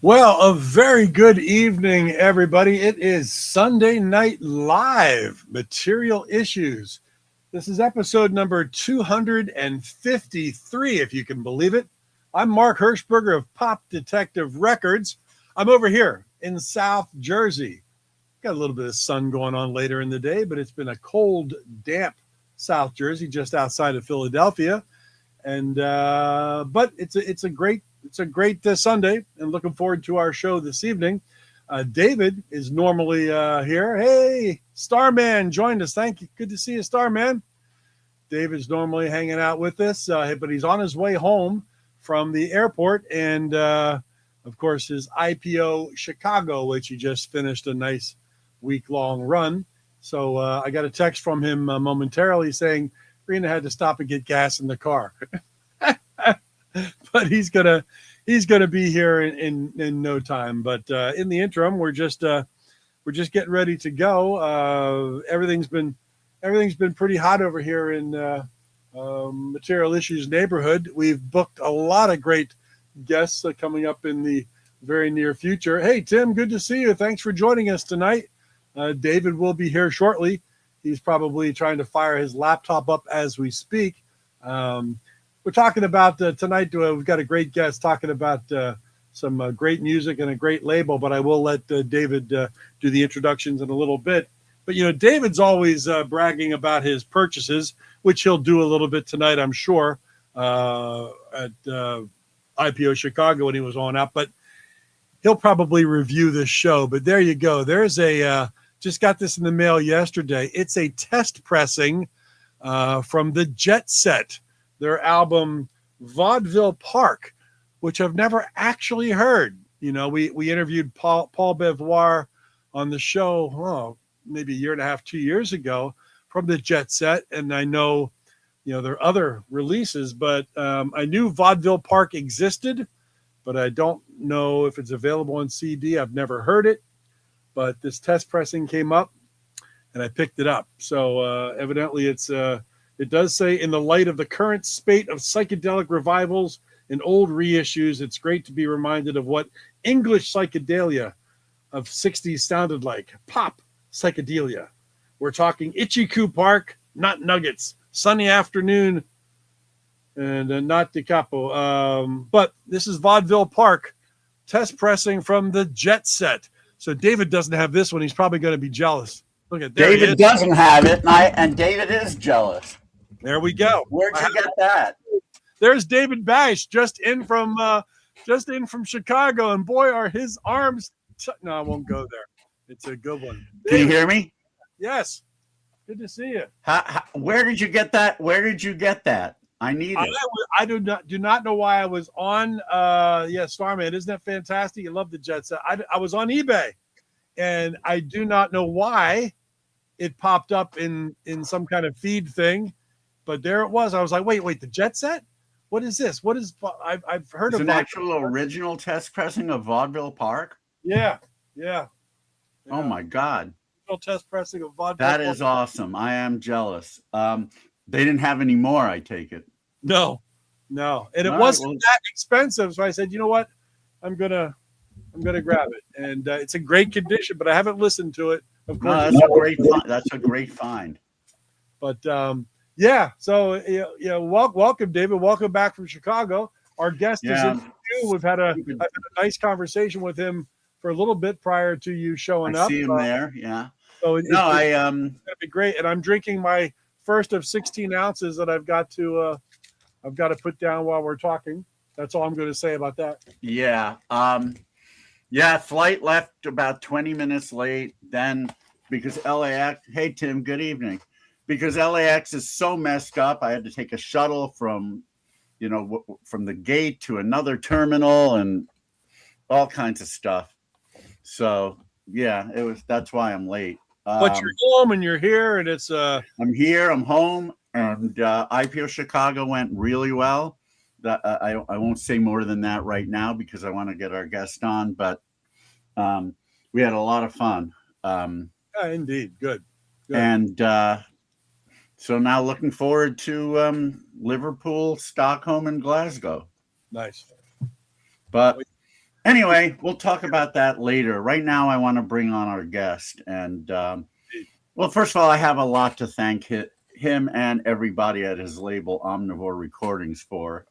Well, a very good evening, everybody. It is Sunday Night Live, Material Issues. This is episode number 253, if you can believe it. I'm Mark Hershberger of Pop Detective Records. I'm over here in South Jersey. Got a little bit of sun going on later in the day, but it's been a cold, damp South Jersey just outside of Philadelphia. And but it's a great Sunday, and looking forward to our show this evening. David is normally here. Hey, Starman joined us. Thank you. Good to see you, Starman. David's normally hanging out with us, but he's on his way home from the airport, and of course his IPO Chicago, which he just finished a nice week-long run. So I got a text from him momentarily saying Rena had to stop and get gas in the car. But he's gonna be here in no time. But in the interim, we're just getting ready to go. Everything's been pretty hot over here in Material Issues neighborhood. We've booked a lot of great guests coming up in the very near future. Hey, Tim, good to see you. Thanks for joining us tonight. David will be here shortly. He's probably trying to fire his laptop up as we speak. We're talking about tonight. We've got a great guest talking about some great music and a great label, but I will let David do the introductions in a little bit. But, you know, David's always bragging about his purchases, which he'll do a little bit tonight, I'm sure, at IPO Chicago when he was on out. But he'll probably review this show. But there you go. There's just got this in the mail yesterday. It's a test pressing from the Jet Set, their album Vaudeville Park, which I've never actually heard. You know, we interviewed Paul Beauvoir on the show, maybe a year and a half, 2 years ago from the Jet Set. And I know, you know, there are other releases, but I knew Vaudeville Park existed, but I don't know if it's available on CD. I've never heard it, but this test pressing came up and I picked it up. So evidently it does say, in the light of the current spate of psychedelic revivals and old reissues, it's great to be reminded of what English psychedelia of 60s sounded like. Pop psychedelia. We're talking Itchy-Coo Park, not Nuggets. Sunny afternoon, and not Da Capo. But this is Vaudeville Park, test pressing from the Jet Set. So David doesn't have this one. He's probably going to be jealous. Look at that. David doesn't have it, and David is jealous. There we go. Where'd you get that? There's David Bash just in from Chicago, and boy, are his arms. No, I won't go there. It's a good one. Can you hear me? Yes. Good to see you. Where did you get that? Where did you get that? I need it. I do not know why I was on. Starman, isn't that fantastic? You love the Jet Set. I was on eBay, and I do not know why it popped up in some kind of feed thing. But there it was. I was like, wait, the Jet Set? What is this? What is? I've heard of an actual original test pressing of Vaudeville Park. Yeah. Oh my God! Test pressing of Vaudeville. That is awesome. I am jealous. They didn't have any more. I take it. No, and it wasn't that expensive. So I said, you know what? I'm gonna grab it, and it's in great condition. But I haven't listened to it. Of course, that's a great find. But yeah. So welcome, David. Welcome back from Chicago. Our guest is in you. We've had a nice conversation with him for a little bit prior to you showing up. I see him there. Yeah. So it's gonna be great. And I'm drinking my first of 16 ounces that I've got to put down while we're talking. That's all I'm going to say about that. Yeah. Flight left about 20 minutes late. Then because LAX, hey Tim, good evening. Because LAX is so messed up, I had to take a shuttle from the gate to another terminal and all kinds of stuff. So yeah, that's why I'm late. But you're home and you're here, and it's I'm here, I'm home, and IPO Chicago went really well. I won't say more than that right now because I want to get our guest on, but we had a lot of fun. Indeed, good. And so now looking forward to Liverpool, Stockholm, and Glasgow. Nice. But Anyway, we'll talk about that later. Right now, I want to bring on our guest. And, well, first of all, I have a lot to thank him and everybody at his label, Omnivore Recordings, for.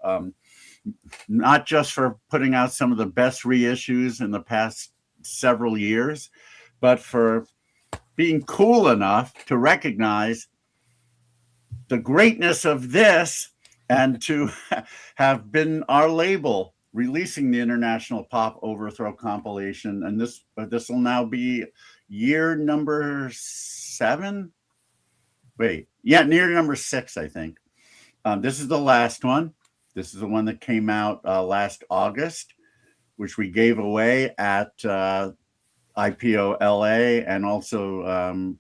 Not just for putting out some of the best reissues in the past several years, but for being cool enough to recognize the greatness of this and to have been our label releasing the International Pop Overthrow compilation. And this will now be year number 7. Year number 6, I think. This is the last one. This is the one that came out last August, which we gave away at IPO LA and also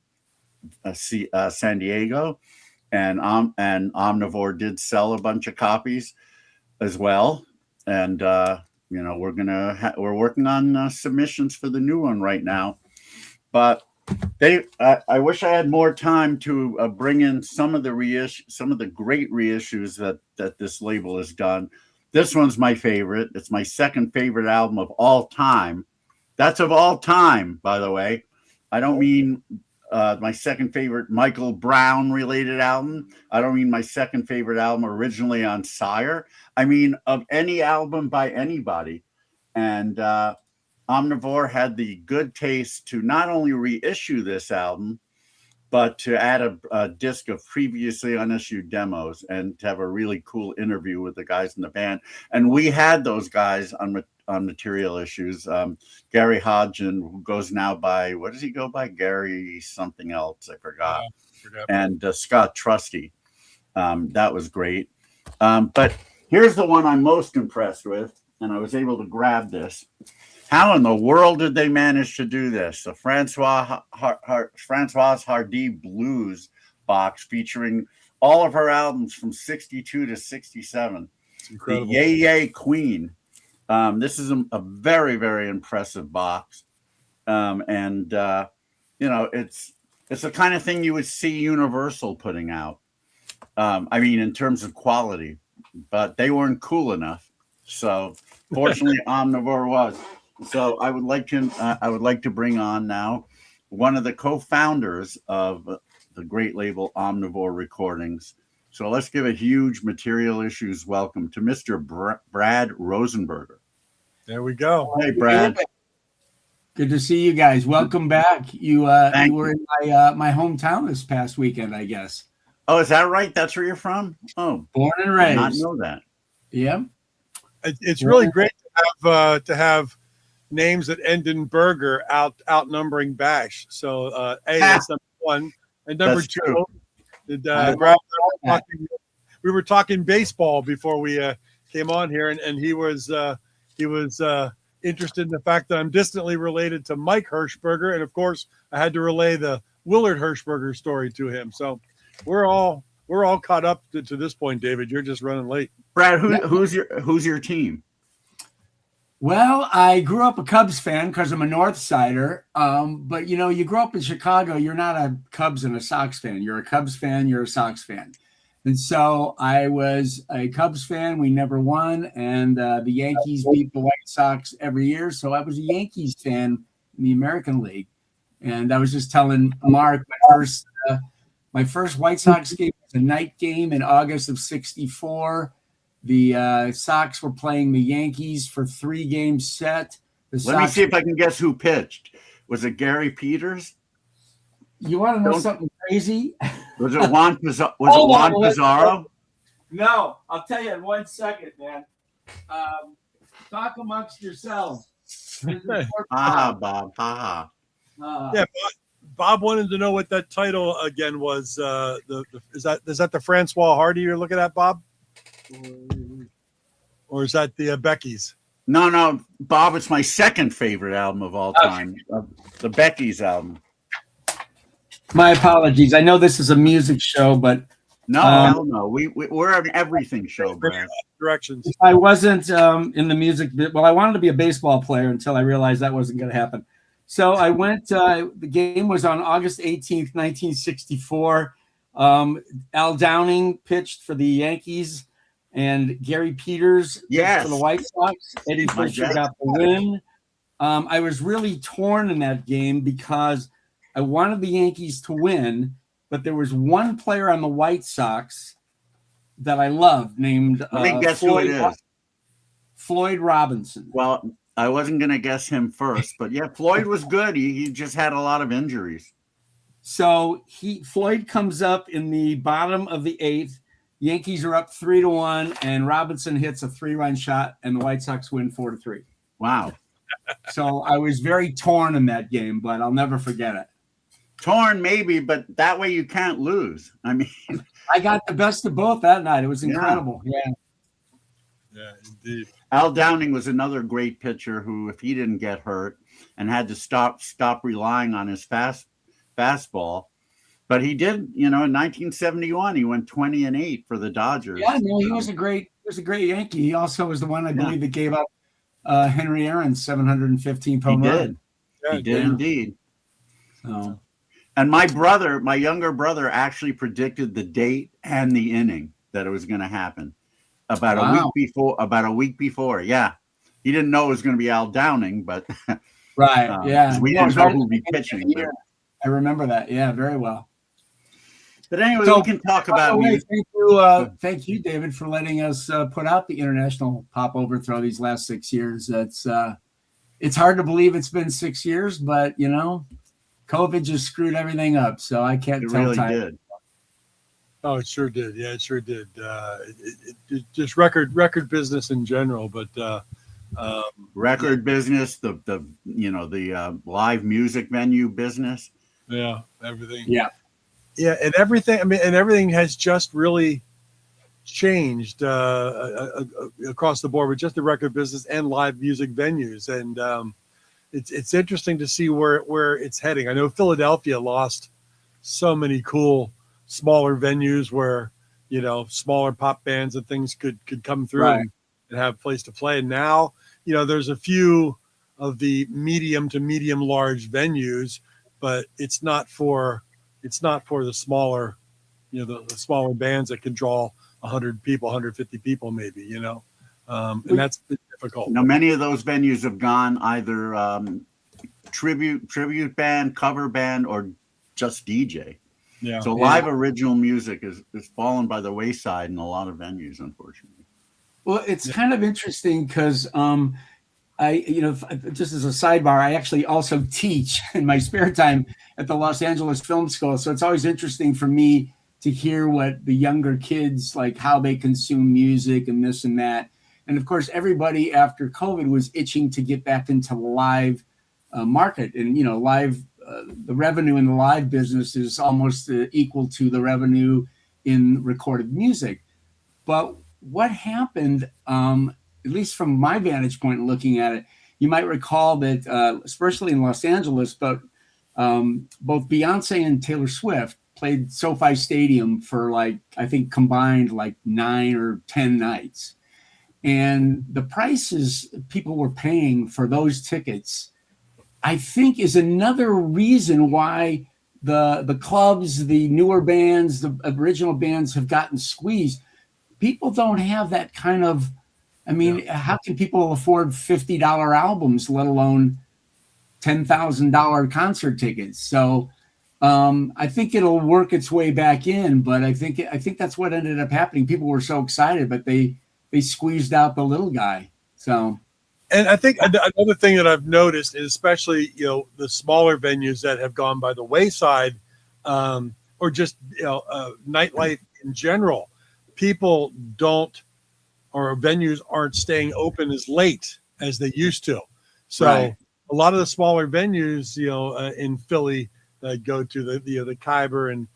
San Diego. And Omnivore did sell a bunch of copies as well. And we're working on submissions for the new one right now. But I wish I had more time to bring in some of the great reissues that this label has done. This one's my favorite. It's my second favorite album of all time. That's of all time, by the way. I don't mean my second favorite Michael Brown related album. I don't mean my second favorite album originally on Sire. I mean of any album by anybody. And Omnivore had the good taste to not only reissue this album, but to add a disc of previously unissued demos and to have a really cool interview with the guys in the band. And we had those guys on Material Issues. Gary Hodgin, who goes now by, what does he go by? Gary something else, I forgot. And Scott Trusty. That was great. But here's the one I'm most impressed with, and I was able to grab this. How in the world did they manage to do this? The Françoise Hardy Blues box featuring all of her albums from 62 to 67. It's incredible. The Yay Yay Queen. This is a very, very impressive box. It's the kind of thing you would see Universal putting out. In terms of quality, but they weren't cool enough. So fortunately, Omnivore was. So I would like to bring on now one of the co-founders of the great label Omnivore Recordings. So let's give a huge Material Issues welcome to Mr. Brad Rosenberger. There we go. Hey, Brad. Good to see you guys. Welcome back. You were in my hometown this past weekend, I guess. Oh, is that right? That's where you're from? Oh, born and raised. I did not know that. Yeah. It's really great to have names that end in burger outnumbering Bash. So that's number one. And number two, we were talking baseball before we came on here, and he was interested in the fact that I'm distantly related to Mike Hershberger, and of course I had to relay the Willard Hershberger story to him. So we're all caught up to this point, David. You're just running late. Brad, who's your team? Well, I grew up a Cubs fan because I'm a North Sider. But you grow up in Chicago, you're not a Cubs and a Sox fan. You're a Cubs fan, you're a Sox fan. And so I was a Cubs fan. We never won. And the Yankees beat the White Sox every year. So I was a Yankees fan in the American League. And I was just telling Mark, my first White Sox game was a night game in August of '64. The Sox were playing the Yankees for 3-game set. Let me see if I can guess who pitched. Was it Gary Peters? You want to know something crazy? Was it Juan Pizarro? No, I'll tell you in 1 second, man. Talk amongst yourselves. Bob. Yeah, Bob wanted to know what that title again was. Is that the Françoise Hardy you're looking at, Bob? Or is that the Becky's? No, Bob. It's my second favorite album of all time. The Becky's album. My apologies. I know this is a music show, but no, hell no. We're an everything show, Brad. Directions. I wasn't in the music bit. Well, I wanted to be a baseball player until I realized that wasn't going to happen. So I went. The game was on August 18th, 1964. Al Downing pitched for the Yankees. and Gary Peters Yes. for the White Sox. Eddie My Fisher dad. got the win. I was really torn in that game because I wanted the Yankees to win, but there was one player on the White Sox that I loved named Let me guess who it is. Floyd Robinson. Well, I wasn't going to guess him first, but yeah, Floyd was good. He just had a lot of injuries. So Floyd comes up in the bottom of the 8th. Yankees are up 3-1, and Robinson hits a 3-run shot, and the White Sox win 4-3. Wow. So I was very torn in that game, but I'll never forget it. Torn, maybe, but that way you can't lose. I mean, I got the best of both that night. It was incredible. Yeah, indeed. Al Downing was another great pitcher who, if he didn't get hurt and had to stop relying on his fastball, but he did. In 1971, he went 20-8 for the Dodgers. Yeah, no, he was a great Yankee. He also was the one, I believe, that gave up Henry Aaron's 715th home run. He did indeed. So. And my younger brother, actually predicted the date and the inning that it was going to happen about a week before. Yeah, he didn't know it was going to be Al Downing, but right, yeah, we didn't know who would be pitching. I remember that. Yeah, very well. But anyway, we can talk about music. Thank you, David, for letting us put out the International Pop Overthrow these last 6 years. It's hard to believe it's been 6 years, but COVID just screwed everything up, so I can't tell really time. Did. Oh, it sure did. Yeah, it sure did. It just record business in general, but record business, the live music venue business. Yeah, everything. Yeah, and everything. I mean, and everything has just really changed across the board with just the record business and live music venues, and it's interesting to see where it's heading. I know Philadelphia lost so many cool smaller venues where smaller pop bands and things could come through and have a place to play. And now there's a few of the medium to medium large venues, but it's not for the smaller the smaller bands that can draw 100 people, 150 people maybe, and that's difficult. Many of those venues have gone either tribute band, cover band, or just DJ. Yeah. So live original music is fallen by the wayside in a lot of venues, unfortunately. Well, it's kind of interesting because just as a sidebar, I actually also teach in my spare time at the Los Angeles Film School. So it's always interesting for me to hear what the younger kids, like how they consume music and this and that. And of course, everybody after COVID was itching to get back into the live market, and live. The revenue in the live business is almost equal to the revenue in recorded music. But what happened, at least from my vantage point looking at it, you might recall that, especially in Los Angeles, but both Beyonce and Taylor Swift played SoFi Stadium for I think combined 9 or 10 nights. And the prices people were paying for those tickets, I think, is another reason why the clubs, the newer bands, the original bands have gotten squeezed. People don't have that kind of, how can people afford $50 albums, let alone $10,000 concert tickets? So I think it'll work its way back in, but I think that's what ended up happening. People were so excited, but they squeezed out the little guy. So. And I think another thing that I've noticed is especially, the smaller venues that have gone by the wayside, or just, nightlife in general, people don't, or venues aren't staying open as late as they used to. So a lot of the smaller venues, in Philly that go to the Khyber and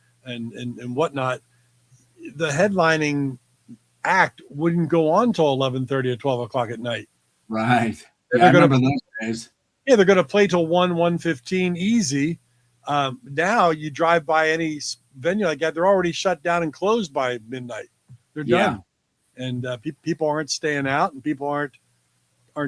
whatnot, the headlining act wouldn't go on till 11:30 or 12 o'clock at night. Right. Yeah, I remember those days. Yeah, they're going to play till 1:15 easy. Now you drive by any venue like that, they're already shut down and closed by midnight. They're done. And people aren't staying out, and people aren't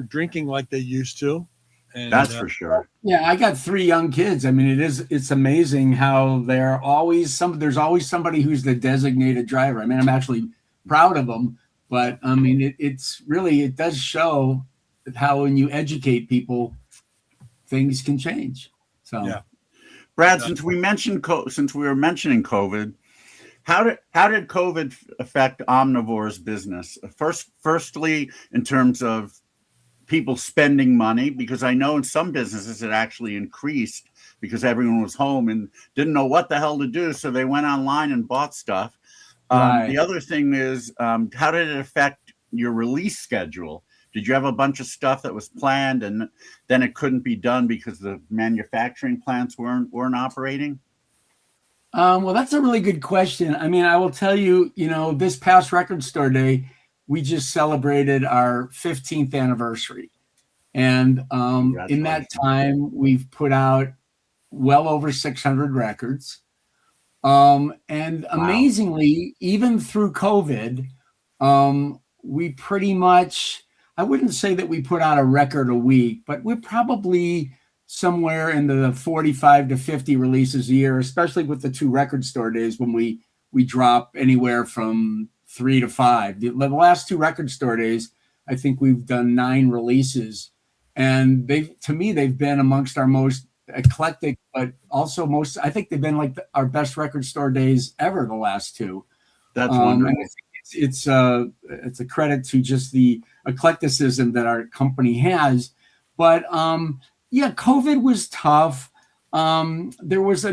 drinking like they used to. And that's for sure. Yeah, I got 3 young kids. It's amazing how there's always somebody who's the designated driver. I'm actually proud of them. But I mean, it's really, it does show how when you educate people, things can change. So, Yeah. Brad, since we were mentioning COVID, how did COVID affect Omnivore's business? Firstly, in terms of people spending money, because I know in some businesses it actually increased because everyone was home and didn't know what the hell to do, so they went online and bought stuff. right. The other thing is, how did it affect your release schedule? Did you have a bunch of stuff that was planned and then it couldn't be done because the manufacturing plants weren't operating? Well, that's a really good question. I mean, I will tell you, this past Record Store Day, we just celebrated our 15th anniversary. And in that time, we've put out well over 600 records. And amazingly, even through COVID, we pretty much, I wouldn't say that we put out a record a week, but we're probably somewhere in the 45 to 50 releases a year, especially with the 2 Record Store Days when we drop anywhere from 3 to 5. The last 2 Record Store Days, I think we've done 9 releases. And to me, they've been amongst our most eclectic, but also I think they've been like our best Record Store Days ever, the last 2. That's wonderful. And I think it's a credit to just the eclecticism that our company has. But yeah, COVID was tough. There was the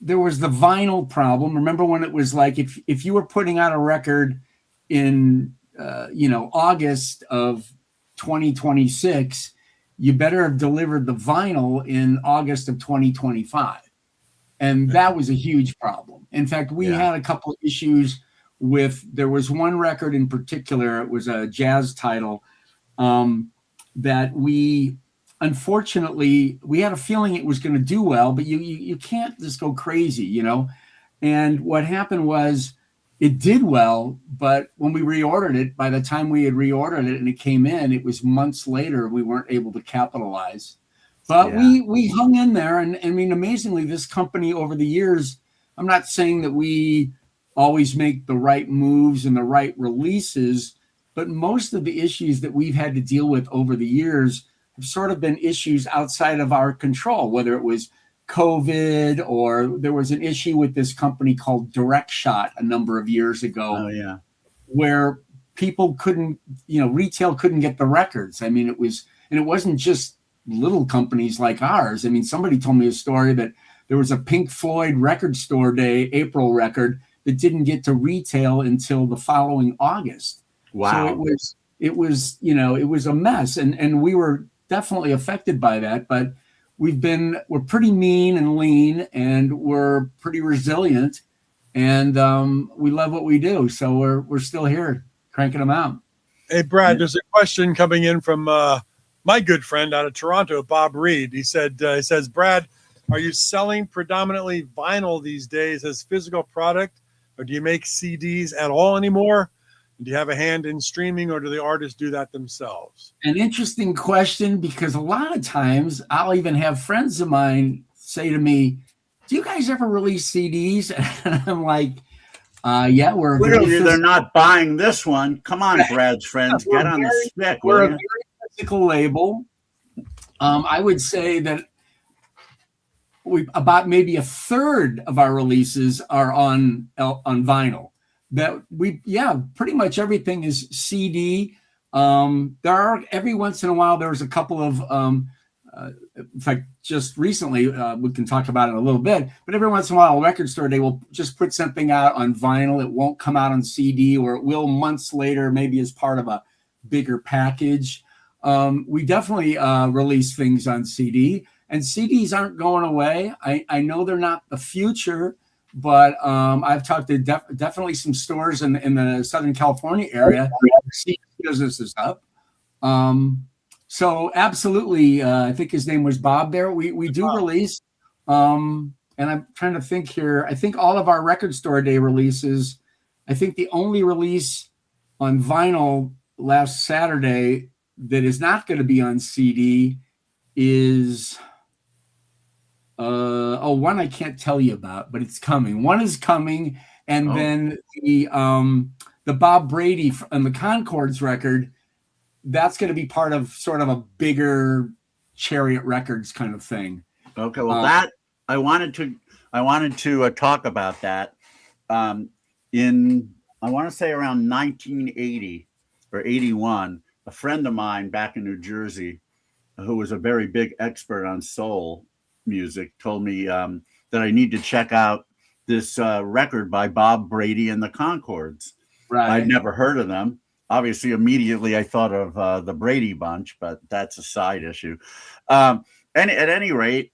vinyl problem. Remember when it was like, if you were putting out a record in, August of 2026, you better have delivered the vinyl in August of 2025. And that was a huge problem. In fact, we had a couple of issues there was one record in particular, it was a jazz title, that unfortunately, we had a feeling it was going to do well, but you can't just go crazy, And what happened was it did well, but when we reordered it, by the time we had reordered it and it came in, it was months later, we weren't able to capitalize. But we hung in there. And I mean, amazingly, this company over the years, I'm not saying that we always make the right moves and the right releases, but most of the issues that we've had to deal with over the years have sort of been issues outside of our control, whether it was COVID or there was an issue with this company called Direct Shot a number of years ago. Where people couldn't, retail couldn't get the records. I mean, it wasn't just little companies like ours. I mean, somebody told me a story that there was a Pink Floyd Record Store Day, April record that didn't get to retail until the following August. Wow. So it was a mess. And we were definitely affected by that, but we're pretty mean and lean and we're pretty resilient and we love what we do. So we're still here cranking them out. Hey, Brad, there's a question coming in from my good friend out of Toronto, Bob Reed. He says, Brad, are you selling predominantly vinyl these days as physical product, or do you make CDs at all anymore? Do you have a hand in streaming, or do the artists do that themselves? An interesting question, because a lot of times I'll even have friends of mine say to me, do you guys ever release CDs? And I'm like, yeah, we're clearly they're not buying this one. Come on, Brad's friends, get on the stick. We're a very physical label. I would say that about maybe a third of our releases are on vinyl. That pretty much everything is CD. There are every once in a while there's a couple of in fact, just recently we can talk about it a little bit, but every once in a while a record store they will just put something out on vinyl. It won't come out on CD, or it will months later, maybe as part of a bigger package. We definitely release things on CD, and CDs aren't going away. I know they're not the future, but I've talked to definitely some stores in the Southern California area. CD business is up. So absolutely, I think his name was Bob there. We do release, and I'm trying to think here. I think all of our Record Store Day releases, I think the only release on vinyl last Saturday that is not going to be on CD is one I can't tell you about, but it's coming. One is coming, and then the Bob Brady on the Concords record, that's going to be part of sort of a bigger Chariot Records kind of thing. Okay, well, that I wanted to talk about that. In I want to say around 1980 or 81, a friend of mine back in New Jersey, who was a very big expert on soul music, told me that I need to check out this record by Bob Brady and the Concords. Right. I'd never heard of them. Obviously, immediately I thought of the Brady Bunch, but that's a side issue. And at any rate,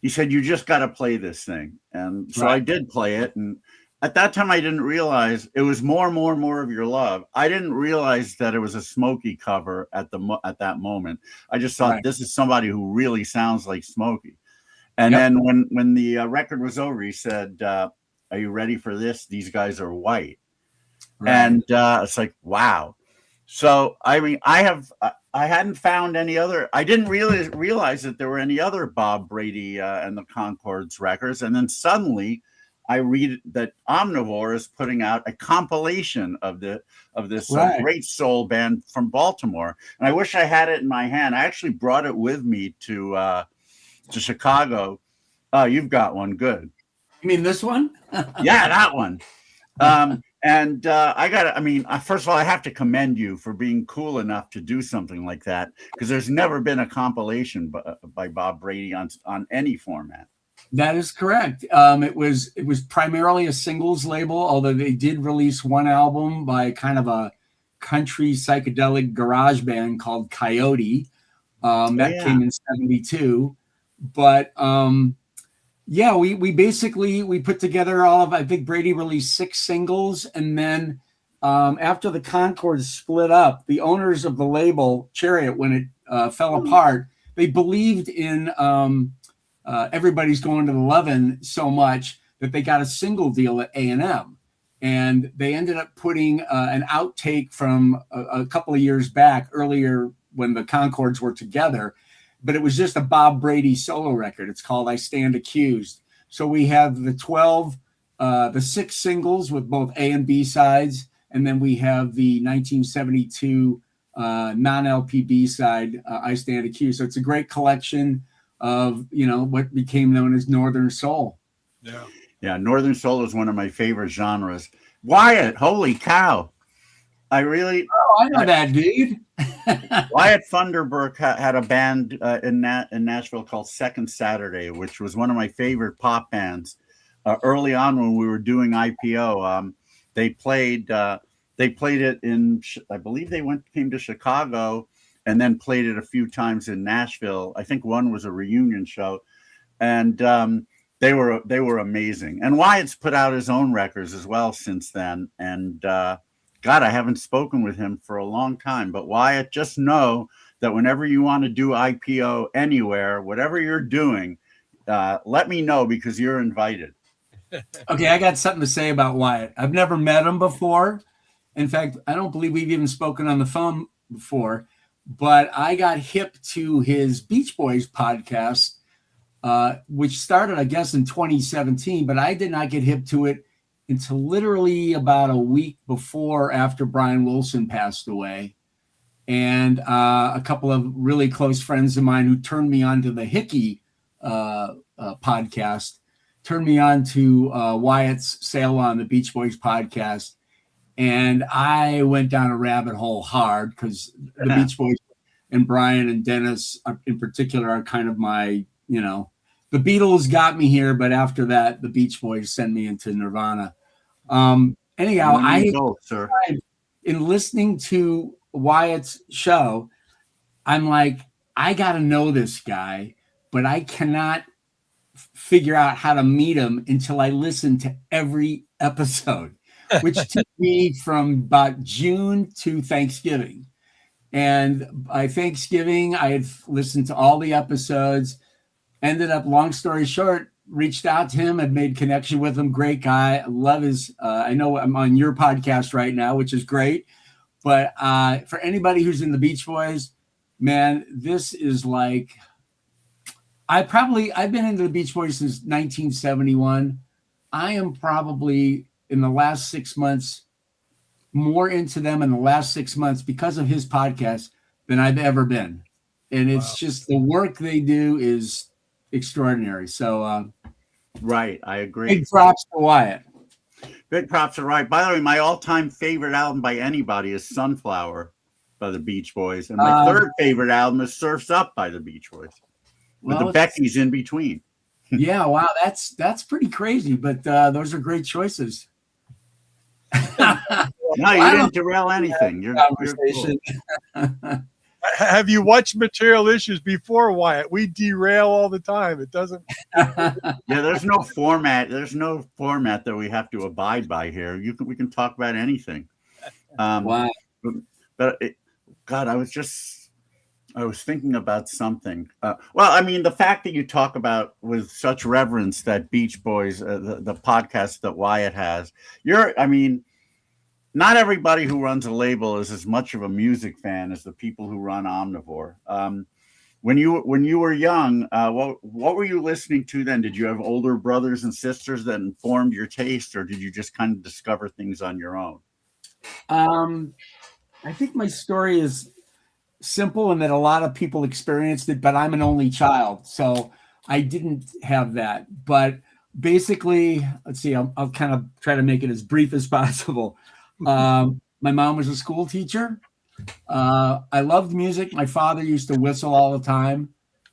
he said, you just got to play this thing. And so I did play it. And at that time, I didn't realize it was more of your love. I didn't realize that it was a Smokey cover at that moment. I just thought this is somebody who really sounds like Smokey. And then when the record was over, he said, are you ready for this? These guys are white. Right. And it's like, wow. So, I mean, I hadn't found any other, I didn't really realize that there were any other Bob Brady and the Concords records. And then suddenly I read that Omnivore is putting out a compilation of this great soul band from Baltimore. And I wish I had it in my hand. I actually brought it with me to Chicago. Oh, you've got one. Good. You mean this one? Yeah, that one. And first of all, I have to commend you for being cool enough to do something like that, because there's never been a compilation by Bob Brady on any format. That is correct. It was primarily a singles label, although they did release one album by kind of a country psychedelic garage band called Coyote. That came in 1972. But we basically put together all of, I think Brady released 6 singles. And then after the Concords split up, the owners of the label Chariot, when it fell apart, they believed in Everybody's Going to the Lovin' so much that they got a single deal at A&M. And they ended up putting an outtake from a couple of years back, earlier when the Concords were together. But it was just a Bob Brady solo record. It's called I Stand Accused. So we have the 6 singles with both A and B sides. And then we have the 1972 non-LP B side, I Stand Accused. So it's a great collection of, what became known as Northern Soul. Yeah, Northern Soul is one of my favorite genres. Wyatt, holy cow. I know that dude. Wyatt Funderburk had a band in Nashville called Second Saturday, which was one of my favorite pop bands. Early on when we were doing IPO, they played it in, I believe they came to Chicago and then played it a few times in Nashville. I think one was a reunion show, and they were amazing. And Wyatt's put out his own records as well since then. And God, I haven't spoken with him for a long time. But Wyatt, just know that whenever you want to do IPO anywhere, whatever you're doing, let me know, because you're invited. Okay, I got something to say about Wyatt. I've never met him before. In fact, I don't believe we've even spoken on the phone before. But I got hip to his Beach Boys podcast, which started, I guess, in 2017. But I did not get hip to it until literally about a week after Brian Wilson passed away. And a couple of really close friends of mine who turned me on to the Hickey podcast, turned me on to Wyatt's Sail On, the Beach Boys podcast. And I went down a rabbit hole hard, because the Beach Boys and Brian and Dennis in particular are kind of my, the Beatles got me here, but after that, the Beach Boys sent me into Nirvana. Anyhow, in listening to Wyatt's show, I'm like, I got to know this guy, but I cannot figure out how to meet him until I listen to every episode, which took me from about June to Thanksgiving. And by Thanksgiving, I had listened to all the episodes, ended up, long story short, reached out to him, had made connection with him. Great guy. I love his, I know I'm on your podcast right now, which is great. But for anybody who's in the Beach Boys, man, this is like, I've been into the Beach Boys since 1971. I am probably in the last 6 months more into them in the last 6 months because of his podcast than I've ever been. And it's just the work they do is extraordinary. So, right. I agree. big props to Wyatt. Big props are right. By the way, my all-time favorite album by anybody is Sunflower by the Beach Boys. And my third favorite album is Surf's Up by the Beach Boys. With the Beckys in between. Yeah, wow, that's pretty crazy, but those are great choices. No, you didn't derail anything. You're cool. Have you watched Material Issues before, Wyatt? We derail all the time. It doesn't. Yeah, there's no format. There's no format that we have to abide by here. We can talk about anything. Wow. But God, I was thinking about something. Well, I mean, the fact that you talk about with such reverence that Beach Boys, the podcast that Wyatt has, not everybody who runs a label is as much of a music fan as the people who run Omnivore. When you were young, what were you listening to then? Did you have older brothers and sisters that informed your taste, or did you just kind of discover things on your own? I think my story is simple in that a lot of people experienced it, but I'm an only child, so I didn't have that. But basically, let's see, I'll kind of try to make it as brief as possible. My mom was a school teacher. I loved music. My father used to whistle all the time.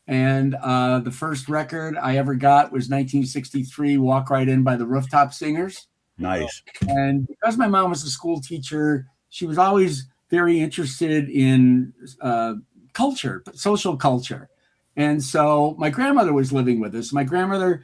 And the first record I ever got was 1963, Walk Right In by the Rooftop Singers. Nice. And because my mom was a school teacher, she was always very interested in culture, social culture. And so my grandmother was living with us. My grandmother,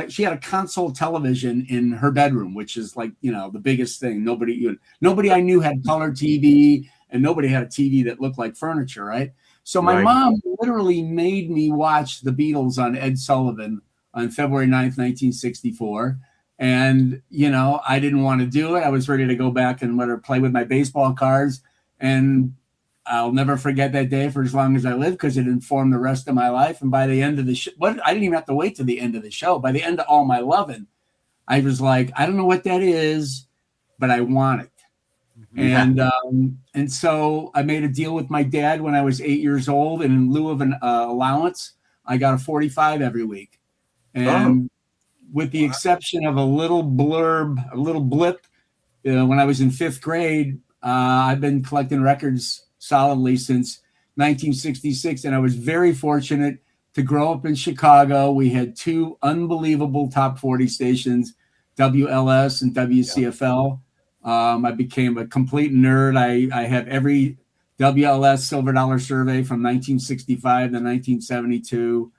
she had a console television in her bedroom, which is like, the biggest thing. Nobody I knew had color TV, and nobody had a TV that looked like furniture, right? So my mom literally made me watch the Beatles on Ed Sullivan on February 9th, 1964. And, I didn't want to do it. I was ready to go back and let her play with my baseball cards. And I'll never forget that day for as long as I live, because it informed the rest of my life. And by the end of the show, I didn't even have to wait to the end of the show. By the end of All My Lovin', I was like, I don't know what that is, but I want it. Yeah. And so I made a deal with my dad when I was 8 years old, and in lieu of an allowance, I got a 45 every week. And with the exception of a little blip, when I was in fifth grade, I've been collecting records solidly since 1966, and I was very fortunate to grow up in Chicago. We had two unbelievable top 40 stations, WLS and WCFL. I became a complete nerd. I have every WLS Silver Dollar Survey from 1965 to 1972.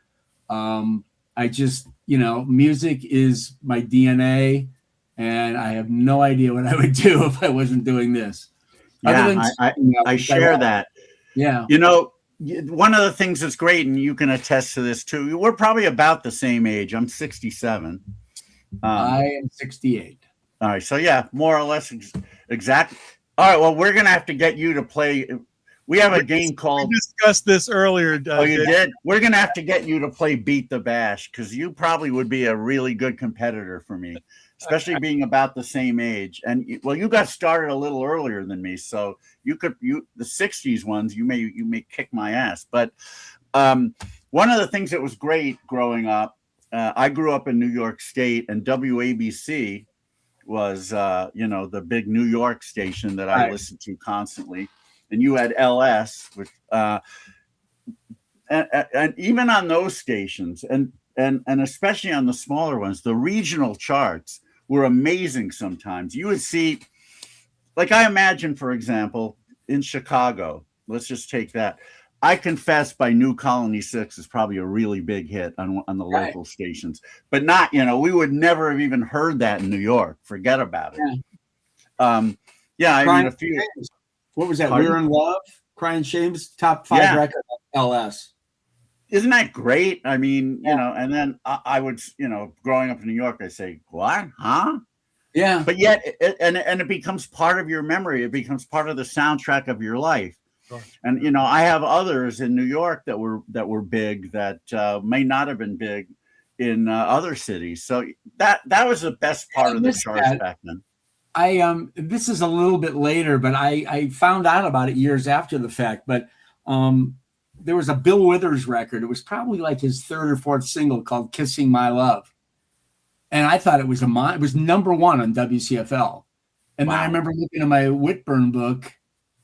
I just, music is my DNA, and I have no idea what I would do if I wasn't doing this. Yeah, I share that. Yeah. One of the things that's great, and you can attest to this too, we're probably about the same age. I'm 67. I am 68. All right. So, yeah, more or less exact. All right. Well, we're going to have to get you to play. We have a game called. We discussed this earlier. Oh, you did? We're going to have to get you to play Beat the Bash, because you probably would be a really good competitor for me, especially being about the same age. And you got started a little earlier than me, so the 60s ones, you may kick my ass. But one of the things that was great growing up, I grew up in New York State, and WABC was the big New York station that I listened to constantly. And you had LS, which and even on those stations, and especially on the smaller ones, the regional charts were amazing. Sometimes you would see, like, I imagine, for example, in Chicago, let's just take that. I Confess by New Colony 6 is probably a really big hit on the local stations, but not, we would never have even heard that in New York. Forget about it. I mean, a few. What was that? Pardon? We're in Love, Crying Shame's top 5 record of LS. Isn't that great? I mean, and then I would, growing up in New York, I say, what? Huh? Yeah. But yet, it becomes part of your memory. It becomes part of the soundtrack of your life. Sure. And, I have others in New York that were big that may not have been big in other cities. So that was the best part of the charts back then. This is a little bit later, but I found out about it years after the fact. But there was a Bill Withers record. It was probably like his third or fourth single called "Kissing My Love," and I thought it was it was number one on WCFL. And then I remember looking at my Whitburn book,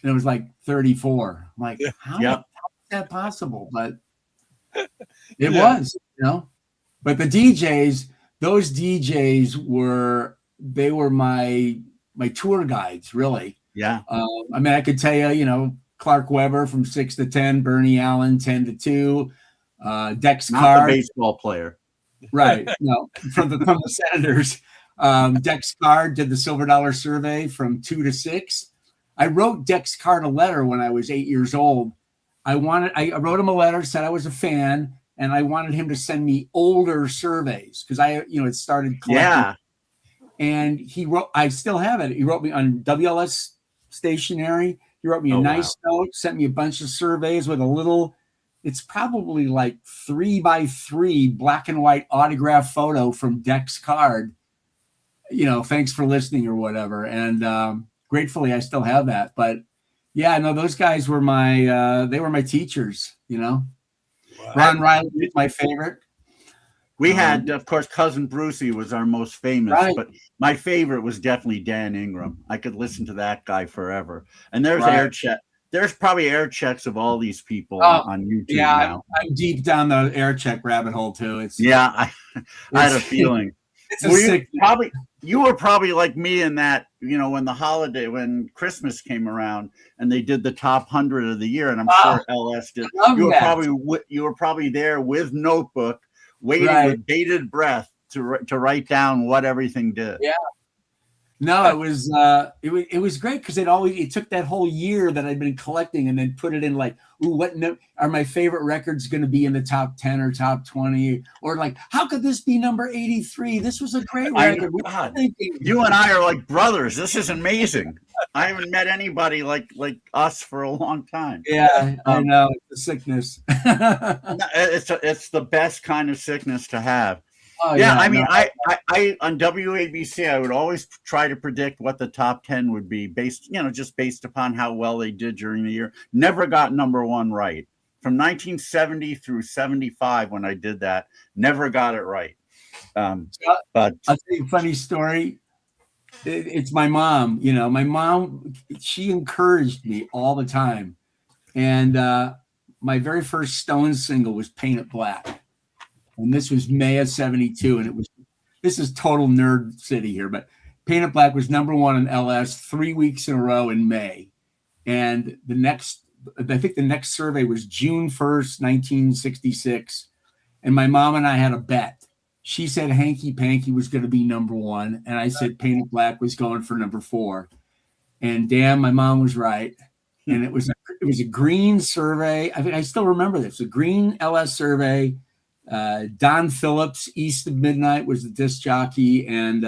and it was like 34. I'm like, how is that possible? But it was, you know. But the DJs, those DJs were my tour guides, really. Yeah. I mean, I could tell you, you know, Clark Weber from 6 to 10, Bernie Allen 10 to 2, Dex Not Card, the baseball player. right? No, from the Senators. Dex Card did the Silver Dollar Survey from 2 to 6. I wrote Dex Card a letter when I was 8 years old. I wrote him a letter, said I was a fan, and I wanted him to send me older surveys because it started collecting. Yeah. And he wrote, I still have it. He wrote me on WLS stationery. He wrote me a nice note, sent me a bunch of surveys with a little, it's probably like 3x3 black and white autograph photo from Dex Card. You know, thanks for listening or whatever. And gratefully, I still have that. But yeah, no, those guys were they were my teachers, you know. Wow. Ron Riley was my favorite. We had, of course, Cousin Brucey was our most famous, but my favorite was definitely Dan Ingram. I could listen to that guy forever. And there's air check. There's probably air checks of all these people on YouTube now. I'm deep down the air check rabbit hole too. I had a feeling. You were probably like me in that, you know, when Christmas came around and they did the top 100 of the year, and I'm sure LS did. You were probably there with notebook, waiting with bated breath to write down what everything did. Yeah. No, it was great because it took that whole year that I'd been collecting and then put it in like, what are my favorite records going to be in the top 10 or top 20? Or like, how could this be number 83? This was a great record. You and I are like brothers. This is amazing. I haven't met anybody like us for a long time. Yeah, I know. It's a sickness. It's the best kind of sickness to have. Oh, I mean, I on WABC, I would always try to predict what the top 10 would be just based upon how well they did during the year. Never got number one right. From 1970 through 75, when I did that, never got it right. But I'll tell you a funny story. It's my mom. You know, my mom, she encouraged me all the time. And my very first Stones single was Paint It Black. And this was May of 72. And this is total nerd city here, but Paint It Black was number one in LS 3 weeks in a row in May. And I think the next survey was June 1st, 1966. And my mom and I had a bet. She said Hanky Panky was going to be number one. And I said Paint It Black was going for number 4. And damn, my mom was right. And it was a green survey. I mean, I still remember this. A green LS survey. Don Phillips, East of Midnight, was the disc jockey, and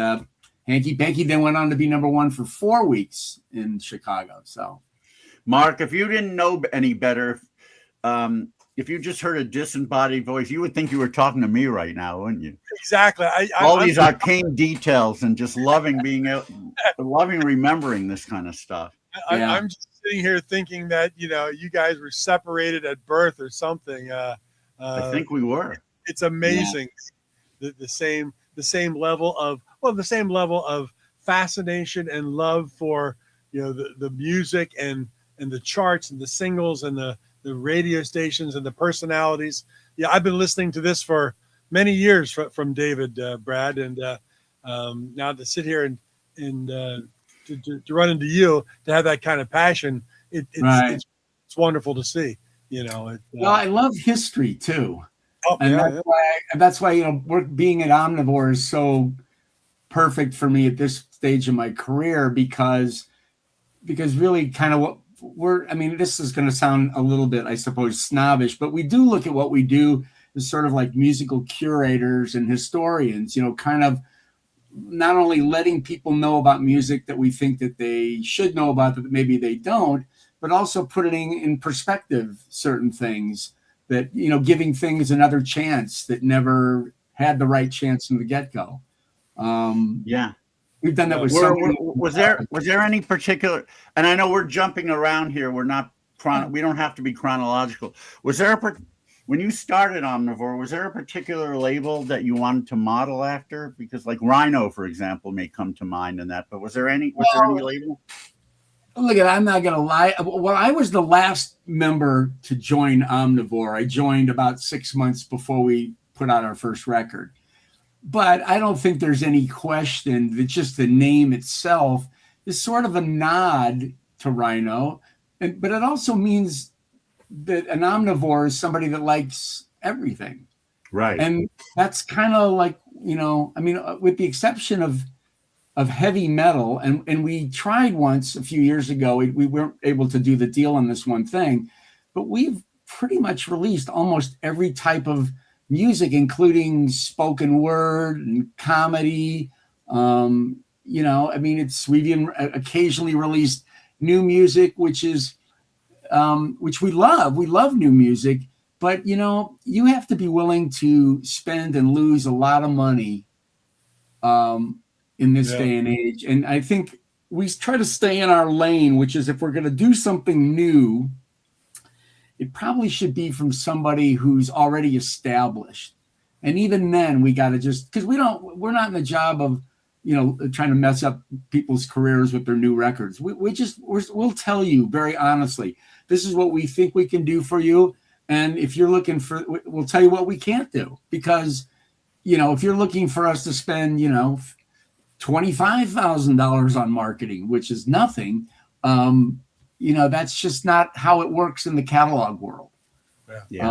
Hanky Panky then went on to be number one for 4 weeks in Chicago. So, Mark, if you didn't know any better, if you just heard a disembodied voice, you would think you were talking to me right now, wouldn't you? Exactly. All these arcane details and just loving remembering this kind of stuff. I'm just sitting here thinking that you guys were separated at birth or something. I think we were. It's amazing, the same level of fascination and love for the music and the charts and the singles and the radio stations and the personalities. Yeah, I've been listening to this for many years from David, Brad, and now to sit here and to run into you, to have that kind of passion, it's wonderful to see. I love history too. That's why being at Omnivore is so perfect for me at this stage of my career because really kind of what this is going to sound a little bit, I suppose, snobbish, but we do look at what we do as sort of like musical curators and historians, kind of not only letting people know about music that we think that they should know about that maybe they don't, but also putting in perspective certain things that, giving things another chance that never had the right chance from the get-go. We've done that with was there any particular? And I know we're jumping around here. We're not we don't have to be chronological. Was there when you started Omnivore? Was there a particular label that you wanted to model after? Because like Rhino, for example, may come to mind in that. But was there any label? Look, I'm not going to lie. Well, I was the last member to join Omnivore. I joined about 6 months before we put out our first record. But I don't think there's any question that just the name itself is sort of a nod to Rhino. But it also means that an omnivore is somebody that likes everything. Right. And that's kind of like, I mean, with the exception of heavy metal, and we tried once a few years ago, we weren't able to do the deal on this one thing, but we've pretty much released almost every type of music, including spoken word and comedy. I mean, we've even occasionally released new music, which we love. We love new music, but you have to be willing to spend and lose a lot of money in this day and age. And I think we try to stay in our lane, which is if we're going to do something new, it probably should be from somebody who's already established. And even then we got to because we're not in the job of, trying to mess up people's careers with their new records. We'll tell you very honestly, this is what we think we can do for you. And if you're looking for, we'll tell you what we can't do, because, if you're looking for us to spend, $25,000 on marketing, which is nothing, that's just not how it works in the catalog world. Yeah.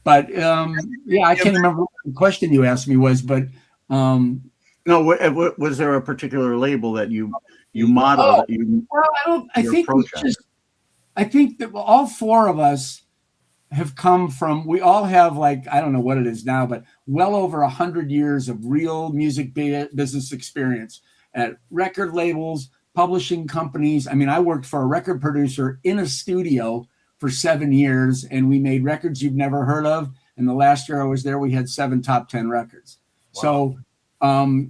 I can't remember what the question you asked me was, but no, was there a particular label that you modeled? I think that all four of us have come from, we all have I don't know what it is now, but well over 100 years of real music business experience at record labels, publishing companies. I mean, I worked for a record producer in a studio for 7 years, and we made records you've never heard of. And the last year I was there, we had 7 top 10 records. Wow. So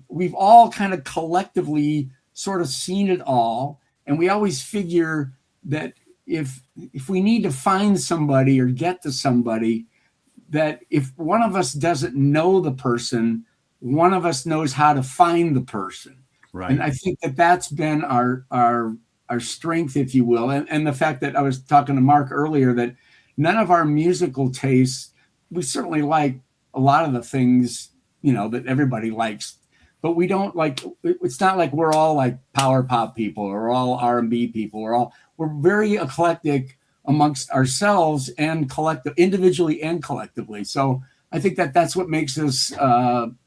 we've all kind of collectively sort of seen it all. And we always figure that if we need to find somebody or get to somebody, that if one of us doesn't know the person, one of us knows how to find the person. Right. And I think that that's been our strength, if you will. And the fact that I was talking to Mark earlier, that none of our musical tastes, we certainly like a lot of the things, that everybody likes, but we don't it's not like we're all like power pop people or all R&B people. We're very eclectic amongst ourselves and individually and collectively. So I think that that's what makes us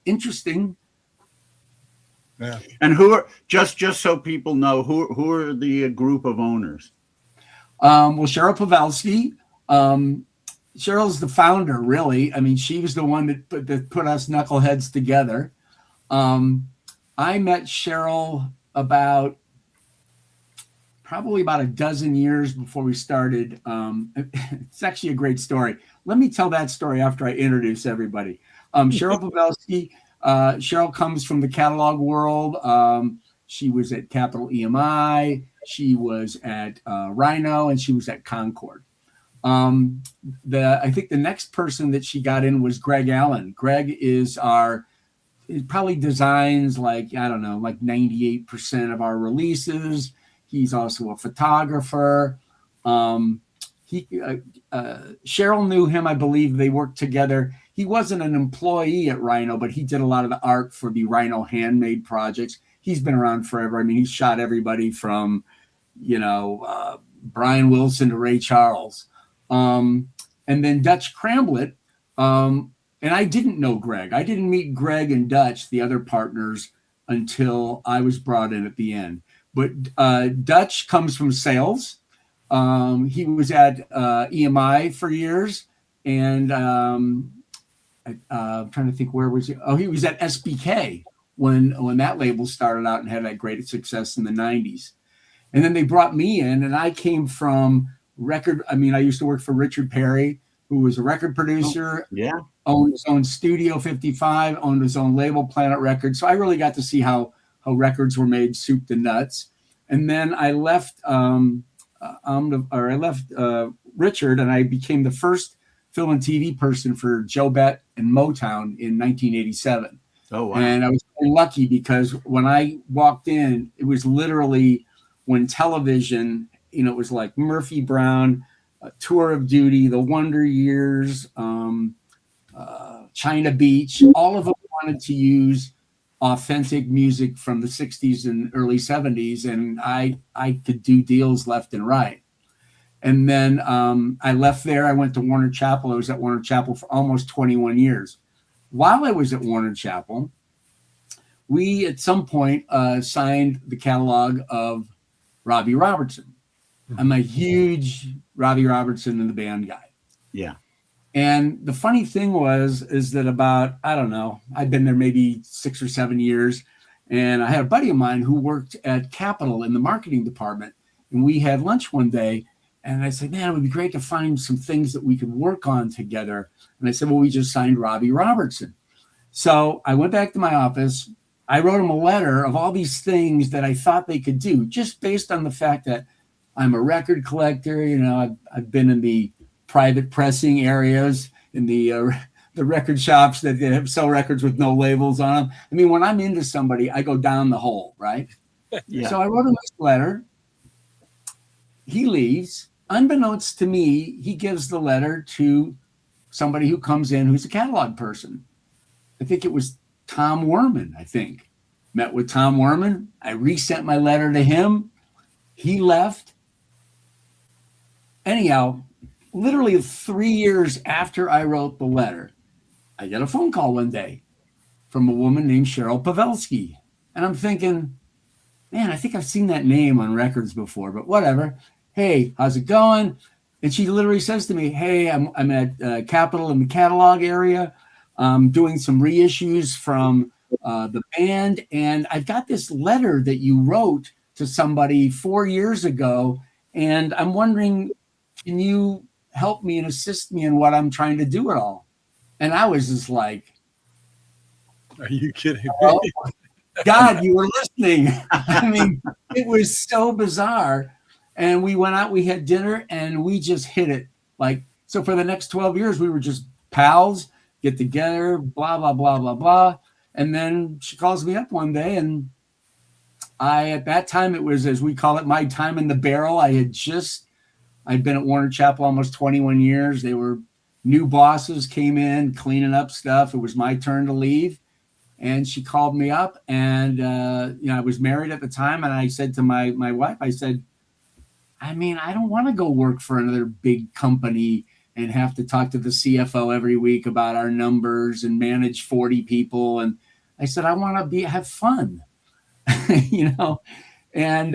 interesting. Yeah. And who are just so people know who are the group of owners? Well, Cheryl Pavelski. Cheryl's the founder, really. I mean, she was the one that put us knuckleheads together. I met Cheryl probably about a dozen years before we started. It's actually a great story. Let me tell that story after I introduce everybody. Cheryl Pavelski. Cheryl comes from the catalog world. She was at Capital EMI. She was at Rhino, and she was at Concord. I think the next person that she got in was Greg Allen. Greg he probably designs 98% of our releases. He's also a photographer. Cheryl knew him. I believe they worked together. He wasn't an employee at Rhino, but he did a lot of the art for the Rhino handmade projects. He's been around forever. I mean, he's shot everybody from, Brian Wilson to Ray Charles. And then Dutch Cramblett. And I didn't know Greg. I didn't meet Greg and Dutch, the other partners, until I was brought in at the end. But Dutch comes from sales. He was at EMI for years. And I'm trying to think, where was he? Oh, he was at SBK when that label started out and had that great success in the 90s. And then they brought me in, and I came from record. I mean, I used to work for Richard Perry, who was a record producer, Yeah. owned his own Studio 55, owned his own label, Planet Records. So I really got to see how records were made, soup to nuts. And then I left Richard, and I became the first film and TV person for Joe Bett and Motown in 1987. Oh, wow. And I was very lucky because when I walked in, it was literally when television, it was like Murphy Brown, Tour of Duty, The Wonder Years, China Beach, all of them wanted to use authentic music from the 60s and early 70s, and I could do deals left and right. And then I left there. I went to Warner Chappell. I was at Warner Chappell for almost 21 years. While I was at Warner Chappell, we at some point signed the catalog of Robbie Robertson. I'm a huge Robbie Robertson and the Band guy. Yeah. And the funny thing is that about, I don't know, I'd been there maybe 6 or 7 years. And I had a buddy of mine who worked at Capitol in the marketing department. And we had lunch one day. And I said, man, it would be great to find some things that we could work on together. And I said, well, we just signed Robbie Robertson. So I went back to my office. I wrote him a letter of all these things that I thought they could do, just based on the fact that I'm a record collector. I've been in the private pressing areas, in the record shops that sell records with no labels on them. I mean, when I'm into somebody, I go down the hole, right? Yeah. So I wrote him this letter. He leaves. Unbeknownst to me, he gives the letter to somebody who comes in who's a catalog person. I think it was Tom Werman, Met with Tom Werman. I resent my letter to him. He left. Anyhow, literally 3 years after I wrote the letter, I get a phone call one day from a woman named Cheryl Pavelski. And I'm thinking, man, I think I've seen that name on records before, but whatever. Hey, how's it going? And she literally says to me, hey, I'm at Capitol in the catalog area, doing some reissues from the band. And I've got this letter that you wrote to somebody 4 years ago. And I'm wondering, can you help me and assist me in what I'm trying to do at all? And I was just like, are you kidding me? Oh, God, you were listening. I mean, it was so bizarre. And we went out, we had dinner, and we just hit it. So for the next 12 years, we were just pals, get together, blah, blah, blah, blah, blah. And then she calls me up one day, and at that time, it was, as we call it, my time in the barrel. I'd been at Warner Chappell almost 21 years. They were new bosses, came in, cleaning up stuff. It was my turn to leave. And she called me up, and I was married at the time. And I said to my wife, I said, I mean, I don't want to go work for another big company and have to talk to the CFO every week about our numbers and manage 40 people. And I said, I want to have fun, And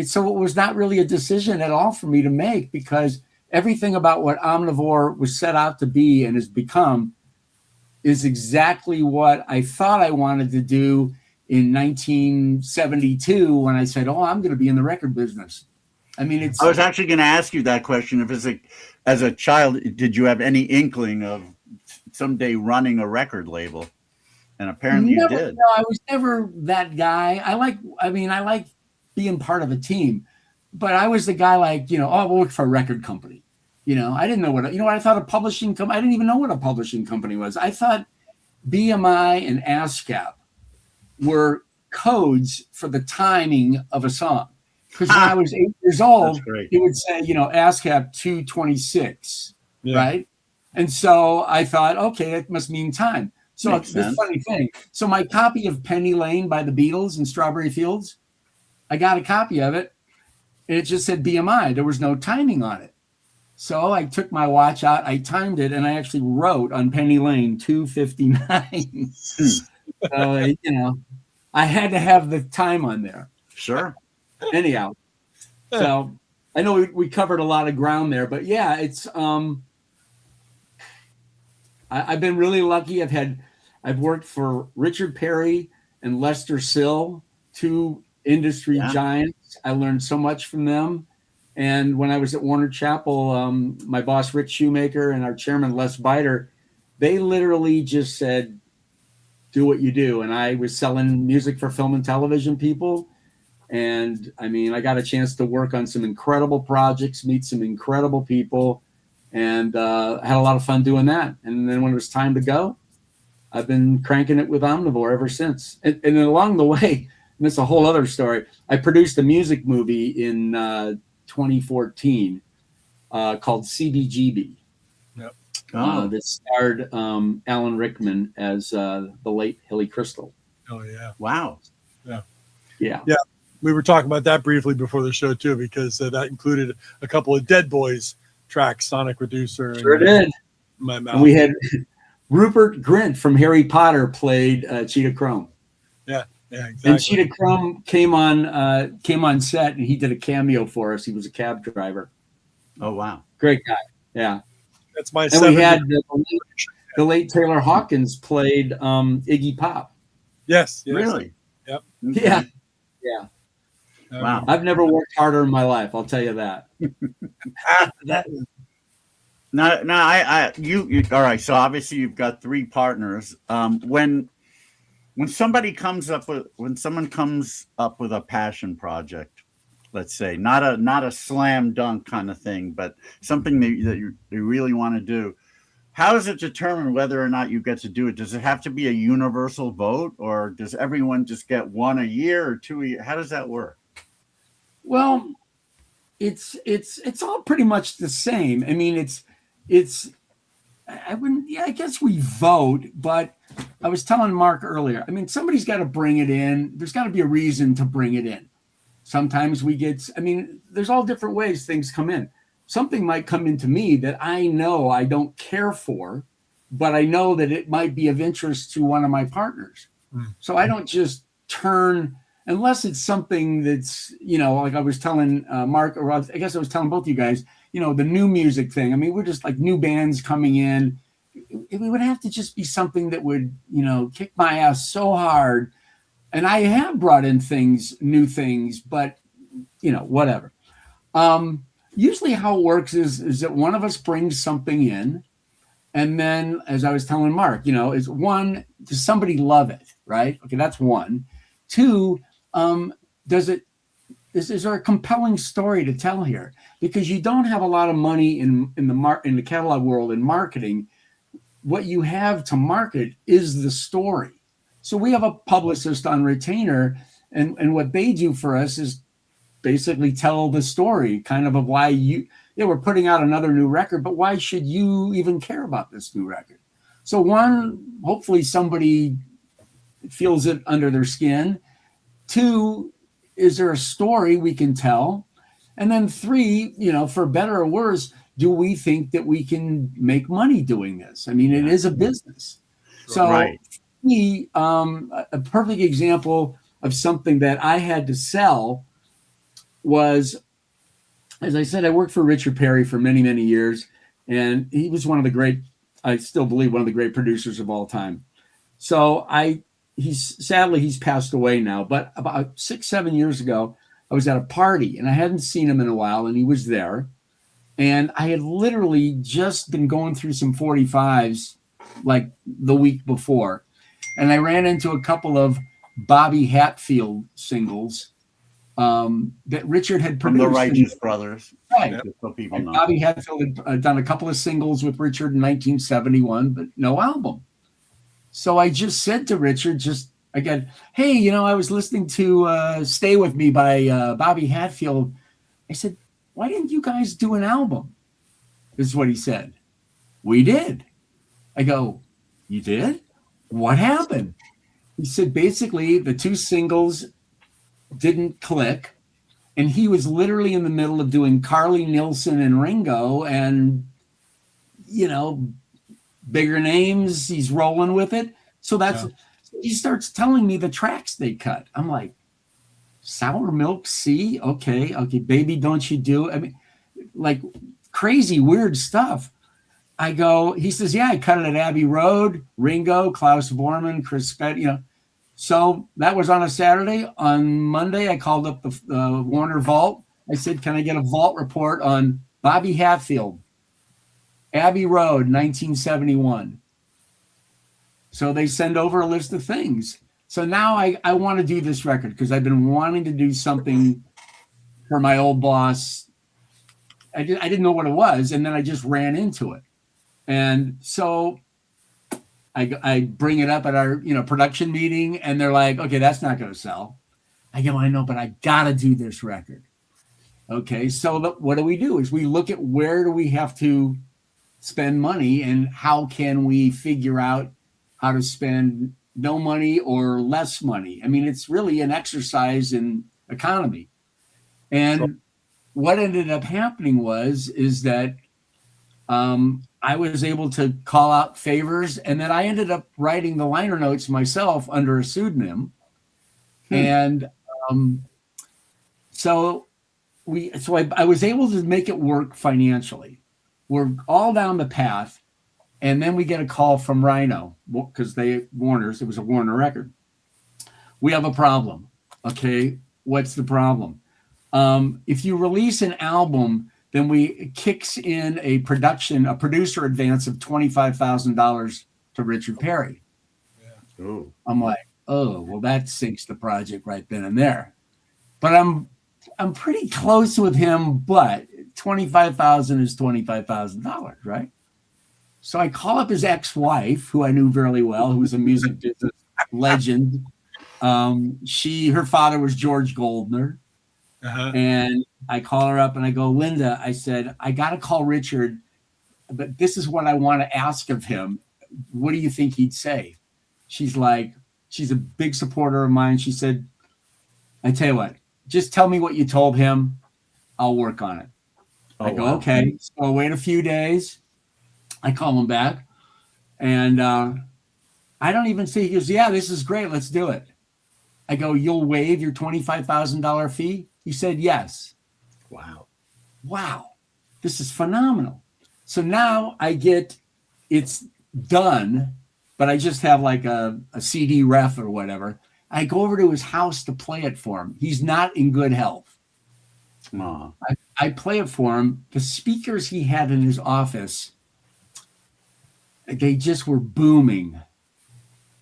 so it was not really a decision at all for me to make, because everything about what Omnivore was set out to be and has become is exactly what I thought I wanted to do in 1972 when I said, oh, I'm going to be in the record business. I mean, I was actually going to ask you that question. As a child, did you have any inkling of someday running a record label? And apparently you did. No, I was never that guy. I like being part of a team, but I was the guy I'll work for a record company. I didn't know what I thought a publishing company. I didn't even know what a publishing company was. I thought BMI and ASCAP were codes for the timing of a song. Because when I was 8 years old, it would say, ASCAP 226, right? And so I thought, okay, that must mean time. So this funny thing. So my copy of Penny Lane by the Beatles and Strawberry Fields, I got a copy of it, and it just said BMI. There was no timing on it. So I took my watch out, I timed it, and I actually wrote on Penny Lane 2:59. So, I had to have the time on there. Sure. Anyhow, so I know we covered a lot of ground there, but yeah, it's I've been really lucky. I've worked for Richard Perry and Lester Sill, two industry giants. I learned so much from them, And when I was at Warner Chapel, my boss, Rich Shoemaker, and our chairman, Les Biter, they literally just said, do what you do. And I was selling music for film and television people. And I mean, I got a chance to work on some incredible projects, meet some incredible people, and had a lot of fun doing that. And then when it was time to go, I've been cranking it with Omnivore ever since. And then along the way, and it's a whole other story, I produced a music movie in 2014 called CBGB. Yep. That starred Alan Rickman as the late Hilly Crystal. Oh, yeah. Wow. Yeah. We were talking about that briefly before the show, too, because that included a couple of Dead Boys tracks, Sonic Reducer. Sure did. My Mouth. And we had Rupert Grint from Harry Potter played Cheetah Chrome. Yeah, exactly. And Cheetah Chrome came on set, and he did a cameo for us. He was a cab driver. Oh, wow. Great guy. Yeah. That's my And we had the late Taylor Hawkins played Iggy Pop. Yes. Really? Yep. Okay. Yeah. Wow. I've never worked harder in my life. I'll tell you that. You all right? So obviously you've got 3 partners. When someone comes up with a passion project, let's say not a slam dunk kind of thing, but something that you really want to do, how does it determine whether or not you get to do it? Does it have to be a universal vote, or does everyone just get 1 a year or 2 a year? How does that work? Well, it's all pretty much the same. I mean, I guess we vote, but I was telling Mark earlier, I mean, somebody's got to bring it in. There's got to be a reason to bring it in. Sometimes there's all different ways things come in. Something might come into me that I know I don't care for, but I know that it might be of interest to one of my partners. So I don't just turn, unless it's something that's, like I was telling Mark, or I guess I was telling both you guys, the new music thing. I mean, we're just like new bands coming in. It would have to just be something that would, kick my ass so hard. And I have brought in new things, but, whatever. Usually how it works is that one of us brings something in. And then, as I was telling Mark, is one, does somebody love it, right? Okay, that's one. 2, is there a compelling story to tell here? Because you don't have a lot of money in the catalog world in marketing. What you have to market is the story. So we have a publicist on retainer, and what they do for us is basically tell the story kind of why we're putting out another new record, but why should you even care about this new record? So 1, hopefully somebody feels it under their skin. 2, is there a story we can tell? And then 3, for better or worse, do we think that we can make money doing this? I mean, it is a business. So Right. A perfect example of something that I had to sell was, as I said, I worked for Richard Perry for many, many years, and he was I still believe one of the great producers of all time. So he's passed away now, but about 6-7 years ago, I was at a party and I hadn't seen him in a while, and he was there. And I had literally just been going through some 45s like the week before. And I ran into a couple of Bobby Hatfield singles that Richard had From produced. the Righteous Brothers. Right. Just so people know. Bobby Hatfield had done a couple of singles with Richard in 1971, but no album. So I just said to Richard, hey, I was listening to Stay With Me by Bobby Hatfield. I said, why didn't you guys do an album? This is what he said. We did. I go, you did? What happened? He said, basically, the 2 singles didn't click. And he was literally in the middle of doing Carly Nilsson and Ringo and, bigger names. He's rolling with it. So he starts telling me the tracks they cut. I'm like, Sour Milk Sea? Okay, Baby Don't You Do? I mean, like crazy, weird stuff. He says, yeah, I cut it at Abbey Road, Ringo, Klaus Bormann, Chris Spett, So that was on a Saturday. On Monday, I called up the Warner Vault. I said, can I get a vault report on Bobby Hatfield, Abbey Road, 1971? So they send over a list of things. So now I want to do this record because I've been wanting to do something for my old boss. I didn't know what it was, and then I just ran into it. And so I bring it up at our production meeting, and they're like, okay, that's not going to sell. I go, I know, but I got to do this record. Okay, so what do? Is we look at where do we have to spend money and how can we figure out how to spend no money or less money. I mean, it's really an exercise in economy. And what ended up happening is that I was able to call out favors, and then I ended up writing the liner notes myself under a pseudonym. And so I was able to make it work financially. We're all down the path, and then we get a call from Rhino because it was a Warner record. We have a problem. Okay, what's the problem? If you release an album, then it kicks in a producer advance of $25,000 to Richard Perry. Yeah. Ooh. I'm like, oh, well, that sinks the project right then and there. But I'm pretty close with him, but $25,000 is $25,000, right? So I call up his ex-wife, who I knew very well, who was a music business legend. Her father was George Goldner. Uh-huh. And I call her up and I go, Linda, I said, I got to call Richard, but this is what I want to ask of him. What do you think he'd say? She's like, she's a big supporter of mine. She said, I tell you what, just tell me what you told him. I'll work on it. I go, okay. So I wait a few days. I call him back and I don't even see, he goes, yeah, this is great. Let's do it. I go, you'll waive your $25,000 fee? He said, yes. Wow. This is phenomenal. So now it's done, but I just have like a CD ref or whatever. I go over to his house to play it for him. He's not in good health. I play it for him. The speakers he had in his office, they just were booming.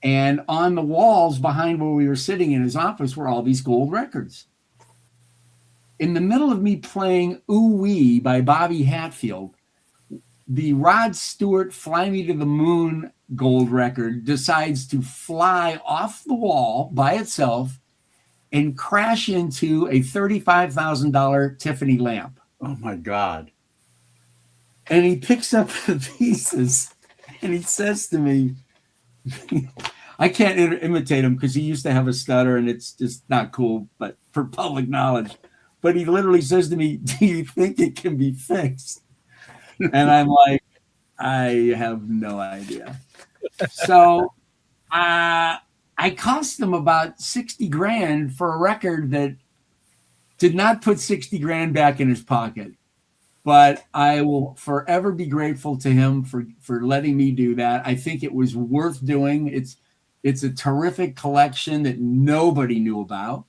And on the walls behind where we were sitting in his office were all these gold records. In the middle of me playing Ooh Wee by Bobby Hatfield, the Rod Stewart Fly Me to the Moon gold record decides to fly off the wall by itself and crash into a $35,000 Tiffany lamp. Oh my God. And he picks up the pieces and he says to me, I can't imitate him because he used to have a stutter and it's just not cool, but for public knowledge. But he literally says to me, do you think it can be fixed? And I'm like, I have no idea. So I cost him about 60 grand for a record that did not put 60 grand back in his pocket. But I will forever be grateful to him for letting me do that. I think it was worth doing. It's a terrific collection that nobody knew about.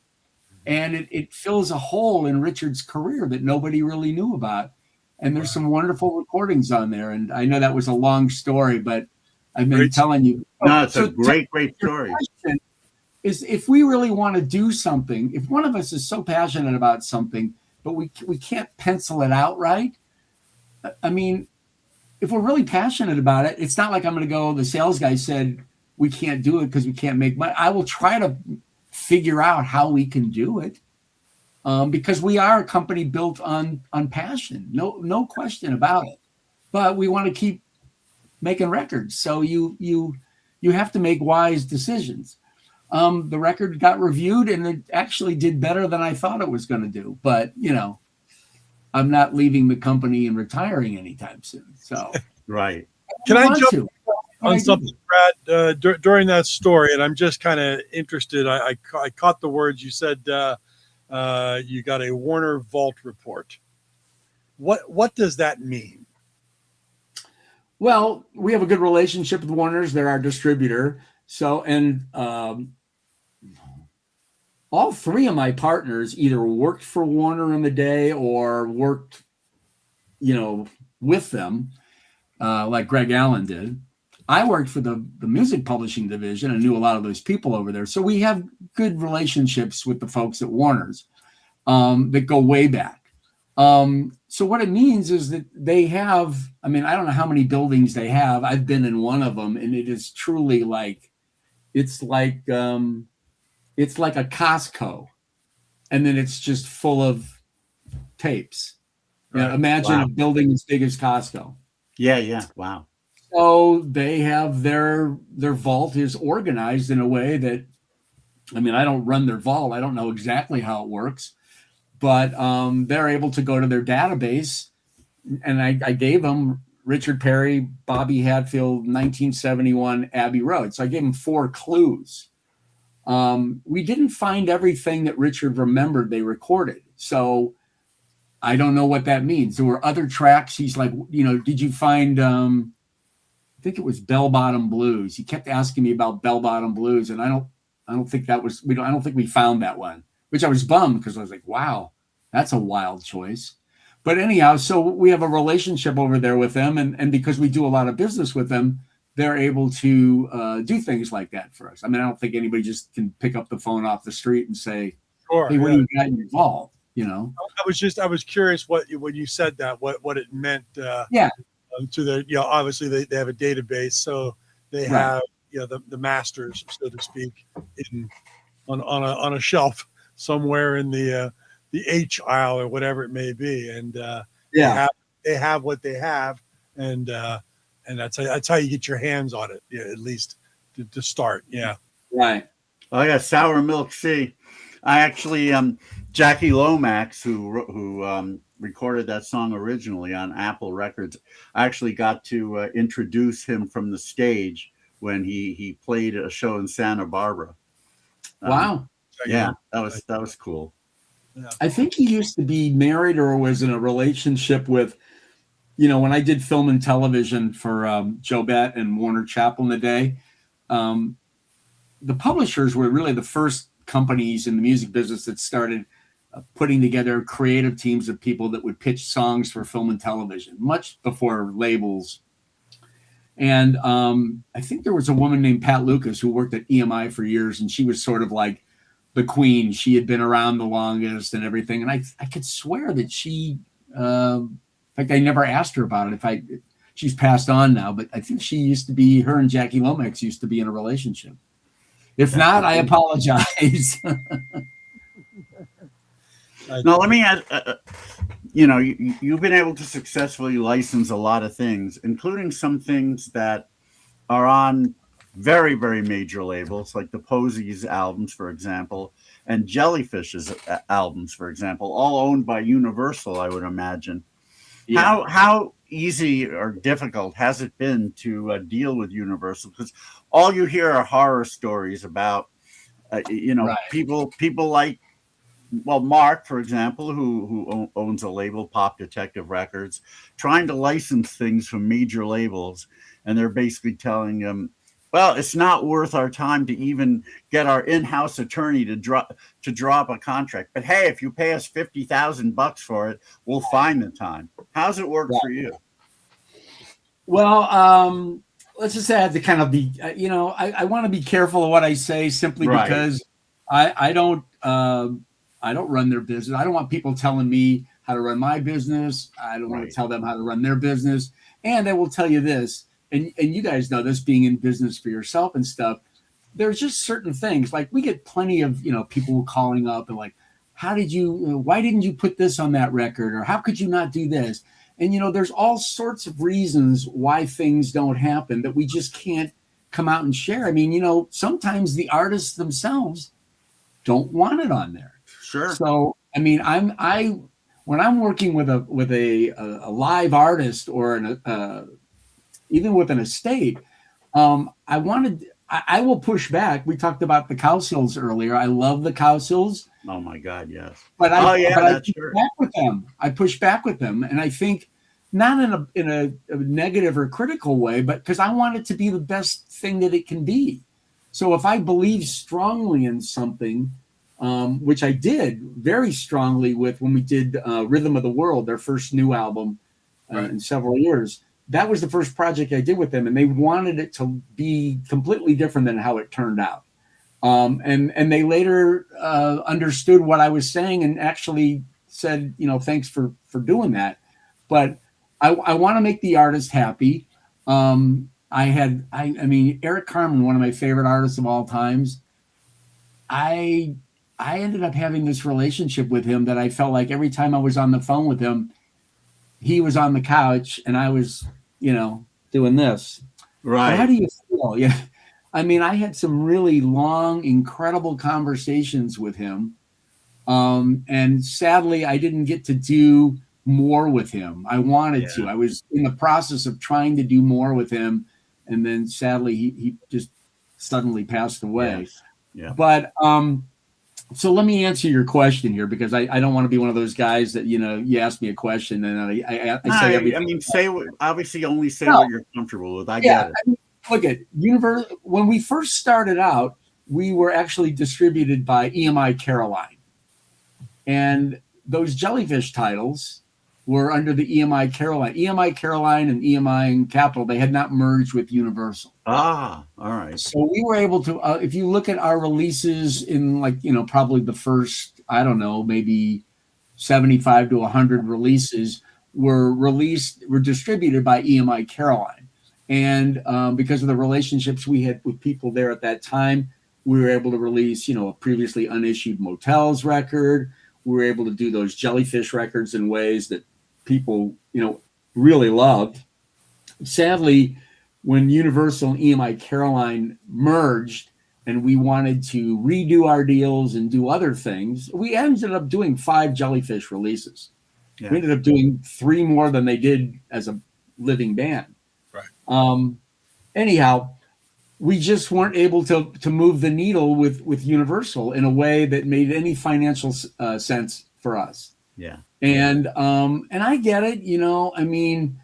And it fills a hole in Richard's career that nobody really knew about. And there's some wonderful recordings on there. And I know that was a long story, but I've been telling you. No, it's a great story. Is if we really want to do something, if one of us is so passionate about something, but we can't pencil it out right. I mean, if we're really passionate about it, it's not like I'm going to go, the sales guy said we can't do it because we can't make money. I will try to figure out how we can do it because we are a company built on passion. No question about it. But we want to keep making records. So you have to make wise decisions. The record got reviewed and it actually did better than I thought it was going to do. But, I'm not leaving the company and retiring anytime soon. So, right. Can I jump on something, Brad, during that story? And I'm just kind of interested. I caught the words you said. You got a Warner Vault report. What does that mean? Well, we have a good relationship with Warner's. They're our distributor. So, and all three of my partners either worked for Warner in the day or worked, with them, like Greg Allen did. I worked for the music publishing division and knew a lot of those people over there. So we have good relationships with the folks at Warner's that go way back. So what it means is that they have, I don't know how many buildings they have. I've been in one of them, and it is truly it's like a Costco, and then it's just full of tapes. Right. Imagine a building as big as Costco. Yeah. Wow. So they have their vault is organized in a way that, I don't run their vault. I don't know exactly how it works, but they're able to go to their database. And I gave them Richard Perry, Bobby Hatfield, 1971 Abbey Road. So I gave them 4 clues. We didn't find everything that Richard remembered they recorded. So I don't know what that means. There were other tracks. He's like, did you find, I think it was Bell Bottom Blues. He kept asking me about Bell Bottom Blues. And I don't think we found that one, which I was bummed because I was like, wow, that's a wild choice. But anyhow, so we have a relationship over there with them. And because we do a lot of business with them, they're able to do things like that for us. I don't think anybody just can pick up the phone off the street and say, sure, hey, what do you got in your vault? I was curious when you said that, what it meant. To their, obviously they have a database, so they have, the masters, so to speak, on a shelf somewhere in the H aisle or whatever it may be, and they have what they have, and that's how you get your hands on it, at least to start. Right. Oh yeah, Sour Milk Sea. I actually Jackie Lomax, who recorded that song originally on Apple Records, I actually got to introduce him from the stage when he played a show in Santa Barbara. Wow. Yeah, that was cool. Yeah. I think he used to be married or was in a relationship with, when I did film and television for Joe Bett and Warner Chappell in the day, the publishers were really the first companies in the music business that started putting together creative teams of people that would pitch songs for film and television, much before labels. And I think there was a woman named Pat Lucas who worked at EMI for years, and she was sort of like the queen. She had been around the longest and everything. And I could swear that she, in fact, I never asked her about it. She's passed on now, but I think her and Jackie Lomax used to be in a relationship. If not, I apologize. Now, let me ask, you've been able to successfully license a lot of things, including some things that are on very, very major labels, like the Posies albums, for example, and Jellyfish's albums, for example, all owned by Universal, I would imagine. Yeah. How easy or difficult has it been to deal with Universal? Because all you hear are horror stories about, right. people like, Mark, for example, who owns a label, Pop Detective Records, trying to license things from major labels, and they're basically telling him, well, it's not worth our time to even get our in-house attorney to drop a contract. But hey, if you pay us $50,000 for it, we'll find the time. How's it work for you? Well, let's just say I have to kind of be, I want to be careful of what I say simply because I don't run their business. I don't want people telling me how to run my business. I don't want to tell them how to run their business. And I will tell you this, and you guys know this, being in business for yourself and stuff, there's just certain things. Like we get plenty of, people calling up and like, why didn't you put this on that record? Or how could you not do this? And, there's all sorts of reasons why things don't happen that we just can't come out and share. Sometimes the artists themselves don't want it on there. Sure. So, when I'm working with a live artist or even with an estate, I will push back. We talked about the Cowsills earlier. I love the Cowsills. Oh my God, yes. But I push back with them, and I think not in a negative or critical way, but because I want it to be the best thing that it can be. So if I believe strongly in something, which I did very strongly with when we did Rhythm of the World, their first new album in several years. That was the first project I did with them, and they wanted it to be completely different than how it turned out. And they later understood what I was saying and actually said, thanks for doing that. But I want to make the artist happy. I mean, Eric Carmen, one of my favorite artists of all times. I ended up having this relationship with him that I felt like every time I was on the phone with him, he was on the couch and I was, doing this. Right. How do you feel? Yeah. I mean, I had some really long, incredible conversations with him. And sadly, I didn't get to do more with him. I wanted to. I was in the process of trying to do more with him. And then sadly, he just suddenly passed away. Yes. Yeah. But so let me answer your question here, because I don't want to be one of those guys that, you ask me a question and I say everything. I mean, obviously only say what you're comfortable with. I get it. I mean, look at Universal. When we first started out, we were actually distributed by EMI Caroline. And those Jellyfish titles were under the EMI Caroline. EMI Caroline and EMI and Capitol, they had not merged with Universal. Ah, all right. So we were able to, if you look at our releases in probably the first, I don't know, maybe 75 to 100 releases were distributed by EMI Caroline. And because of the relationships we had with people there at that time, we were able to release, a previously unissued Motels record. We were able to do those Jellyfish records in ways that people, really loved. Sadly, when Universal and EMI Caroline merged and we wanted to redo our deals and do other things, we ended up doing 5 Jellyfish releases. Yeah. We ended up doing 3 more than they did as a living band. Right. Anyhow, we just weren't able to move the needle with Universal in a way that made any financial sense for us. Yeah. And I get it, I mean,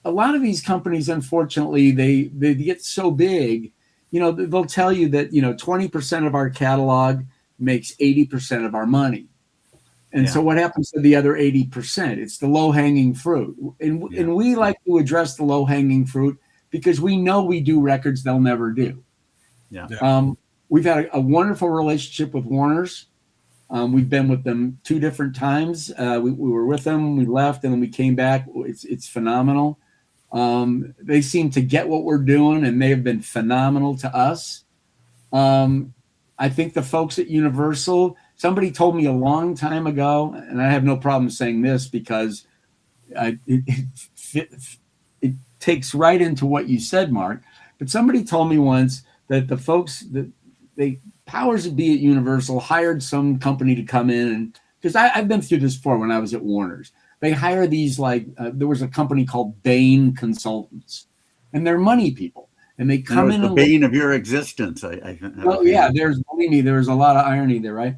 a lot of these companies, unfortunately, they get so big, they'll tell you that, 20% of our catalog makes 80% of our money. And so what happens to the other 80%? It's the low hanging fruit. And we like to address the low hanging fruit because we know we do records they'll never do. Yeah. We've had a wonderful relationship with Warner's. We've been with them 2 different times. We were with them, we left, and then we came back. It's phenomenal. They seem to get what we're doing, and they have been phenomenal to us. I think the folks at Universal, somebody told me a long time ago, and I have no problem saying this because it takes right into what you said, Mark. But somebody told me once that the folks that powers that be at Universal hired some company to come in, and because I've been through this before when I was at Warner's. They hire these there was a company called Bain Consultants, and they're money people, and they come in. The bane of your existence. Believe me, there's a lot of irony there, right?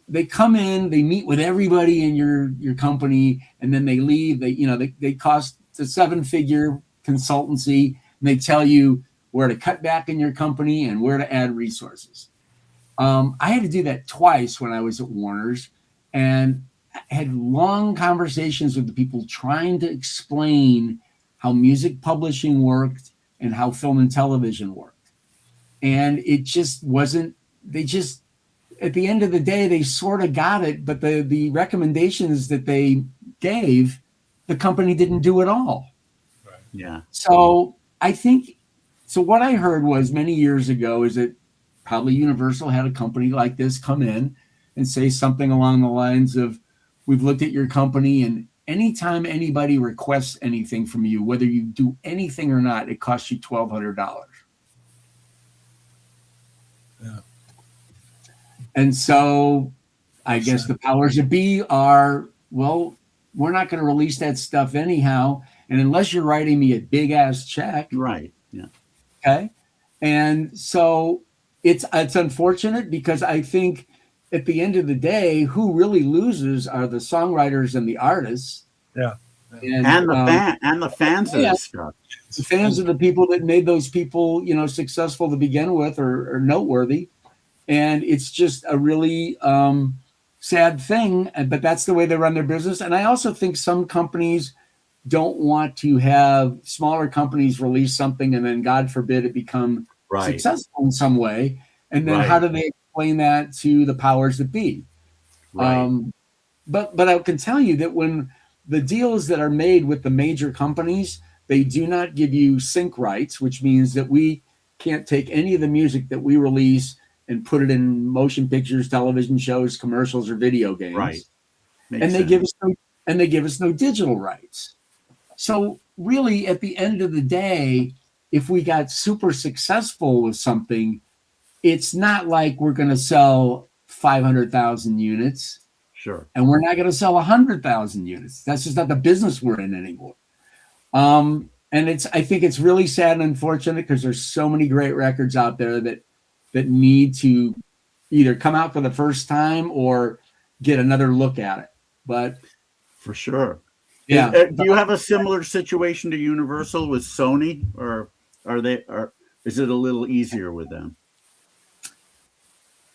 They come in, they meet with everybody in your company, and then they leave. They cost a 7-figure consultancy, and they tell you where to cut back in your company and where to add resources. I had to do that twice when I was at Warner's, and had long conversations with the people trying to explain how music publishing worked and how film and television worked. And it just wasn't, at the end of the day, they sort of got it, but the recommendations that they gave, the company didn't do at all. Right. Yeah. So I think, what I heard was many years ago is that probably Universal had a company like this come in and say something along the lines of, we've looked at your company, and anytime anybody requests anything from you, whether you do anything or not, it costs you $1,200. Yeah. And so I guess the powers that be are, well, we're not going to release that stuff anyhow. And unless you're writing me a big ass check. Right. Yeah. Okay. And so it's unfortunate because I think at the end of the day, who really loses are the songwriters and the artists. Yeah. And the fans of this stuff. The fans are the people that made those people, successful to begin with or noteworthy. And it's just a really sad thing, but that's the way they run their business. And I also think some companies don't want to have smaller companies release something and then, God forbid, it become successful in some way. And then how do they explain that to the powers that be? But I can tell you that when the deals that are made with the major companies, they do not give you sync rights, which means that we can't take any of the music that we release and put it in motion pictures, television shows, commercials, or video games. And they give us no digital rights. So really, at the end of the day, if we got super successful with something, it's not like we're going to sell 500,000 units. Sure. And we're not going to sell 100,000 units. That's just not the business we're in anymore. And I think it's really sad and unfortunate because there's so many great records out there that need to either come out for the first time or get another look at it. But for sure. Yeah. Do you have a similar situation to Universal with Sony, or is it a little easier with them?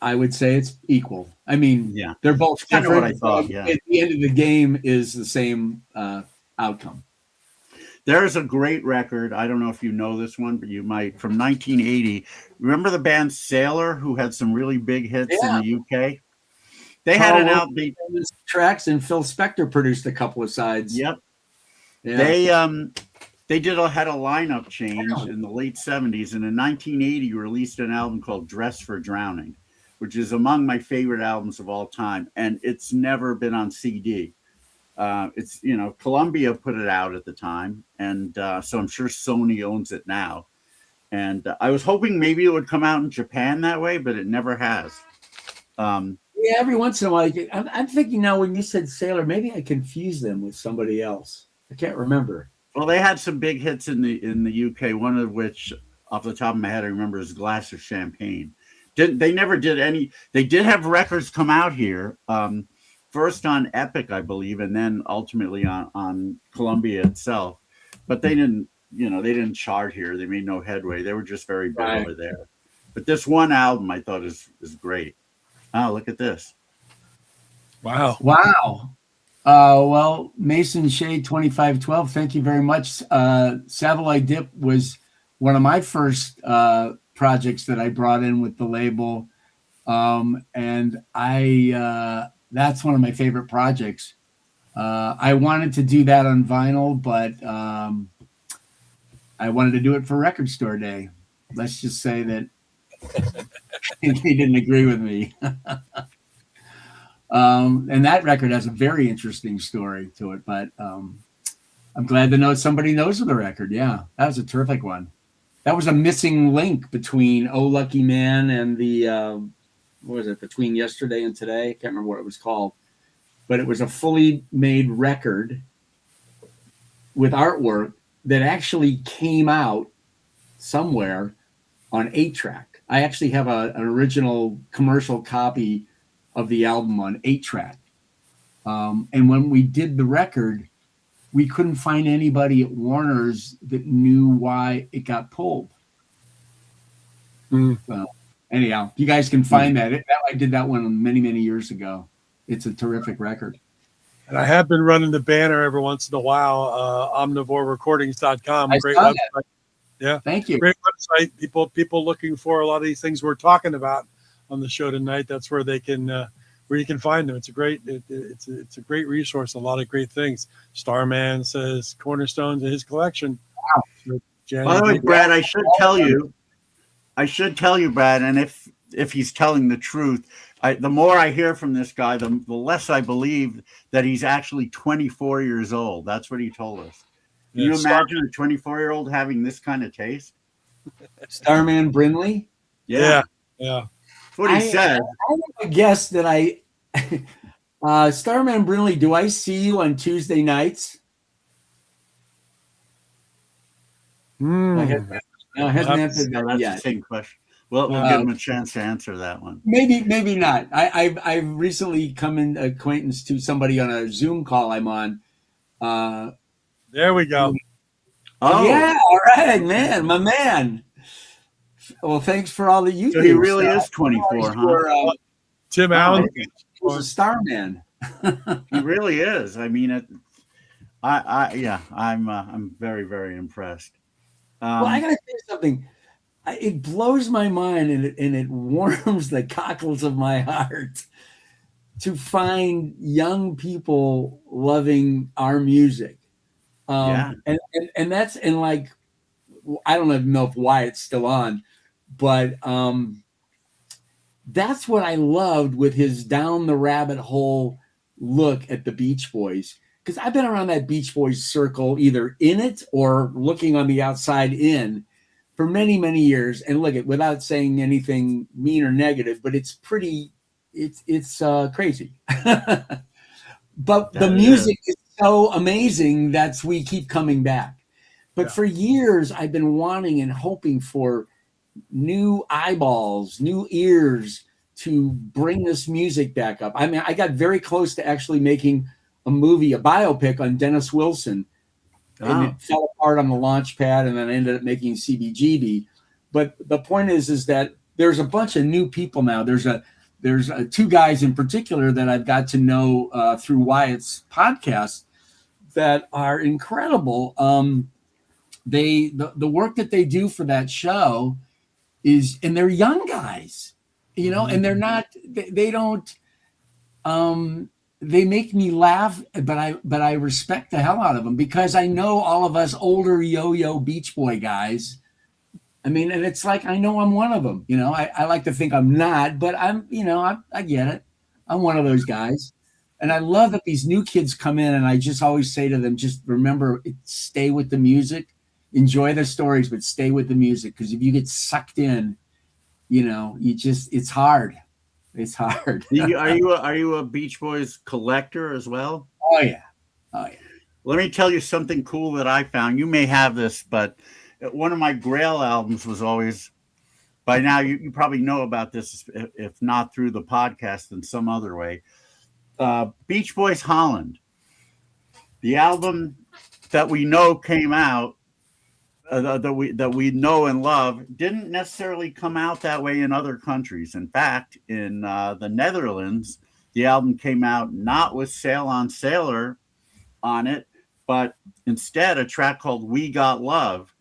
I would say it's equal. I mean, yeah, they're both different. Kind of what I thought. Yeah. At the end of the game is the same outcome. There's a great record. I don't know if you know this one, but you might, from 1980. Remember the band Sailor, who had some really big hits in the UK? They had an album. Tracks, and Phil Spector produced a couple of sides. Yep. Yeah. They had a lineup change in the late 70s, and in 1980 released an album called Dress for Drowning, which is among my favorite albums of all time, and it's never been on CD. It's, Columbia put it out at the time, and so I'm sure Sony owns it now. And I was hoping maybe it would come out in Japan that way, but it never has. Yeah, every once in a while. I'm thinking now when you said Sailor, maybe I confused them with somebody else. I can't remember. Well, they had some big hits in the UK, one of which, off the top of my head, I remember is Glass of Champagne. They never did any. They did have records come out here, first on Epic, I believe, and then ultimately on Columbia itself. But they didn't, they didn't chart here. They made no headway. They were just very big over there. But this one album I thought is great. Oh, look at this. Wow. Well, Mason Shade 2512, thank you very much. Savoy Dip was one of my first projects that I brought in with the label. And that's one of my favorite projects. I wanted to do that on vinyl, but I wanted to do it for Record Store Day. Let's just say that they didn't agree with me. And that record has a very interesting story to it, but I'm glad to know somebody knows of the record. Yeah, that was a terrific one. That was a missing link between Oh Lucky Man and the, what was it, Between Yesterday and Today? I can't remember what it was called, but it was a fully made record with artwork that actually came out somewhere on 8-track. I actually have an original commercial copy of the album on 8-track. And when we did the record, we couldn't find anybody at Warner's that knew why it got pulled. Well, anyhow, you guys can find that. I did that one many, many years ago. It's a terrific record. And I have been running the banner every once in a while, omnivorerecordings.com. Great website. That. Yeah. Thank you. Great website. People looking for a lot of these things we're talking about on the show tonight. That's where they can where you can find them. It's a great it's a great resource. A lot of great things. Starman says cornerstones of his collection. Wow. By the way, Brad, I should tell you, Brad, and if he's telling the truth, the more I hear from this guy, the less I believe that he's actually 24 years old. That's what he told us. Can you imagine a 24-year-old having this kind of taste? Starman Brinley? Yeah. Yeah. That's what he said. I would guess that Starman Brinley, do I see you on Tuesday nights? I hasn't answered that That's yet. the same question. Well, we'll give him a chance to answer that one. Maybe not. I've recently come in acquaintance to somebody on a Zoom call I'm on. There we go. Oh yeah, all right, man, my man. Well, thanks for all that you So do. he really Scott. is 24, huh? You're, Tim oh, Allen. he was a star man. He really is. I mean, I'm very, very impressed. Well, I gotta say something. It blows my mind and it warms the cockles of my heart to find young people loving our music. Yeah. And that's, and like, I don't even know why it's still on, but that's what I loved with his down the rabbit hole look at the Beach Boys. Because I've been around that Beach Boys circle, either in it or looking on the outside in, for many, many years. And look, without saying anything mean or negative, but it's pretty, it's crazy. But the music is so amazing that we keep coming back. But for years, I've been wanting and hoping for new eyeballs, new ears to bring this music back up. I mean, I got very close to actually making a movie, a biopic on Dennis Wilson, and it fell apart on the launch pad, and then I ended up making CBGB. But the point is that there's a bunch of new people now. There's two guys in particular that I've got to know through Wyatt's podcast that are incredible. The work that they do for that show is, and they're young guys, you know, and they're not, they don't, they make me laugh, but I respect the hell out of them, because I know all of us older yo-yo Beach Boy guys. I mean, and it's like, I know I'm one of them, you know. I like to think I'm not, but I'm, you know, I get it. I'm one of those guys. And I love that these new kids come in, and I just always say to them, just remember, stay with the music, enjoy the stories, but stay with the music. Because if you get sucked in, you know, it's hard. It's hard. Are you a Beach Boys collector as well? Oh yeah. Let me tell you something cool that I found. You may have this, but one of my Grail albums was always, by now you probably know about this, if not through the podcast in some other way. Beach Boys Holland, the album that we know came out, that we know and love, didn't necessarily come out that way in other countries. In fact, in the Netherlands, the album came out not with Sail on Sailor on it, but instead a track called We Got Love,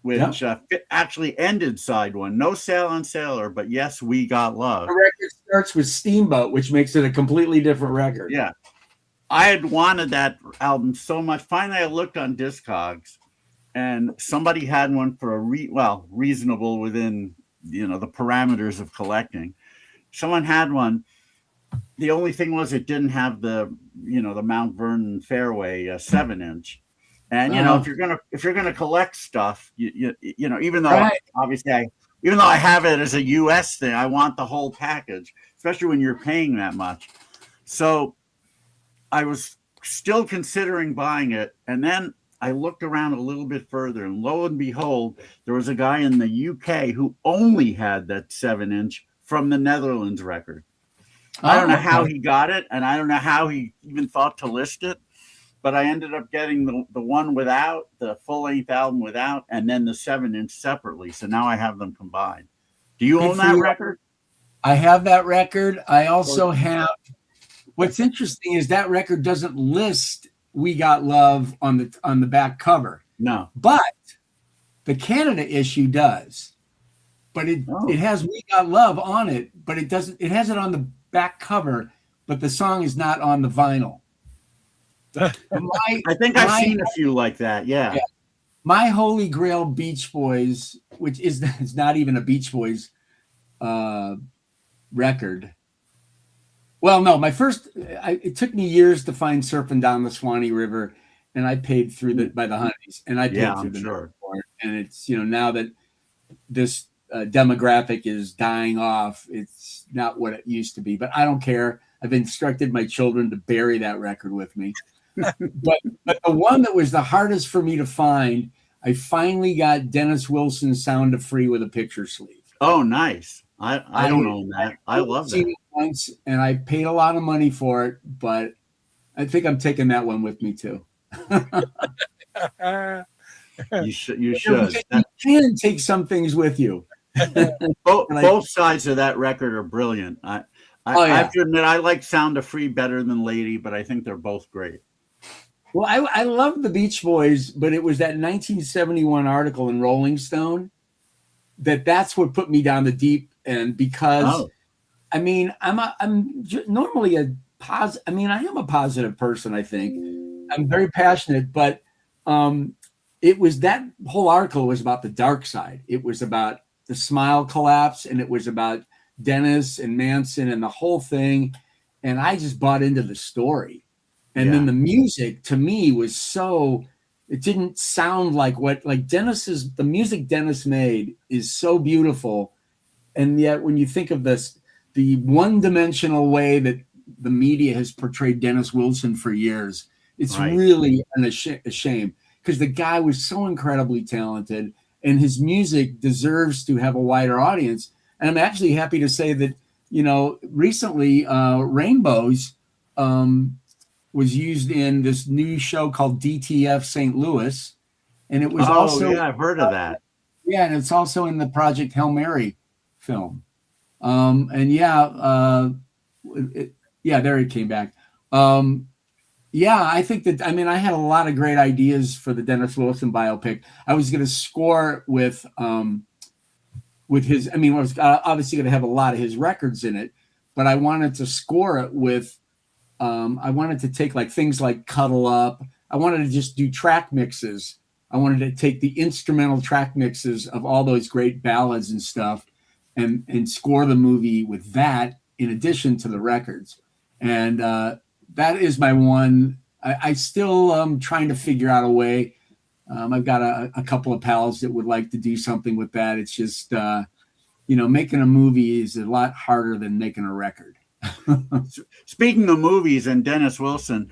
which actually ended side one. No Sail on Sailor, but yes, We Got Love. The record starts with Steamboat, which makes it a completely different record. Yeah. I had wanted that album so much. Finally, I looked on Discogs, and somebody had one for reasonable within, you know, the parameters of collecting. Someone had one. The only thing was it didn't have the, you know, the Mount Vernon Fairway 7-inch. And you know, if you're gonna collect stuff, you know, even though obviously even though I have it as a US thing, I want the whole package, especially when you're paying that much. So I was still considering buying it, and then I looked around a little bit further, and lo and behold, there was a guy in the UK who only had that 7-inch from the Netherlands record. I don't know how he got it, and I don't know how he even thought to list it, but I ended up getting the one without, the full-length album without, and then the 7-inch separately. So now I have them combined. Do you own that record? I have that record. I also have, what's interesting is that record doesn't list We Got Love on the back cover. No. But the Canada issue does. But it has We Got Love on it, but it doesn't, it has it on the back cover, but the song is not on the vinyl. I think I've seen a few like that. Yeah. My Holy Grail Beach Boys, which is not even a Beach Boys record. Well, no, my first, it took me years to find Surfing Down the Swanee River, and I paid through by the Honeys, and I paid through the North for it. And it's, you know, now that this demographic is dying off, it's not what it used to be, but I don't care. I've instructed my children to bury that record with me. but the one that was the hardest for me to find, I finally got Dennis Wilson's Sound of Free with a picture sleeve. Oh, nice. I don't own that. I love that. It once, and I paid a lot of money for it, but I think I'm taking that one with me too. You should. You can take some things with you. Both sides of that record are brilliant. I have to admit, I like Sound of Free better than Lady, but I think they're both great. Well, I love the Beach Boys, but it was that 1971 article in Rolling Stone that's what put me down the deep end, because I mean, I'm normally I am a positive person. I think I'm very passionate, but it was that whole article was about the dark side. It was about the Smile collapse, and it was about Dennis and Manson and the whole thing. And I just bought into the story. And then the music to me was it didn't sound like the music Dennis made is so beautiful. And yet when you think of the one-dimensional way that the media has portrayed Dennis Wilson for years, it's really a shame, because the guy was so incredibly talented and his music deserves to have a wider audience. And I'm actually happy to say that, recently Rainbows was used in this new show called DTF St. Louis. And it was I've heard of that. Yeah, and it's also in the Project Hail Mary film. There it came back. I think that, I had a lot of great ideas for the Dennis Wilson biopic. I was going to score with his, I was obviously going to have a lot of his records in it, but I wanted to score it with, I wanted to take things like Cuddle Up. I wanted to just do track mixes. I wanted to take the instrumental track mixes of all those great ballads and stuff and score the movie with that in addition to the records. And that is my one. I still trying to figure out a way. I've got a couple of pals that would like to do something with that. It's just, making a movie is a lot harder than making a record. Speaking of movies and Dennis Wilson,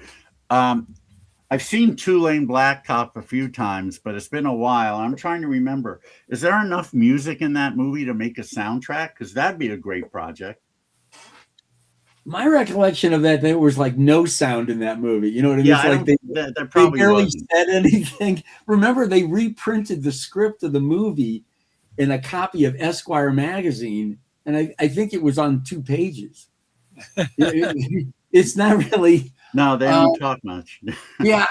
I've seen Two-Lane Blacktop a few times, but it's been a while. I'm trying to remember, is there enough music in that movie to make a soundtrack? Because that'd be a great project. My recollection of that, there was no sound in that movie. You know what I mean? Yeah, they barely said anything. Remember, they reprinted the script of the movie in a copy of Esquire magazine, and I think it was on 2 pages. It's not really. No, they don't talk much. Yeah,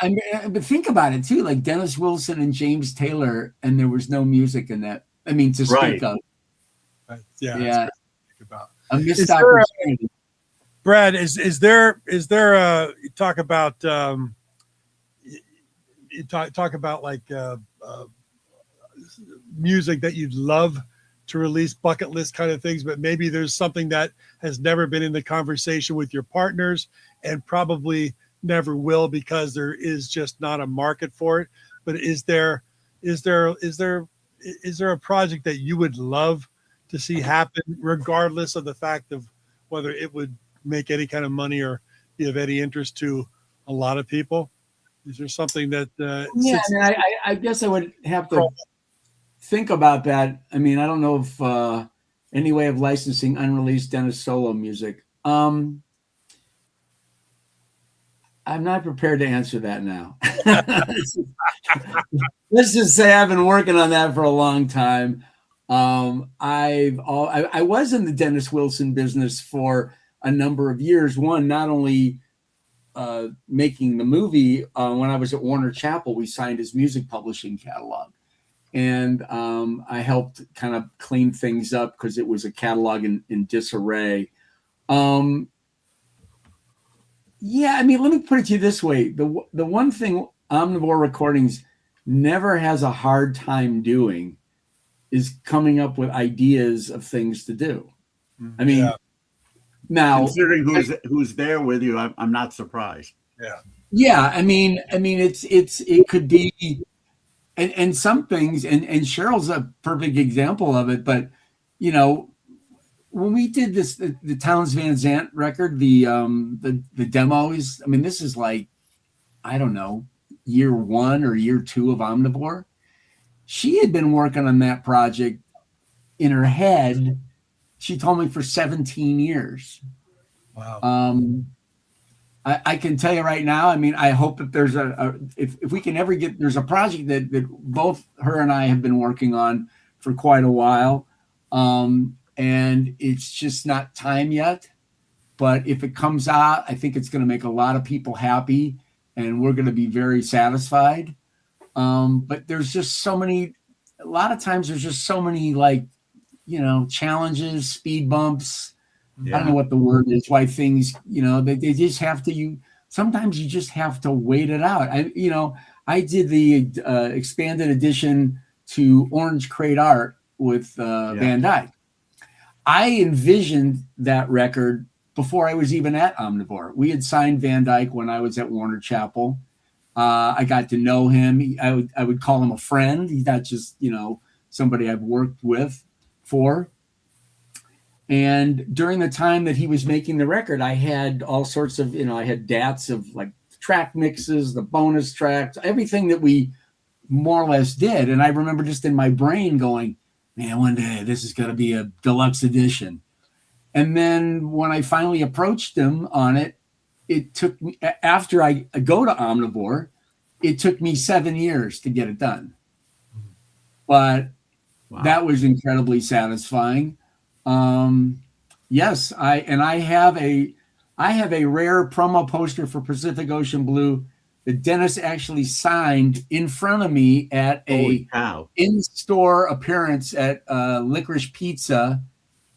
but think about it too. Like Dennis Wilson and James Taylor, and there was no music in that. To speak of. Yeah. About. A missed opportunity. Brad, is there you talk about music that you'd love to release, bucket list kind of things, but maybe there's something that has never been in the conversation with your partners and probably never will because there is just not a market for it. But is there a project that you would love to see happen, regardless of the fact of whether it would make any kind of money or be of any interest to a lot of people? Is there something that I guess I would have to think about that. I don't know if any way of licensing unreleased Dennis solo music. I'm not prepared to answer that now. Let's just say I've been working on that for a long time. I was in the Dennis Wilson business for a number of years. One, not only making the movie, when I was at Warner Chappell, we signed his music publishing catalog. And I helped kind of clean things up because it was a catalog in disarray. Let me put it to you this way. The one thing Omnivore Recordings never has a hard time doing is coming up with ideas of things to do. Now, considering who's there with you, I'm not surprised. It could be, and some things, and Cheryl's a perfect example of it. But when we did this, the Townes Van Zandt record, the demos. This is I don't know, year 1 or year 2 of Omnivore. She had been working on that project in her head. She told me for 17 years. Wow. I can tell you right now. I hope that there's if we can ever there's a project that both her and I have been working on for quite a while. and it's just not time yet. But if it comes out, I think it's going to make a lot of people happy, and we're going to be very satisfied. But there's just so many. A lot of times, there's just so many challenges, speed bumps. Yeah. I don't know what the word is. Why things, they just have to. Sometimes you just have to wait it out. I did the expanded edition to Orange Crate Art with Van Dyke. I envisioned that record before I was even at Omnivore. We had signed Van Dyke when I was at Warner Chappell. I got to know him. I would call him a friend. He's not just, somebody I've worked with for. And during the time that he was making the record, I had all sorts of, I had DATs of like track mixes, the bonus tracks, everything that we more or less did. And I remember just in my brain going, man, one day this is going to be a deluxe edition. And then when I finally approached him on it, it took me, after I go to Omnivore, it took me 7 years to get it done. But that was incredibly satisfying. Yes, I have a rare promo poster for Pacific Ocean Blue that Dennis actually signed in front of me at a in-store appearance at Licorice Pizza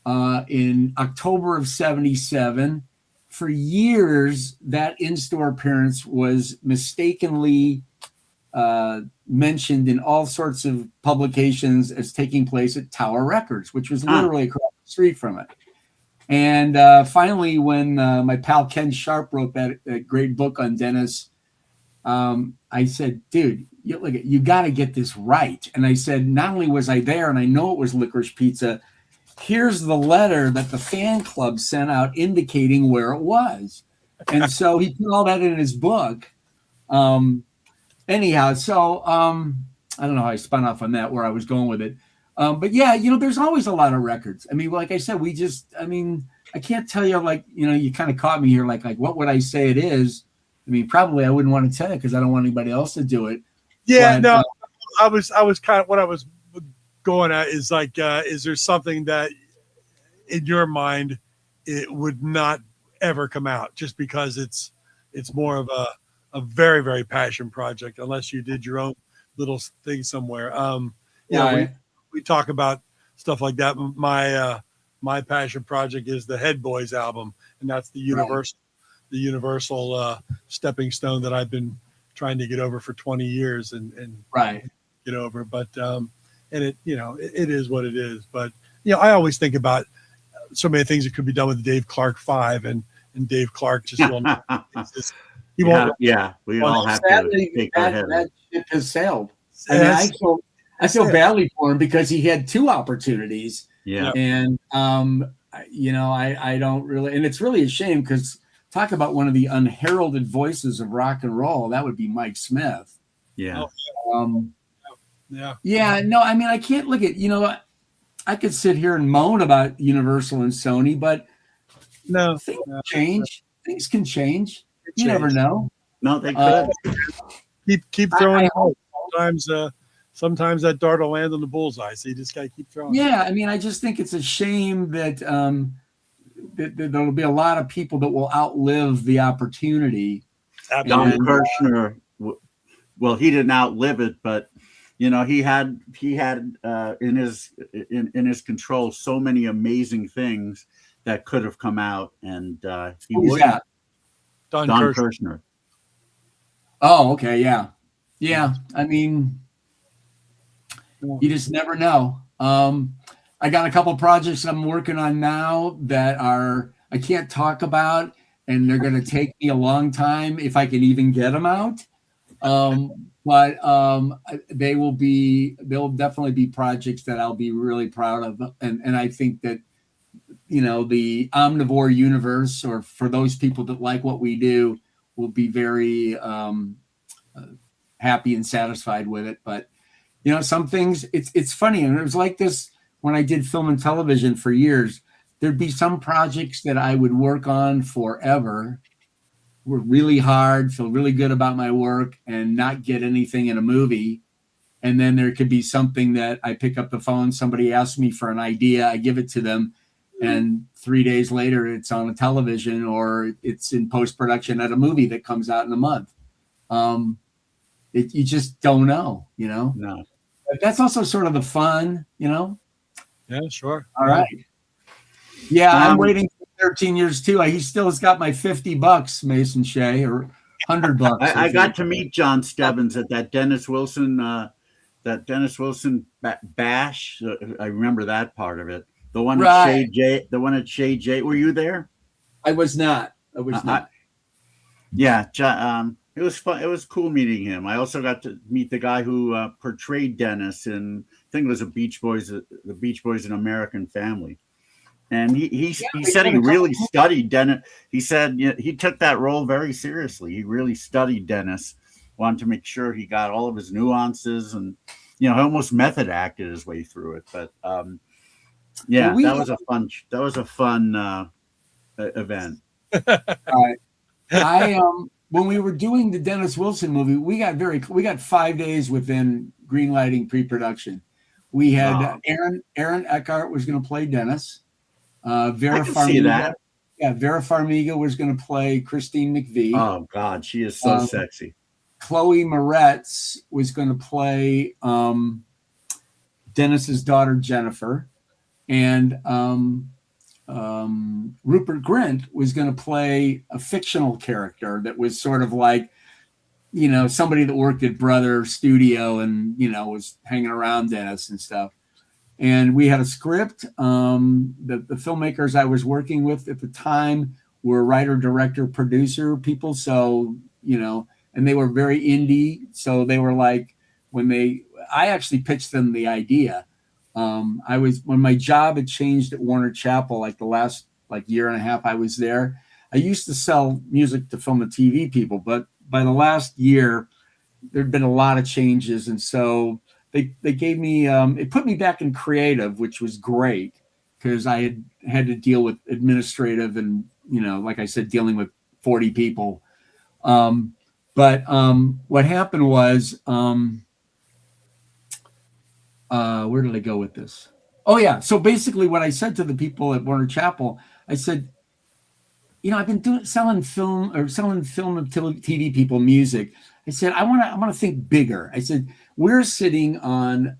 in October of '77. For years, that in-store appearance was mistakenly mentioned in all sorts of publications as taking place at Tower Records, which was literally across the street from it. And finally, when my pal Ken Sharp wrote that great book on Dennis, I said, dude, you got to get this right. And I said, not only was I there and I know it was Licorice Pizza, here's the letter that the fan club sent out indicating where it was. And so he put all that in his book. Anyhow, so I don't know how I spun off on that, where I was going with it. But yeah, there's always a lot of records. I mean, like I said, I can't tell you, you kind of caught me here, like what would I say it is? I mean, probably I wouldn't want to tell you because I don't want anybody else to do it. Yeah, but, I was kind of, what I was going at is like, is there something that in your mind it would not ever come out just because it's more of a very, very passion project, unless you did your own little thing somewhere. We talk about stuff like that. My passion project is the Head Boys album, and that's the universal stepping stone that I've been trying to get over for 20 years and get over. But and it is what it is. But I always think about so many things that could be done with the Dave Clark 5, and Dave Clark just will not exist. We all have to take our head. That ship has sailed. I feel badly for him because he had 2 opportunities. Yeah. And, I don't really, and it's really a shame because talk about one of the unheralded voices of rock and roll. That would be Mike Smith. Yeah. Yeah. No, I mean, I can't look at, I could sit here and moan about Universal and Sony, but things change. Things can change. You never know. No, they could. Keep throwing out. Sometimes that dart will land on the bullseye. So you just got to keep throwing. Yeah, I mean, I just think it's a shame that, that there'll be a lot of people that will outlive the opportunity. Don Kirshner, well, he didn't outlive it, but he had in his control so many amazing things that could have come out, and he was that? Don Kirshner. Oh, okay, yeah. I mean, you just never know. I got a couple projects I'm working on now that I can't talk about, and they're going to take me a long time if I can even get them out. But they'll definitely be projects that I'll be really proud of, and I think that the Omnivore universe, or for those people that like what we do, will be very happy and satisfied with it. But some things, it's funny, and it was like this when I did film and television for years. There'd be some projects that I would work on forever, work really hard, feel really good about my work, and not get anything in a movie. And then there could be something that I pick up the phone, somebody asks me for an idea, I give it to them, and 3 days later it's on a television or it's in post-production at a movie that comes out in a month. You just don't know, No. But that's also sort of the fun, Yeah, sure. All right. Yeah, I'm waiting for 13 years too. He still has got my $50, Mason Shea, or $100. I got to meet John Stebbins at that Dennis Wilson bash. I remember that part of it. The one at Shea J. The one at Shea J. Were you there? I was not. Yeah, it was fun. It was cool meeting him. I also got to meet the guy who portrayed Dennis in, I think it was the Beach Boys, An American Family. And he said he really studied Dennis. He said he took that role very seriously. He really studied Dennis, wanted to make sure he got all of his nuances, and almost method acted his way through it. But that was a fun event. When we were doing the Dennis Wilson movie, we got 5 days within greenlighting pre-production. We had Aaron Eckhart was going to play Dennis. Vera Farmiga was going to play Christine McVie. Oh God, she is so sexy. Chloe Moretz was going to play Dennis's daughter Jennifer, and Rupert Grint was going to play a fictional character that was sort of like, somebody that worked at Brother Studio and was hanging around Dennis and stuff. And we had a script. The filmmakers I was working with at the time were writer, director, producer people. So, and they were very indie. So they were like, I actually pitched them the idea. When my job had changed at Warner Chappell, like the last year and a half I was there, I used to sell music to film and TV people. But by the last year, there'd been a lot of changes. And so they gave me, it put me back in creative, which was great because I had to deal with administrative and, like I said, dealing with 40 people. But what happened was, where did I go with this? Oh yeah. So basically what I said to the people at Warner Chappell, I said, I've been selling film and TV people music. I said, I want to think bigger. I said, we're sitting on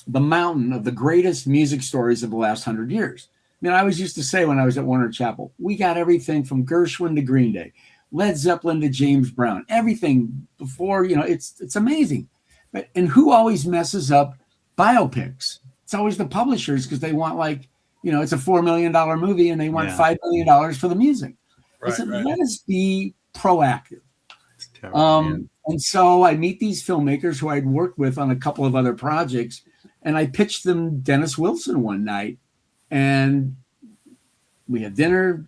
the mountain of the greatest music stories of the last 100 years. I mean, I always used to say when I was at Warner Chappell, we got everything from Gershwin to Green Day, Led Zeppelin to James Brown, everything before, it's amazing. And who always messes up biopics? It's always the publishers because they want it's a $4 million movie and they want $5 million for the music. I said, let us be proactive. And so I meet these filmmakers who I'd worked with on a couple of other projects, and I pitched them Dennis Wilson one night, and we had dinner.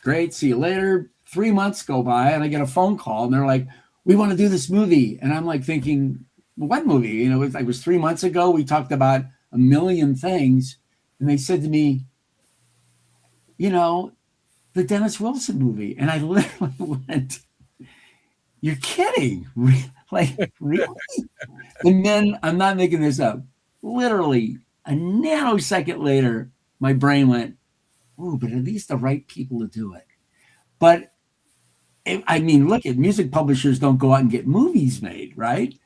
Great, see you later. 3 months go by, and I get a phone call, and they're like, "We want to do this movie," and I'm like thinking, "What movie?" It was 3 months ago. We talked about a million things, and they said to me, the Dennis Wilson movie, and I literally went, "You're kidding." Really? And then I'm not making this up. Literally a nanosecond later, my brain went, "Ooh, but are these the right people to do it?" But look at music publishers don't go out and get movies made, right?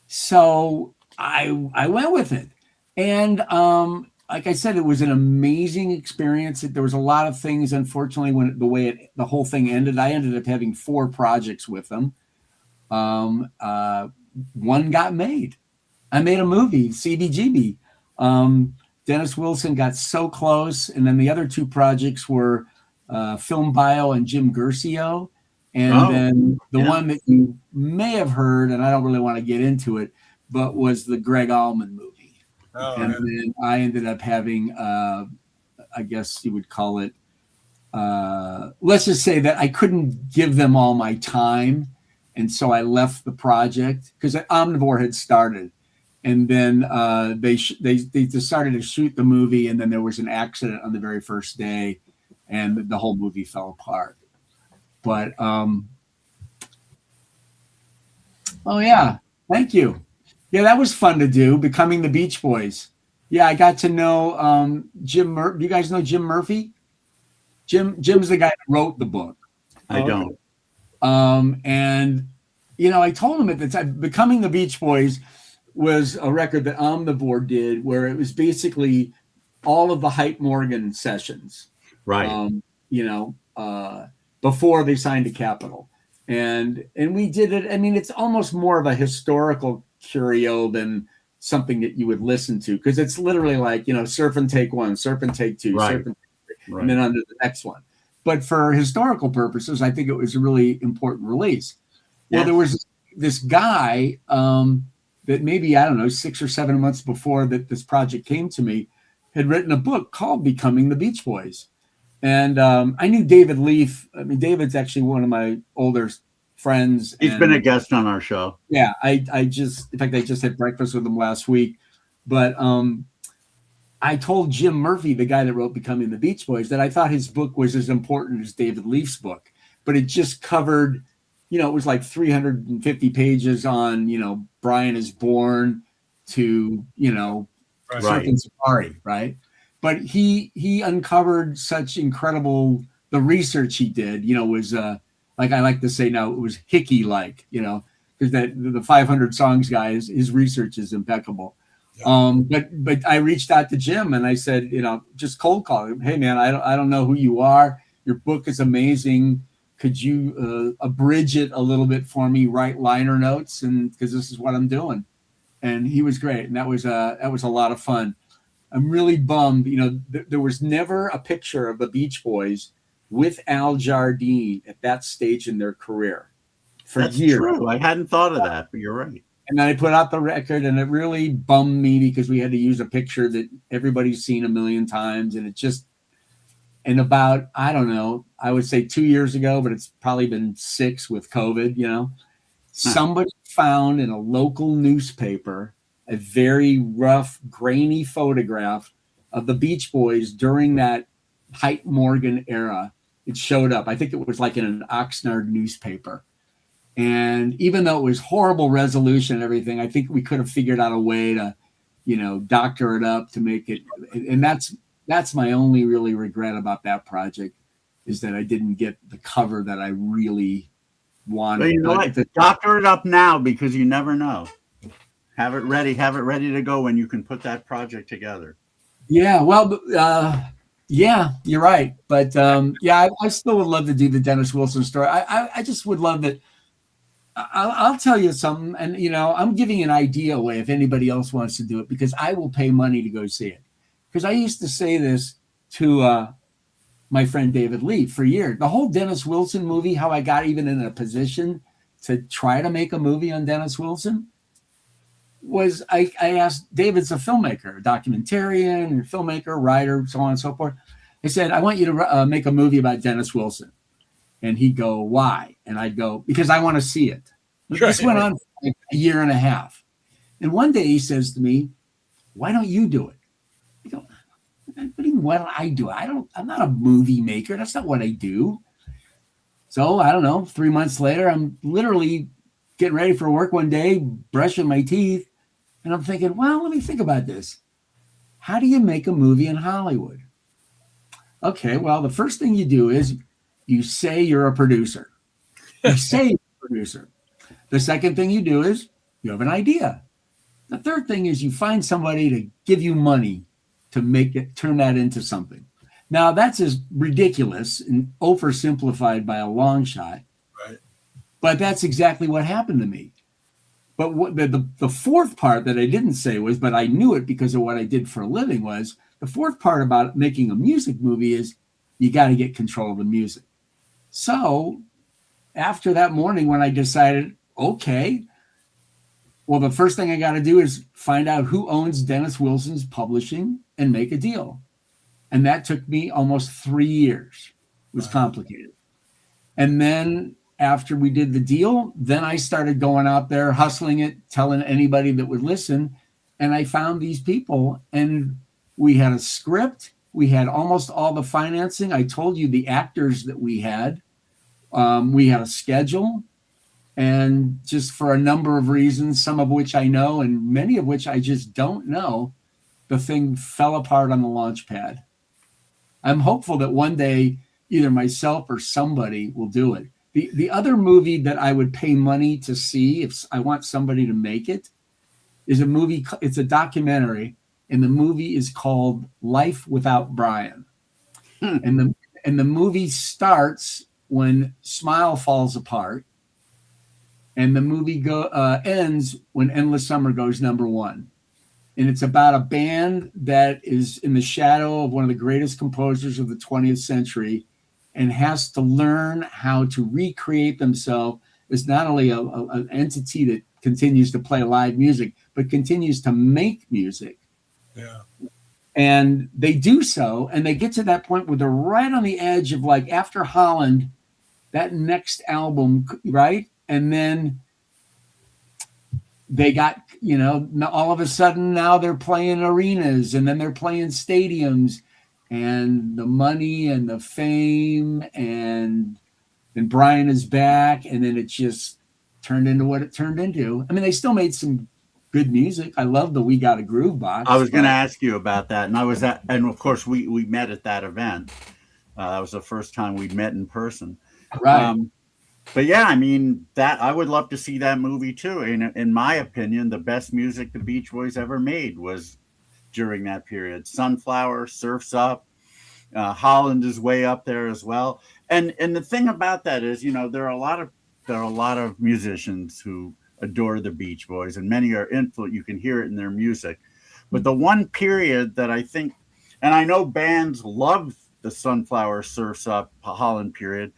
So I went with it. And like I said, it was an amazing experience. There was a lot of things, unfortunately, when the whole thing ended. I ended up having 4 projects with them. One got made. I made a movie, CBGB. Dennis Wilson got so close. And then the other 2 projects were Film Bio and Jim Guercio. And then the one that you may have heard, and I don't really want to get into it, but was the Greg Allman movie. Then I ended up having, I guess you would call it, let's just say that I couldn't give them all my time. And so I left the project because Omnivore had started. And then they decided to shoot the movie. And then there was an accident on the very first day. And the whole movie fell apart. But, oh, yeah. Thank you. Yeah, that was fun to do. Becoming the Beach Boys. Yeah, I got to know Jim Murphy. You guys know Jim Murphy? Jim's the guy that wrote the book. I don't. And I told him at the time, Becoming the Beach Boys was a record that Omnivore did, where it was basically all of the Hype Morgan sessions, Right. Before they signed to Capitol, and we did it. I mean, it's almost more of a historical curio than something that you would listen to, because it's literally like surf and take one, surf and take two, Right. surf and take three, and then on to the next one. But for historical purposes, I think it was a really important release. Well, there was this guy that maybe, I don't know, 6 or 7 months before that this project came to me, had written a book called Becoming the Beach Boys. And I knew David Leaf. I mean, David's actually one of my older friends. He's been a guest on our show. Yeah, in fact, I just had breakfast with him last week. But I told Jim Murphy, the guy that wrote Becoming the Beach Boys, that I thought his book was as important as David Leaf's book. But it just covered, it was like 350 pages on, Brian is Born to, Surfing Safari, right? But he uncovered such incredible, the research he did, was like I like to say now, it was Hickey-like, because that the 500 songs guy, his research is impeccable. Yeah. But I reached out to Jim and I said, just cold call him. Hey man, I don't know who you are. Your book is amazing. Could you abridge it a little bit for me? Write liner notes, and because this is what I'm doing. And he was great, and that was a lot of fun. I'm really bummed. There was never a picture of the Beach Boys with Al Jardine at that stage in their career for years. True. I hadn't thought of that, but you're right. And then I put out the record, and it really bummed me because we had to use a picture that everybody's seen a million times, and it just. And about, I don't know, I would say 2 years ago, but it's probably been 6 with COVID. Somebody found in a local newspaper a very rough, grainy photograph of the Beach Boys during that Hype Morgan era. It showed up. I think it was like in an Oxnard newspaper. And even though it was horrible resolution and everything, I think we could have figured out a way to, doctor it up to make it. And that's my only really regret about that project, is that I didn't get the cover that I really wanted. Well, doctor it up now, because you never know. Have it ready to go when you can put that project together. Yeah, well, yeah, you're right. But I still would love to do the Dennis Wilson story. I just would love that. I'll tell you something, and I'm giving an idea away if anybody else wants to do it, because I will pay money to go see it. Because I used to say this to my friend David Leaf for years. The whole Dennis Wilson movie, how I got even in a position to try to make a movie on Dennis Wilson, was I asked, David's a filmmaker, a documentarian, filmmaker, writer, so on and so forth. I said, I want you to make a movie about Dennis Wilson. And he'd go, why? And I'd go, because I want to see it. This went on for like a year and a half. And one day he says to me, why don't you do it? I go, what do you mean, why don't I do it? I'm not a movie maker. That's not what I do. So I don't know, 3 months later, I'm literally getting ready for work one day, brushing my teeth. And I'm thinking, well, let me think about this. How do you make a movie in Hollywood? Okay, well, the first thing you do is you say you're a producer. You say you're a producer. The second thing you do is you have an idea. The third thing is you find somebody to give you money to turn that into something. Now, that's as ridiculous and oversimplified by a long shot. Right. But that's exactly what happened to me. But what the fourth part that I didn't say was, but I knew it because of what I did for a living, was the fourth part about making a music movie is you got to get control of the music. So after that morning when I decided, okay, well, the first thing I got to do is find out who owns Dennis Wilson's publishing and make a deal. And that took me almost 3 years. It was complicated. And then after we did the deal, then I started going out there, hustling it, telling anybody that would listen. And I found these people, and we had a script. We had almost all the financing. I told you the actors that we had. We had a schedule. And just for a number of reasons, some of which I know and many of which I just don't know, the thing fell apart on the launch pad. I'm hopeful that one day either myself or somebody will do it. The other movie that I would pay money to see if I want somebody to make it is a movie. It's a documentary, and the movie is called Life Without Brian. And the movie starts when Smile falls apart, and the movie ends when Endless Summer goes #1. And it's about a band that is in the shadow of one of the greatest composers of the 20th century and has to learn how to recreate themselves as not only an entity that continues to play live music, but continues to make music. Yeah. And they do so, and they get to that point where they're right on the edge of, like, after Holland, that next album, right? And then they got, all of a sudden now they're playing arenas, and then they're playing stadiums, and the money and the fame, and Brian is back, and then it just turned into what it turned into. I mean, they still made some good music. I love the We Got a Groove box. I was going to ask you about that, and of course we met at that event. That was the first time we met in person. Right. But yeah, I mean, that I would love to see that movie too. In my opinion, the best music the Beach Boys ever made was during that period. Sunflower, Surf's Up, Holland is way up there as well. And the thing about that is, there are a lot of musicians who adore the Beach Boys, and many are influenced. You can hear it in their music. But the one period that I think, and I know bands love the Sunflower, Surf's Up, Holland period,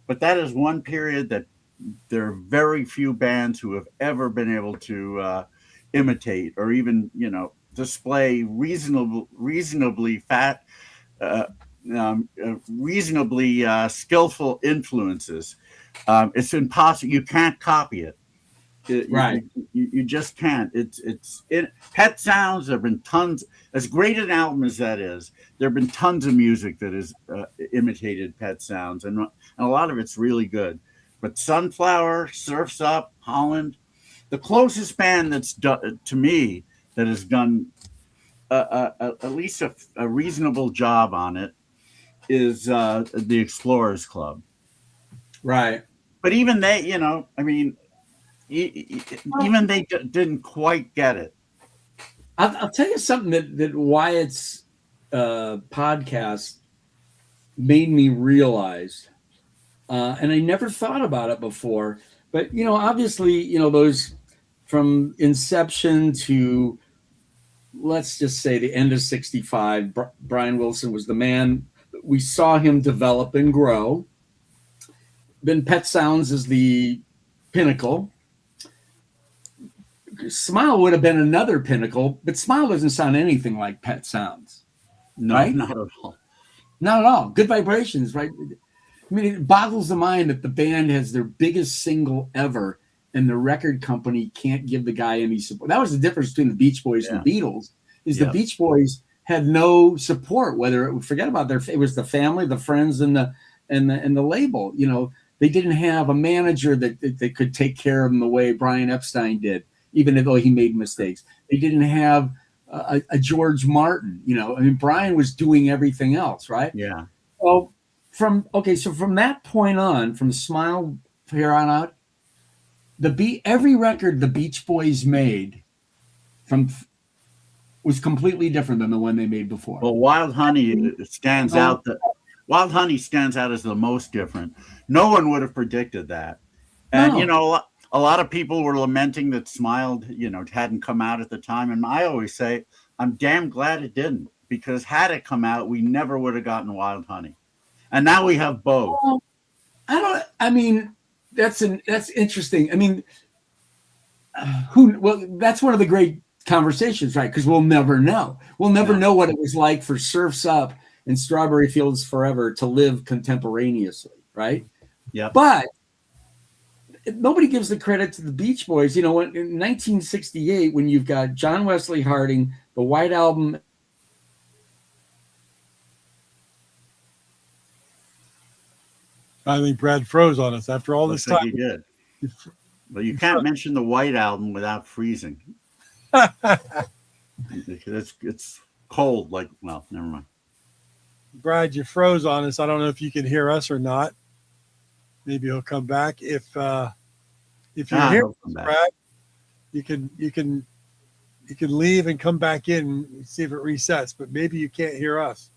but that is one period that there are very few bands who have ever been able to imitate or even, display reasonably skillful influences. It's impossible. You can't copy it. Right. You just can't. Pet Sounds. There have been tons. As great an album as that is, there have been tons of music that has imitated Pet Sounds, and a lot of it's really good. But Sunflower, Surf's Up, Holland, the closest band that's done to me that has done at least a reasonable job on it is the Explorers Club. Right. But even they, even they didn't quite get it. I'll tell you something that Wyatt's podcast made me realize, and I never thought about it before. But obviously, those from inception to, let's just say, the end of '65, Brian Wilson was the man. We saw him develop and grow. Then Pet Sounds is the pinnacle. Smile would have been another pinnacle, but Smile doesn't sound anything like Pet Sounds. No, right? Not at all. Not at all. Good Vibrations, right? I mean, it boggles the mind that the band has their biggest single ever, and the record company can't give the guy any support. That was the difference between the Beach Boys and the Beatles. The Beach Boys had no support. Forget about it was the family, the friends, and the label. They didn't have a manager that could take care of them the way Brian Epstein did, even though he made mistakes. They didn't have a George Martin. Brian was doing everything else, right? Yeah. Well, from that point on, from Smile here on out, every record the Beach Boys made was completely different than the one they made before. Well, Wild Honey stands out. Wild Honey stands out as the most different. No one would have predicted that. And, a lot of people were lamenting that Smile, hadn't come out at the time. And I always say, I'm damn glad it didn't, because had it come out, we never would have gotten Wild Honey. And now we have both. That's interesting. That's one of the great conversations, right? Because we'll never know. We'll never know what it was like for Surf's Up and Strawberry Fields Forever to live contemporaneously, right? Yeah. But nobody gives the credit to the Beach Boys. In 1968, when you've got John Wesley Harding, the White Album. I think Brad froze on us after all this time. He did. But you can't mention the White Album without freezing. It's cold. Like, well, never mind. Brad, you froze on us. I don't know if you can hear us or not. Maybe he'll come back. If you're here, Brad, you can leave and come back in and see if it resets. But maybe you can't hear us.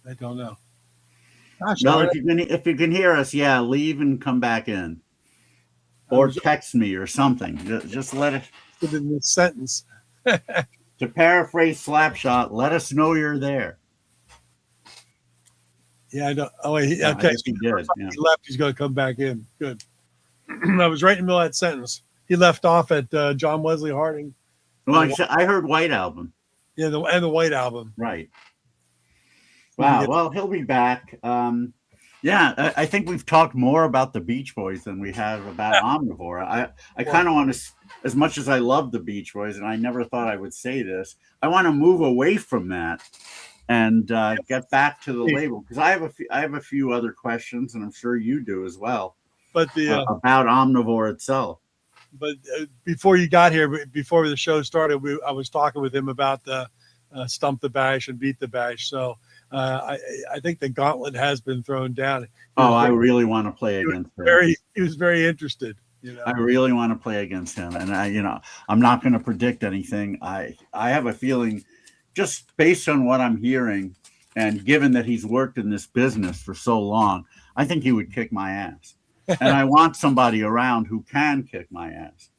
I don't know. Gosh, no, if you can hear us, yeah, leave and come back in, or text me or something. Just let it. In this sentence. To paraphrase Slapshot, let us know you're there. Yeah, I know. Oh, wait, Yeah, okay. he did. Yeah. He left. He's going to come back in. Good. I was right in the middle of that sentence. He left off at John Wesley Harding. Well, I heard White Album. Yeah, and the White Album. Right. Wow. Well, he'll be back. Yeah, I think we've talked more about the Beach Boys than we have about Omnivore. I kind of want to, as much as I love the Beach Boys, and I never thought I would say this, I want to move away from that and get back to the label, because I have a few other questions, and I'm sure you do as well. But about Omnivore itself. But before you got here, before the show started, I was talking with him about the Stump the Bash and Beat the Bash. So I think the gauntlet has been thrown down. I really want to play against him. He was very interested. You know? I really want to play against him, and I'm not going to predict anything. I have a feeling, just based on what I'm hearing, and given that he's worked in this business for so long, I think he would kick my ass. And I want somebody around who can kick my ass,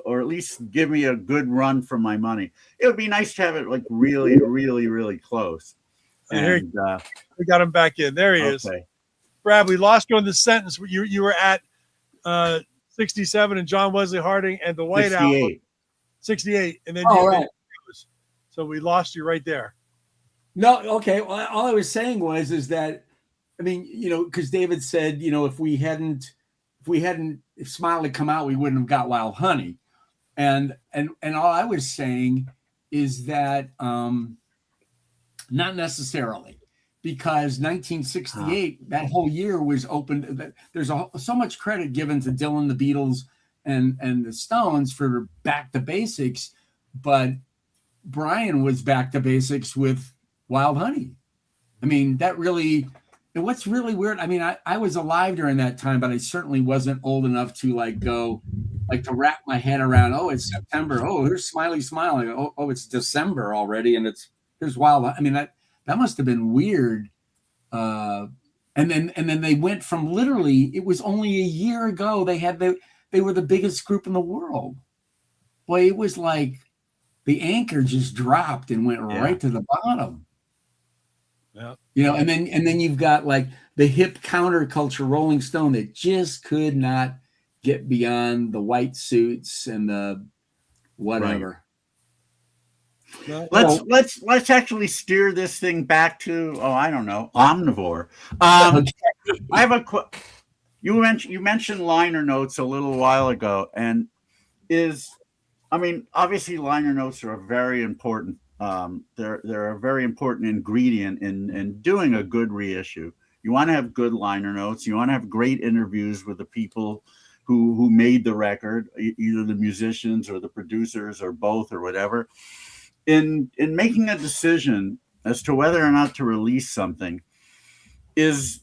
or at least give me a good run for my money. It would be nice to have it like really, really, really close. And we got him back in. There he is. Brad, we lost you on the sentence. You were at 67 and John Wesley Harding and the White Album. 68. And then right. So we lost you right there. No, okay. Well, all I was saying is that, I mean, because David said, if Smile had come out, we wouldn't have got Wild Honey. And all I was saying is that not necessarily, because 1968, that whole year was open. There's so much credit given to Dylan, the Beatles, and the Stones for back to basics, but Brian was back to basics with Wild Honey. I mean, and what's really weird, I mean, I was alive during that time, but I certainly wasn't old enough to to wrap my head around, it's September. Oh, here's Smiley Smiling. Oh, it's December already. And here's Wild. I mean, that must have been weird. And then they went from literally, it was only a year ago. They were the biggest group in the world. Boy, it was like the anchor just dropped and went right to the bottom. Yeah. And then you've got like the hip counterculture Rolling Stone that just could not get beyond the white suits and the whatever. Right. Let's actually steer this thing back to I don't know, Omnivore. I have you mentioned liner notes a little while ago, and obviously liner notes are a very important. They're a very important ingredient in doing a good reissue. You want to have good liner notes. You want to have great interviews with the people who made the record, either the musicians or the producers or both or whatever. In making a decision as to whether or not to release something, is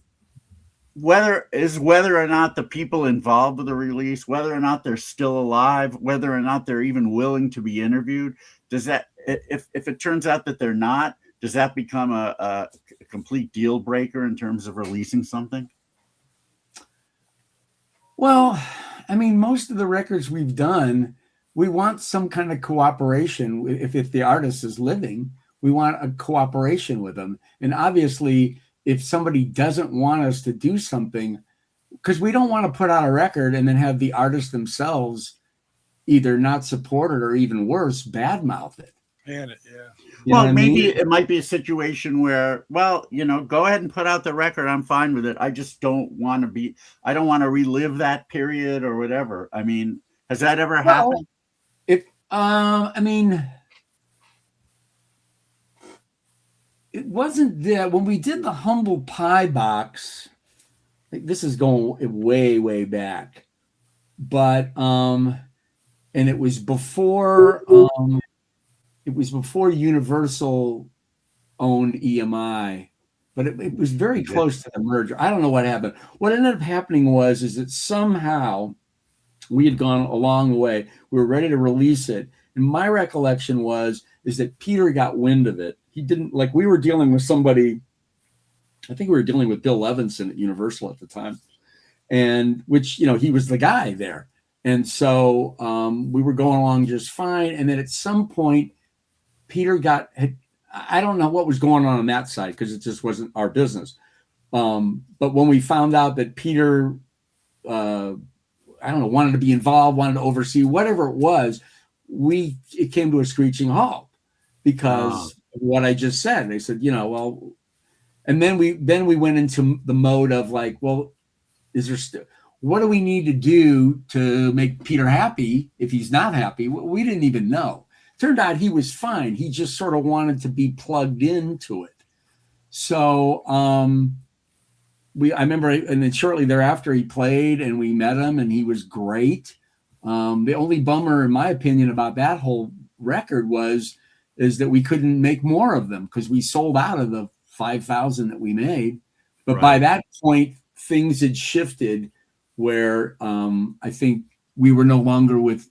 whether or not the people involved with the release, whether or not they're still alive, whether or not they're even willing to be interviewed. Does that, if it turns out that they're not, does that become a complete deal breaker in terms of releasing something? Well, I mean, most of the records we've done, we want some kind of cooperation. If the artist is living, we want a cooperation with them. And obviously, if somebody doesn't want us to do something, because we don't want to put out a record and then have the artists themselves either not support it or even worse, badmouth it. Well, maybe it might be a situation where, go ahead and put out the record. I'm fine with it. I just don't want to relive that period or whatever. I mean, has that ever happened? It wasn't that when we did the Humble Pie box, this is going way, way back. but and it was before Universal owned EMI, but it was very close to the merger. I don't know what happened. What ended up happening is that somehow we had gone a long way. We were ready to release it. And my recollection is that Peter got wind of it. He didn't, like, we were dealing with somebody, I think we were dealing with Bill Levinson at Universal at the time, and which, he was the guy there. And so we were going along just fine. And then at some point, Peter I don't know what was going on that side because it just wasn't our business. But when we found out that Peter, wanted to be involved, wanted to oversee, whatever it was, it came to a screeching halt because of what I just said. They said, well, and then we went into the mode of like, well, what do we need to do to make Peter happy if he's not happy? We didn't even know. Turned out he was fine. He just sort of wanted to be plugged into it. So I remember, and then shortly thereafter he played and we met him and he was great. The only bummer, in my opinion, about that whole record is that we couldn't make more of them because we sold out of the 5,000 that we made. But by that point, things had shifted where I think we were no longer with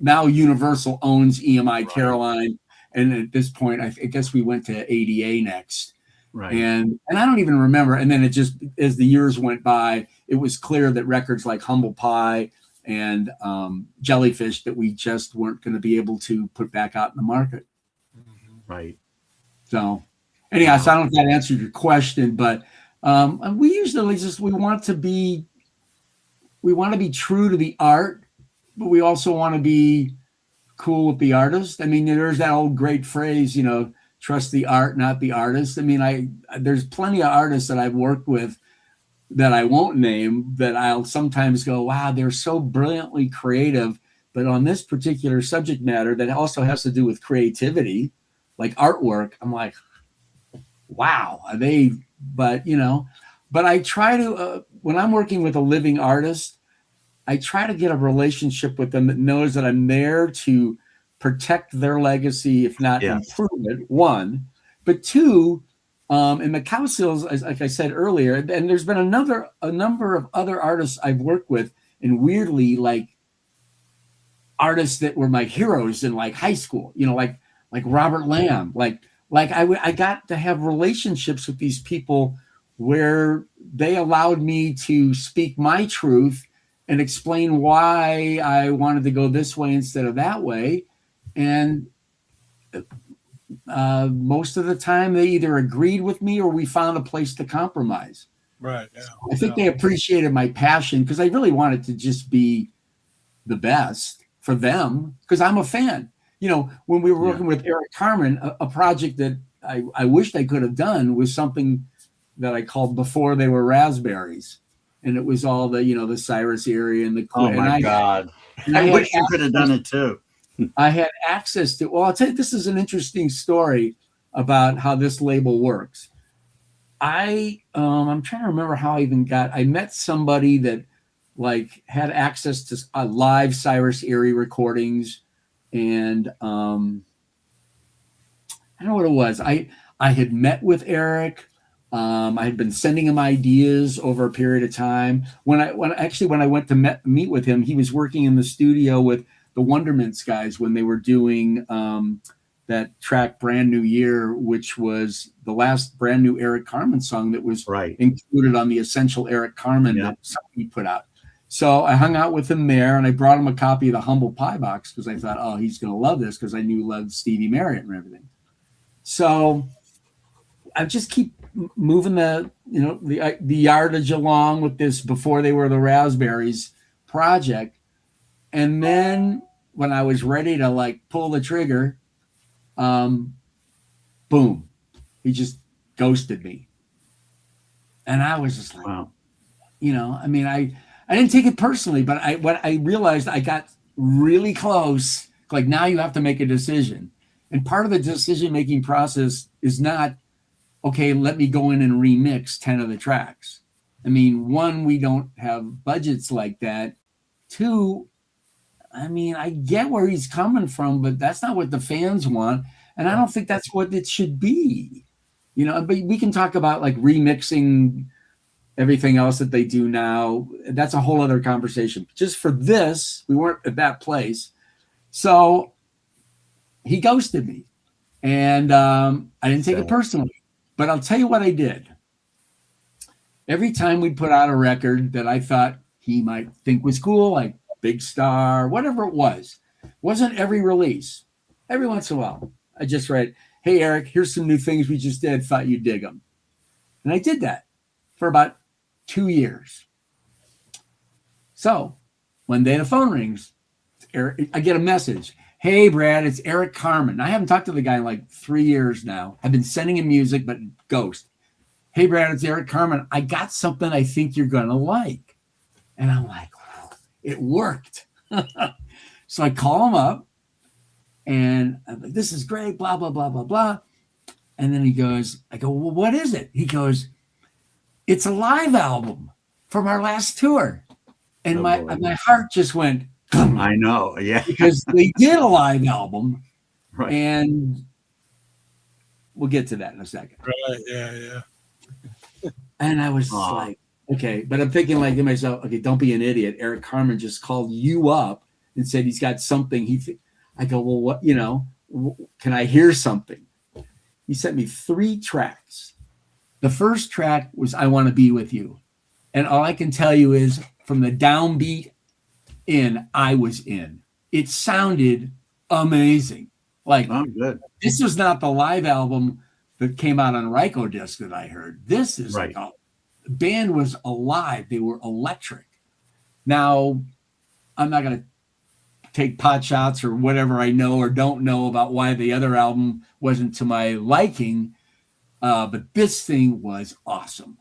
now Universal owns EMI Caroline. And at this point, I guess we went to ADA next. Right. And I don't even remember. And then it just, as the years went by, it was clear that records like Humble Pie and Jellyfish that we just weren't going to be able to put back out in the market. Right. So anyhow, so I don't know if that answered your question, but we usually we want to be true to the art, but we also want to be cool with the artist. I mean, there's that old great phrase, trust the art, not the artist. I mean, there's plenty of artists that I've worked with that I won't name that I'll sometimes go, wow, they're so brilliantly creative. But on this particular subject matter that also has to do with creativity, like artwork, I'm like, wow, are they, but I try to, when I'm working with a living artist, I try to get a relationship with them that knows that I'm there to protect their legacy, if not improve it, one. But two, in Macau Seals, like I said earlier, and there's been a number of other artists I've worked with, and weirdly, like artists that were my heroes in like high school, like Robert Lamb, like I got to have relationships with these people where they allowed me to speak my truth and explain why I wanted to go this way instead of that way. And most of the time they either agreed with me or we found a place to compromise. Right. Yeah. I think they appreciated my passion because I really wanted to just be the best for them because I'm a fan. When we were working with Eric Carmen, a project that I wished I could have done was something that I called Before They Were Raspberries. And it was all the Cyrus area and the. Oh my God! I wish you could have done it too. I had access to. Well, I'll tell you, this is an interesting story about how this label works. I'm trying to remember how I met somebody that like had access to live Cyrus Erie recordings, and I don't know what it was. I had met with Eric. I had been sending him ideas over a period of time. When I went to meet with him, he was working in the studio with the Wondermints guys when they were doing that track Brand New Year, which was the last brand new Eric Carmen song that was included on the Essential Eric Carmen that he put out. So I hung out with him there, and I brought him a copy of the Humble Pie box because I thought, oh, he's going to love this because I knew he loved Stevie Marriott and everything. So I just keep moving the yardage along with this Before They Were the Raspberries project. And then when I was ready to like pull the trigger, boom, he just ghosted me. And I was just like, wow. I didn't take it personally, but I realized I got really close. Like now you have to make a decision. And part of the decision-making process is not, okay, let me go in and remix 10 of the tracks. I mean, one, we don't have budgets like that. Two, I mean, I get where he's coming from, but that's not what the fans want. And I don't think that's what it should be. You know, but we can talk about like remixing everything else that they do now. That's a whole other conversation. Just for this, we weren't at that place. So he ghosted me. And I didn't take it personally. But I'll tell you what I did. Every time we put out a record that I thought he might think was cool, like Big Star, whatever it was, wasn't every release. Every once in a while, I just read, hey, Eric, here's some new things we just did. Thought you'd dig them. And I did that for about 2 years. So one day the phone rings. Eric, I get a message. Hey, Brad, it's Eric Carmen. I haven't talked to the guy in like 3 years now. I've been sending him music, but ghost. Hey, Brad, it's Eric Carmen. I got something I think you're going to like. And I'm like, it worked. So I call him up and I'm like, this is great, blah, blah, blah, blah, blah. And then he goes, I go, well, what is it? He goes, it's a live album from our last tour. And my heart just went, I know. Yeah. Because they did a live album. Right. And we'll get to that in a second. Right. Yeah. And I was like, okay, but I'm thinking like to myself, okay, don't be an idiot. Eric Carmen just called you up and said he's got something. I go, well, what, you know, can I hear something? He sent me 3 tracks. The first track was I Want to Be With You. And all I can tell you is from the downbeat in, I was in. It sounded amazing. Like, good. This was not the live album that came out on Ryko disc that I heard. This is right. Like the band was alive. They were electric. Now, I'm not going to take pot shots or whatever I know or don't know about why the other album wasn't to my liking, but this thing was awesome.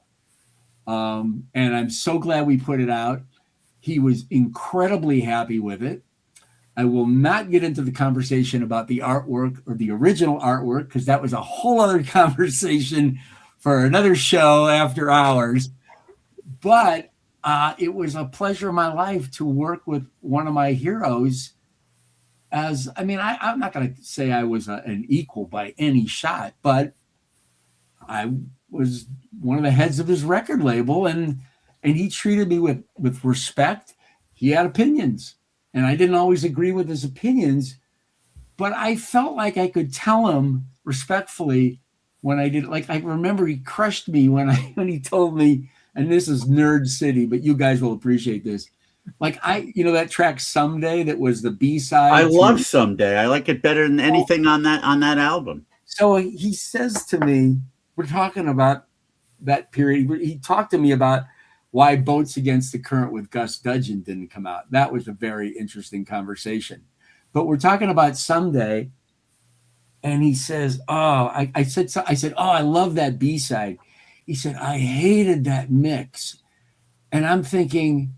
And I'm so glad we put it out. He was incredibly happy with it. I will not get into the conversation about the artwork or the original artwork because that was a whole other conversation for another show after hours. But it was a pleasure of my life to work with one of my heroes. I'm not going to say I was an equal by any shot, but I was one of the heads of his record label, and he treated me with respect. He had opinions, and I didn't always agree with his opinions, but I felt like I could tell him respectfully when I did. Like, I remember he crushed me when he told me, and this is Nerd City, but you guys will appreciate this. Like, that track Someday that was the B-side. I love Someday. I like it better than anything on that album. So he says to me, we're talking about that period. He talked to me about why Boats Against the Current with Gus Dudgeon didn't come out. That was a very interesting conversation. But we're talking about Someday, and he says, I said, oh, I love that B-side. He said, I hated that mix. And I'm thinking,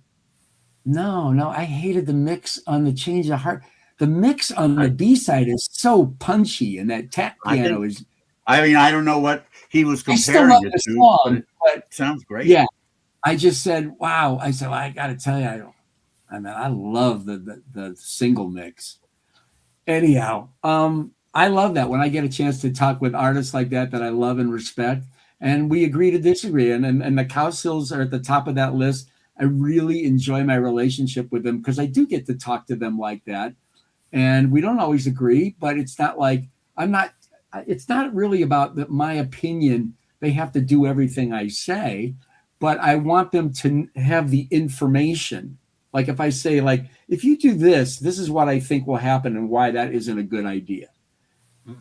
no, I hated the mix on the Change of Heart. The mix on the B-side is so punchy, and that tap piano is. I don't know what he was comparing it to, song, but it sounds great. Yeah, I just said, wow. I said, well, I got to tell you, I love the single mix. Anyhow, I love that when I get a chance to talk with artists like that I love and respect, and we agree to disagree. And the Cowsills are at the top of that list. I really enjoy my relationship with them because I do get to talk to them like that. And we don't always agree, but it's not like it's not really about my opinion. They have to do everything I say, but I want them to have the information. Like if I say, like, if you do this, this is what I think will happen and why that isn't a good idea.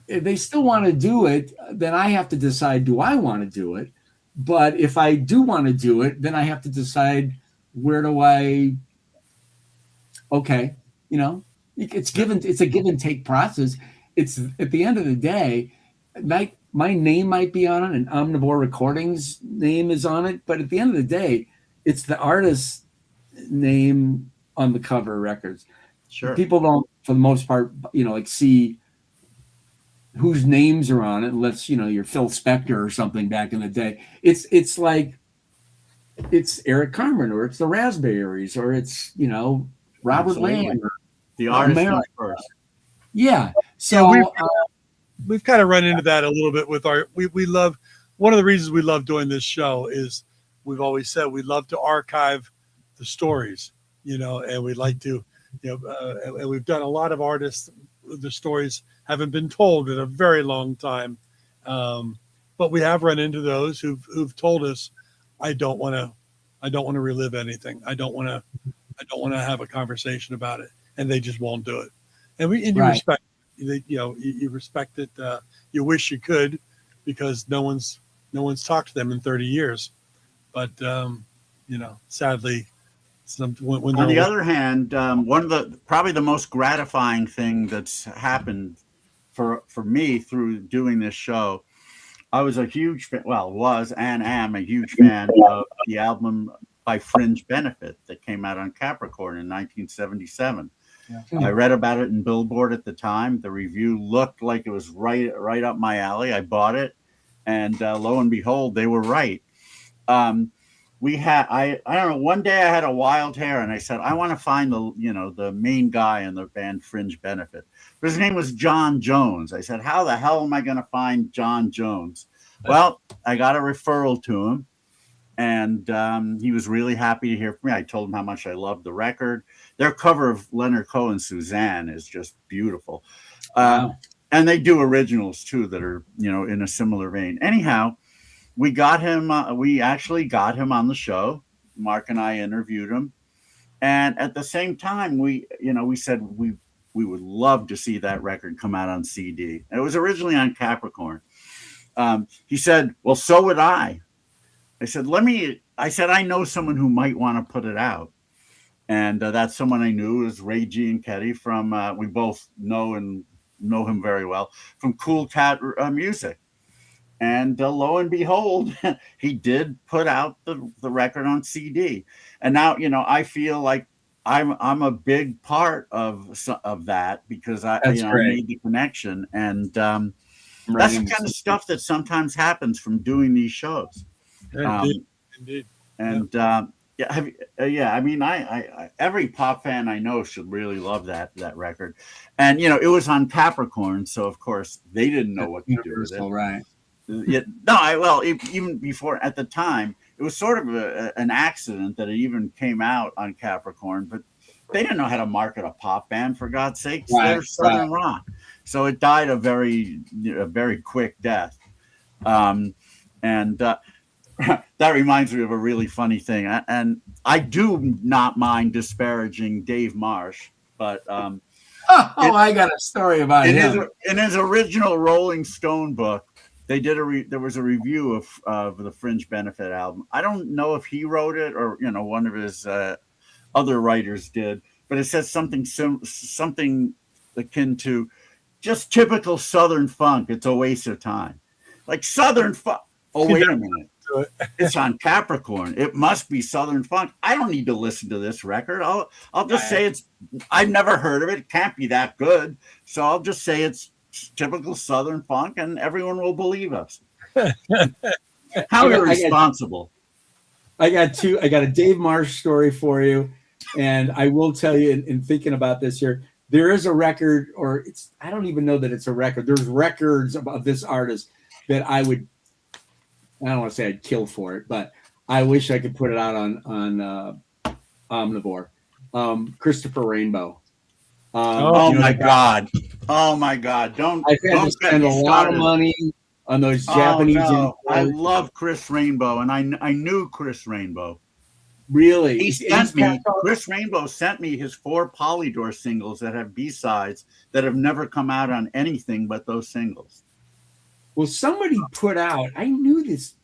If they still want to do it, then I have to decide, do I want to do it? But if I do want to do it, then I have to decide okay, it's a give and take process. It's at the end of the day, my name might be on it and Omnivore Recordings name is on it. But at the end of the day, it's the artist's name on the cover of records. Sure. People don't, for the most part, see whose names are on it, unless, you're Phil Spector or something back in the day. It's Eric Carmen, or it's the Raspberries, or it's, Robert Absolutely. Lang. The artist America. comes first. Yeah. So we've kind of run into that a little bit with we love, one of the reasons we love doing this show is we've always said we love to archive the stories, and we like to, and we've done a lot of artists, the stories haven't been told in a very long time. But we have run into those who've told us, I don't want to relive anything. I don't want to have a conversation about it. And they just won't do it. And you respect, you respect it. You wish you could, because no one's talked to them in 30 years. But, sadly, when on the other hand, one of probably the most gratifying thing that's happened for me through doing this show, I was a huge fan, was and am a huge fan of the album by Fringe Benefit that came out on Capricorn in 1977. Yeah. I read about it in Billboard at the time. The review looked like it was right up my alley. I bought it, and lo and behold, they were right. We had, I don't know, one day I had a wild hair, and I said, I want to find the main guy in the band Fringe Benefit. But his name was John Jones. I said, how the hell am I going to find John Jones? Well, I got a referral to him, and he was really happy to hear from me. I told him how much I loved the record. Their cover of Leonard Cohen's Suzanne is just beautiful. Wow. And they do originals too that are, in a similar vein. Anyhow, we got him. We actually got him on the show. Mark and I interviewed him, and at the same time, we said we would love to see that record come out on CD. It was originally on Capricorn. He said, "Well, so would I." I said, I know someone who might want to put it out, and that someone I knew is Ray Gianchetti from. We both know him very well from Cool Cat Music. And lo and behold, he did put out the record on CD. And now, I feel like I'm a big part of that, because I made the connection. And that's the kind of stuff that sometimes happens from doing these shows. Indeed. And every pop fan I know should really love that record. And it was on Capricorn, so of course they didn't know what to do with it. Right. Yeah, no, even before, at the time, it was sort of an accident that it even came out on Capricorn, but they didn't know how to market a pop band, for God's sake. They're Southern rock. So it died a very quick death. And that reminds me of a really funny thing. And I do not mind disparaging Dave Marsh, but I got a story about him. In his original Rolling Stone book, they did there was a review of the Fringe Benefit album. I don't know if he wrote it or one of his other writers did, but it says something akin to just typical Southern funk. It's a waste of time, like Southern funk. Oh, wait a minute, it's on Capricorn. It must be Southern funk. I don't need to listen to this record. I'll just say I've never heard of it. It can't be that good, so I'll just say it's typical Southern funk, and everyone will believe us. How irresponsible. I got a Dave Marsh story for you, and I will tell you, in thinking about this here, there is a record, or I don't even know that it's a record. There's records of this artist that I don't want to say I'd kill for it, but I wish I could put it out on Omnivore. Christopher Rainbow. My God! Don't spend a lot of money on those Japanese. No. I love Chris Rainbow, and I knew Chris Rainbow. Really, Chris Rainbow sent me his 4 Polydor singles that have B-sides that have never come out on anything but those singles. Well, somebody put out. I knew this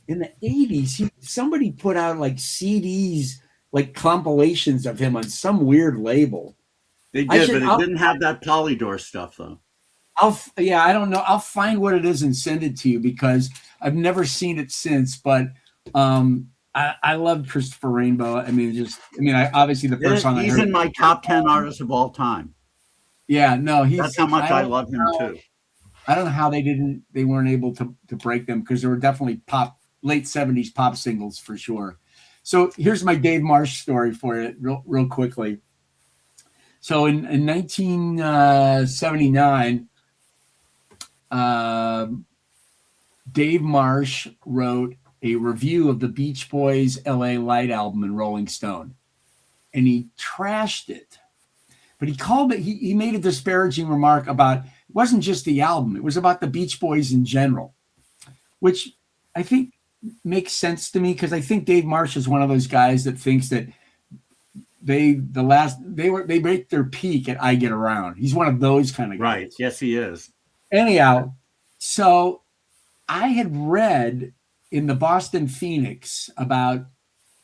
in the 80s. Somebody put out like CDs, like compilations of him on some weird label. They did, but it didn't have that Polydor stuff, though. I don't know. I'll find what it is and send it to you, because I've never seen it since. But I love Christopher Rainbow. Obviously the first song he's in my top 10 artists of all time. Yeah, no, that's how much I love him too. I don't know how they weren't able to break them, because there were definitely late 70s pop singles for sure. So here's my Dave Marsh story for you real quickly. So in 1979, Dave Marsh wrote a review of the Beach Boys' L.A. Light album in Rolling Stone, and he trashed it. But he called it. He made a disparaging remark about it wasn't just the album; it was about the Beach Boys in general, which I think makes sense to me because I think Dave Marsh is one of those guys that thinks that they break their peak at I Get Around. He's one of those kind of guys. Right. Yes, he is. Anyhow, so I had read in the Boston Phoenix about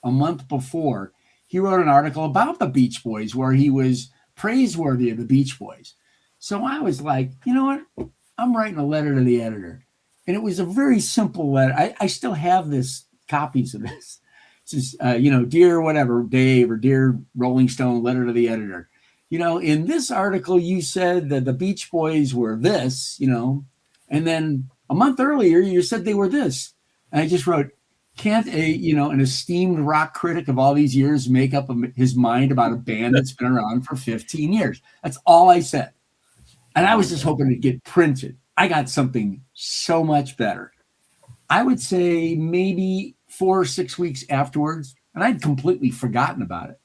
a month before, he wrote an article about the Beach Boys where he was praiseworthy of the Beach Boys. So I was like, you know what? I'm writing a letter to the editor. And it was a very simple letter. I still have this copies of this. It's just, dear whatever, Dave, or dear Rolling Stone, letter to the editor. In this article, you said that the Beach Boys were this, and then a month earlier, you said they were this. And I just wrote, can't an esteemed rock critic of all these years make up his mind about a band that's been around for 15 years? That's all I said. And I was just hoping to get printed. I got something so much better. I would say maybe 4 or 6 weeks afterwards, and I'd completely forgotten about it.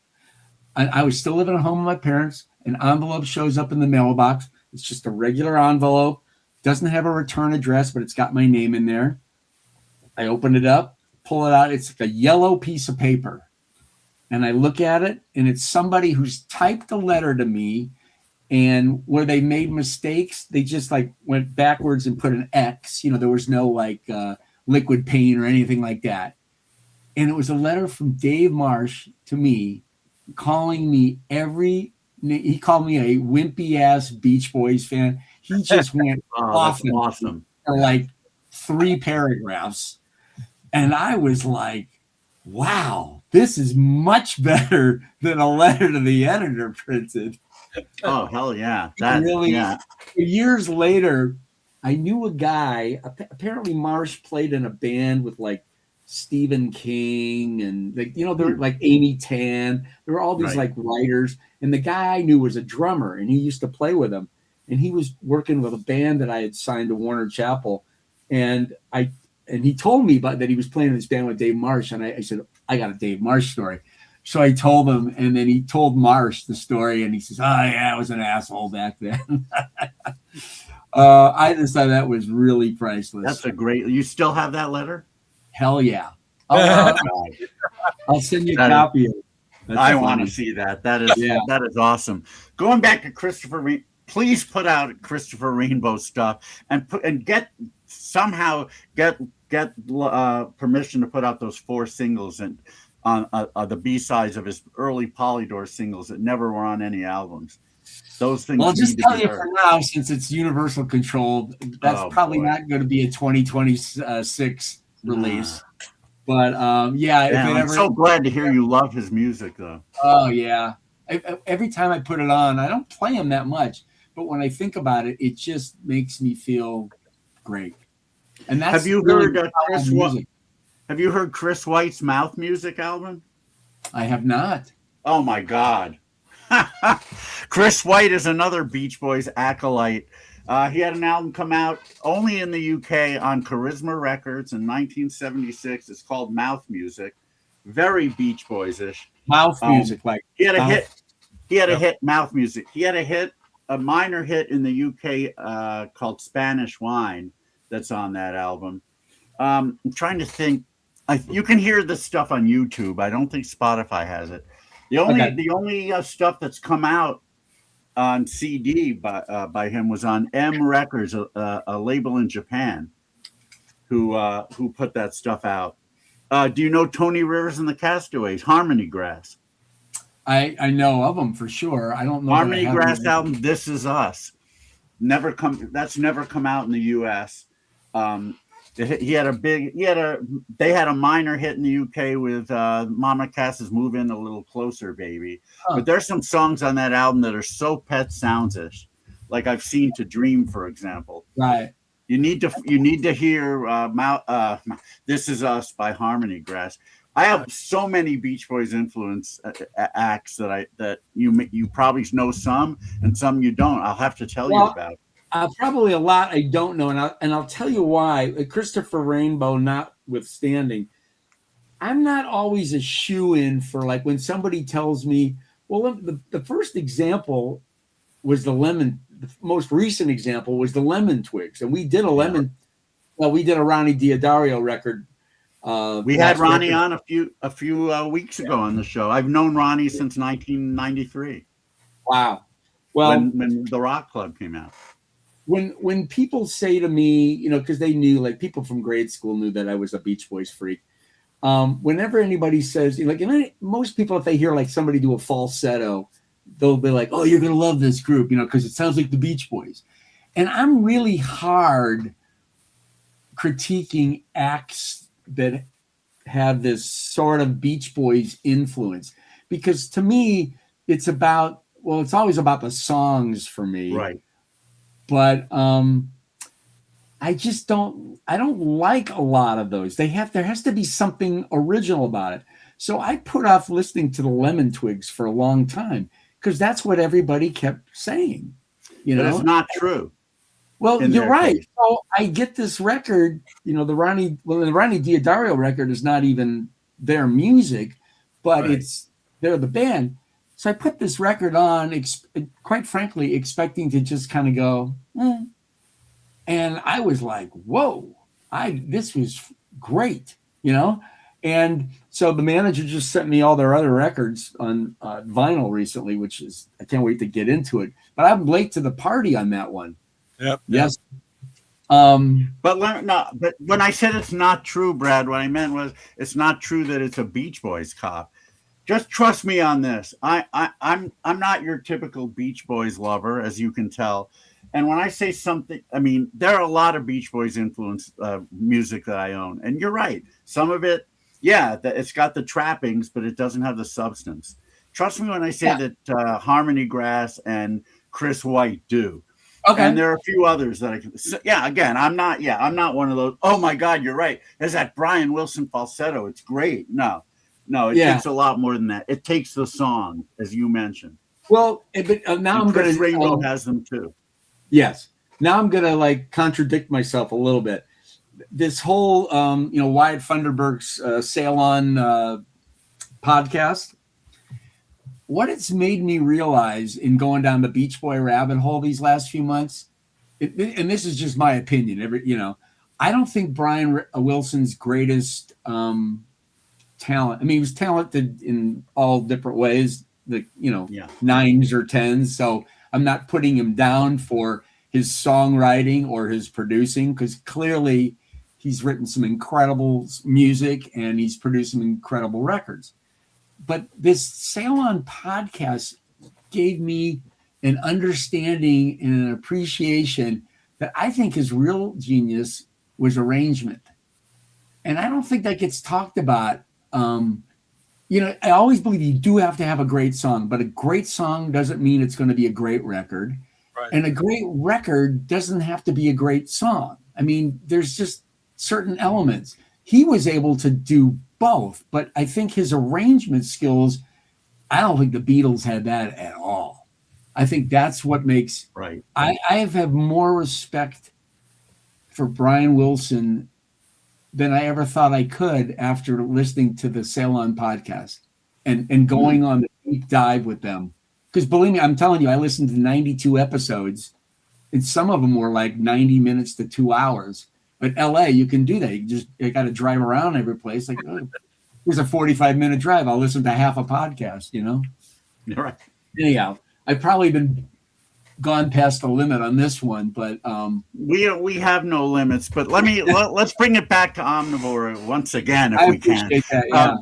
I was still living at home with my parents. An envelope shows up in the mailbox. It's just a regular envelope. Doesn't have a return address, but it's got my name in there. I open it up, pull it out. It's like a yellow piece of paper. And I look at it, and it's somebody who's typed a letter to me, and where they made mistakes, they just went backwards and put an X. There was no liquid paint or anything like that. And it was a letter from Dave Marsh to me, calling me he called me a wimpy ass Beach Boys fan. He just went off awesome for 3 paragraphs. And I was like, wow, this is much better than a letter to the editor printed. Oh, hell yeah. Years later, I knew a guy, apparently Marsh played in a band with Stephen King and they're like Amy Tan. There were all these writers, and the guy I knew was a drummer, and he used to play with them. And he was working with a band that I had signed to Warner Chappell, and he told me about that he was playing in this band with Dave Marsh, and I said, I got a Dave Marsh story. So I told him, and then he told Marsh the story, and he says, oh yeah, I was an asshole back then. I just thought that was really priceless. That's you still have that letter? Hell yeah. I'll send you a copy of it. I want to see that. That is awesome. Going back to Christopher, please put out Christopher Rainbow stuff and get permission to put out those 4 singles and on the B-sides of his early Polydor singles that never were on any albums. Those things. Well, I'll just tell you for now, since it's Universal controlled, that's probably not going to be a 2026 release. But I'm so glad to hear you love his music, though. Oh yeah, every time I put it on, I don't play him that much, but when I think about it, it just makes me feel great. And that's have you heard Chris White's Mouth Music album? I have not. Oh my God. Chris White is another Beach Boys acolyte. He had an album come out only in the UK on Charisma Records in 1976. It's called Mouth Music. Very Beach Boys-ish. Mouth music, he had a hit. He had a hit, Mouth Music. He had a minor hit in the UK called Spanish Wine that's on that album. I'm trying to think. You can hear this stuff on YouTube. I don't think Spotify has it. The only stuff that's come out on CD by him was on M Records, a label in Japan, who put that stuff out. Do you know Tony Rivers and the Castaways? Harmony Grass. I know of them for sure. I don't know. Harmony Grass album. This Is Us. That's never come out in the U.S. They had a minor hit in the UK with Mama Cass's Move In a Little Closer, Baby. Huh. But there's some songs on that album that are so Pet Sounds-ish, like I've Seen to Dream, for example. Right. You need to hear This Is Us by Harmony Grass. I have so many Beach Boys influence acts that you probably know some, and some you don't. I'll have to tell you about. Probably a lot I don't know, and I'll tell you why. Christopher Rainbow notwithstanding, I'm not always a shoe-in for, like, when somebody tells me, well, the first example was the most recent example was the Lemon Twigs, and we did a we did a Ronnie Diodario record. We had Ronnie on a few weeks ago on the show. I've known Ronnie since 1993. Wow. Well, when the Rock Club came out. When people say to me, because they knew, like, people from grade school knew that I was a Beach Boys freak. Whenever anybody says, like, most people, if they hear like somebody do a falsetto, they'll be like, "Oh, you're gonna love this group," because it sounds like the Beach Boys. And I'm really hard critiquing acts that have this sort of Beach Boys influence, because to me, it's always about the songs for me, right? But I don't like a lot of those. There has to be something original about it. So I put off listening to the Lemon Twigs for a long time because that's what everybody kept saying. But it's not true. Well, you're right. Case. So I get this record, the Ronnie Diodario record is not even their music, but they're the band. So I put this record on, quite frankly, expecting to just kind of go, and I was like, whoa, this was great, And so the manager just sent me all their other records on vinyl recently, which is, I can't wait to get into it. But I'm late to the party on that one. Yep. Yes. But when I said it's not true, Brad, what I meant was it's not true that it's a Beach Boys cop. Just trust me on this. I'm not your typical Beach Boys lover, as you can tell. And when I say something, I mean, there are a lot of Beach Boys influenced music that I own. And you're right. Some of it, it's got the trappings, but it doesn't have the substance. Trust me when I say that Harmony Grass and Chris White do. Okay. And there are a few others that I can. Again, I'm not one of those. Oh my God, you're right. There's that Brian Wilson falsetto. It's great. No, it takes a lot more than that. It takes the song, as you mentioned. Well, but now I'm going to. Rainbow has them too. Yes. Now I'm going to contradict myself a little bit. This whole, Wyatt Funderburg's Sail On podcast, what it's made me realize in going down the Beach Boy rabbit hole these last few months, and this is just my opinion, I don't think Brian Wilson's greatest talent. I mean, he was talented in all different ways, nines or tens. So I'm not putting him down for his songwriting or his producing, because clearly he's written some incredible music and he's produced some incredible records. But this Sail On podcast gave me an understanding and an appreciation that I think his real genius was arrangement. And I don't think that gets talked about. I always believe you do have to have a great song, but a great song doesn't mean it's going to be a great record. Right. And a great record doesn't have to be a great song. I mean, there's just certain elements. He was able to do both, but I think his arrangement skills, I don't think the Beatles had that at all. I think that's what makes right. I have had more respect for Brian Wilson than I ever thought I could after listening to the Sail On podcast and going on the deep dive with them. Because believe me, I'm telling you, I listened to 92 episodes, and some of them were like 90 minutes to 2 hours. But LA, you can do that. You got to drive around every place. Like, here's a 45-minute drive. I'll listen to half a podcast, You're right. Anyhow, I've probably been gone past the limit on this one, but we have no limits. But let's bring it back to Omnivore once again, if we can. That, yeah.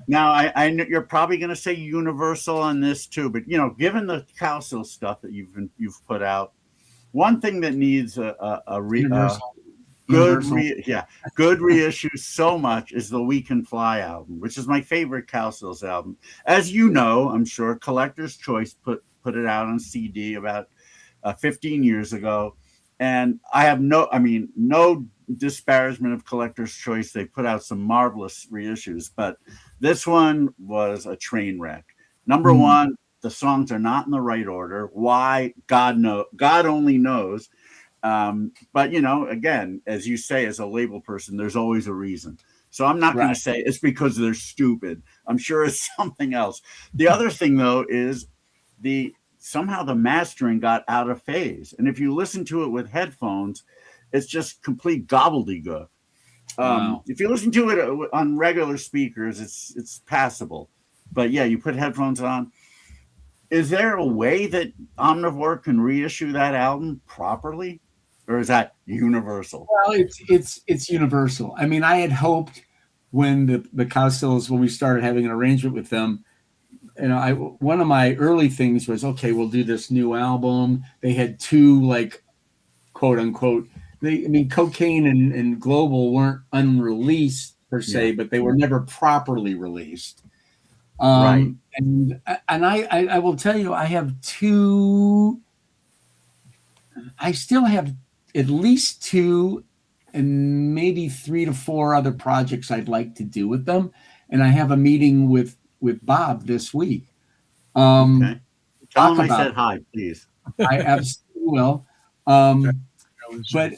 Now, I know you're probably going to say Universal on this too, but given the Cowsill stuff that you've put out, one thing that needs good reissue so much is the We Can Fly album, which is my favorite Cowsills album. As you know, I'm sure Collector's Choice put it out on CD about 15 years ago, and I have no disparagement of Collector's Choice. They put out some marvelous reissues, but this one was a train wreck. Number one, the songs are not in the right order. Why? God only knows. But again, as you say, as a label person, there's always a reason. So I'm not going to say it's because they're stupid. I'm sure it's something else. The other thing, though, is somehow the mastering got out of phase. And if you listen to it with headphones, it's just complete gobbledygook. Wow. If you listen to it on regular speakers, it's passable. But yeah, you put headphones on. Is there a way that Omnivore can reissue that album properly? Or is that universal? Well, it's universal. I mean, I had hoped when the Cowsills, when we started having an arrangement with them, one of my early things was, okay, we'll do this new album. They had two, like, quote unquote, Cocaine and Global weren't unreleased per se, but they were never properly released. Right. And I will tell you, I still have at least 2 and maybe 3 to 4 other projects I'd like to do with them. And I have a meeting with Bob this week. Okay. Tell him I said hi, please. I absolutely will. But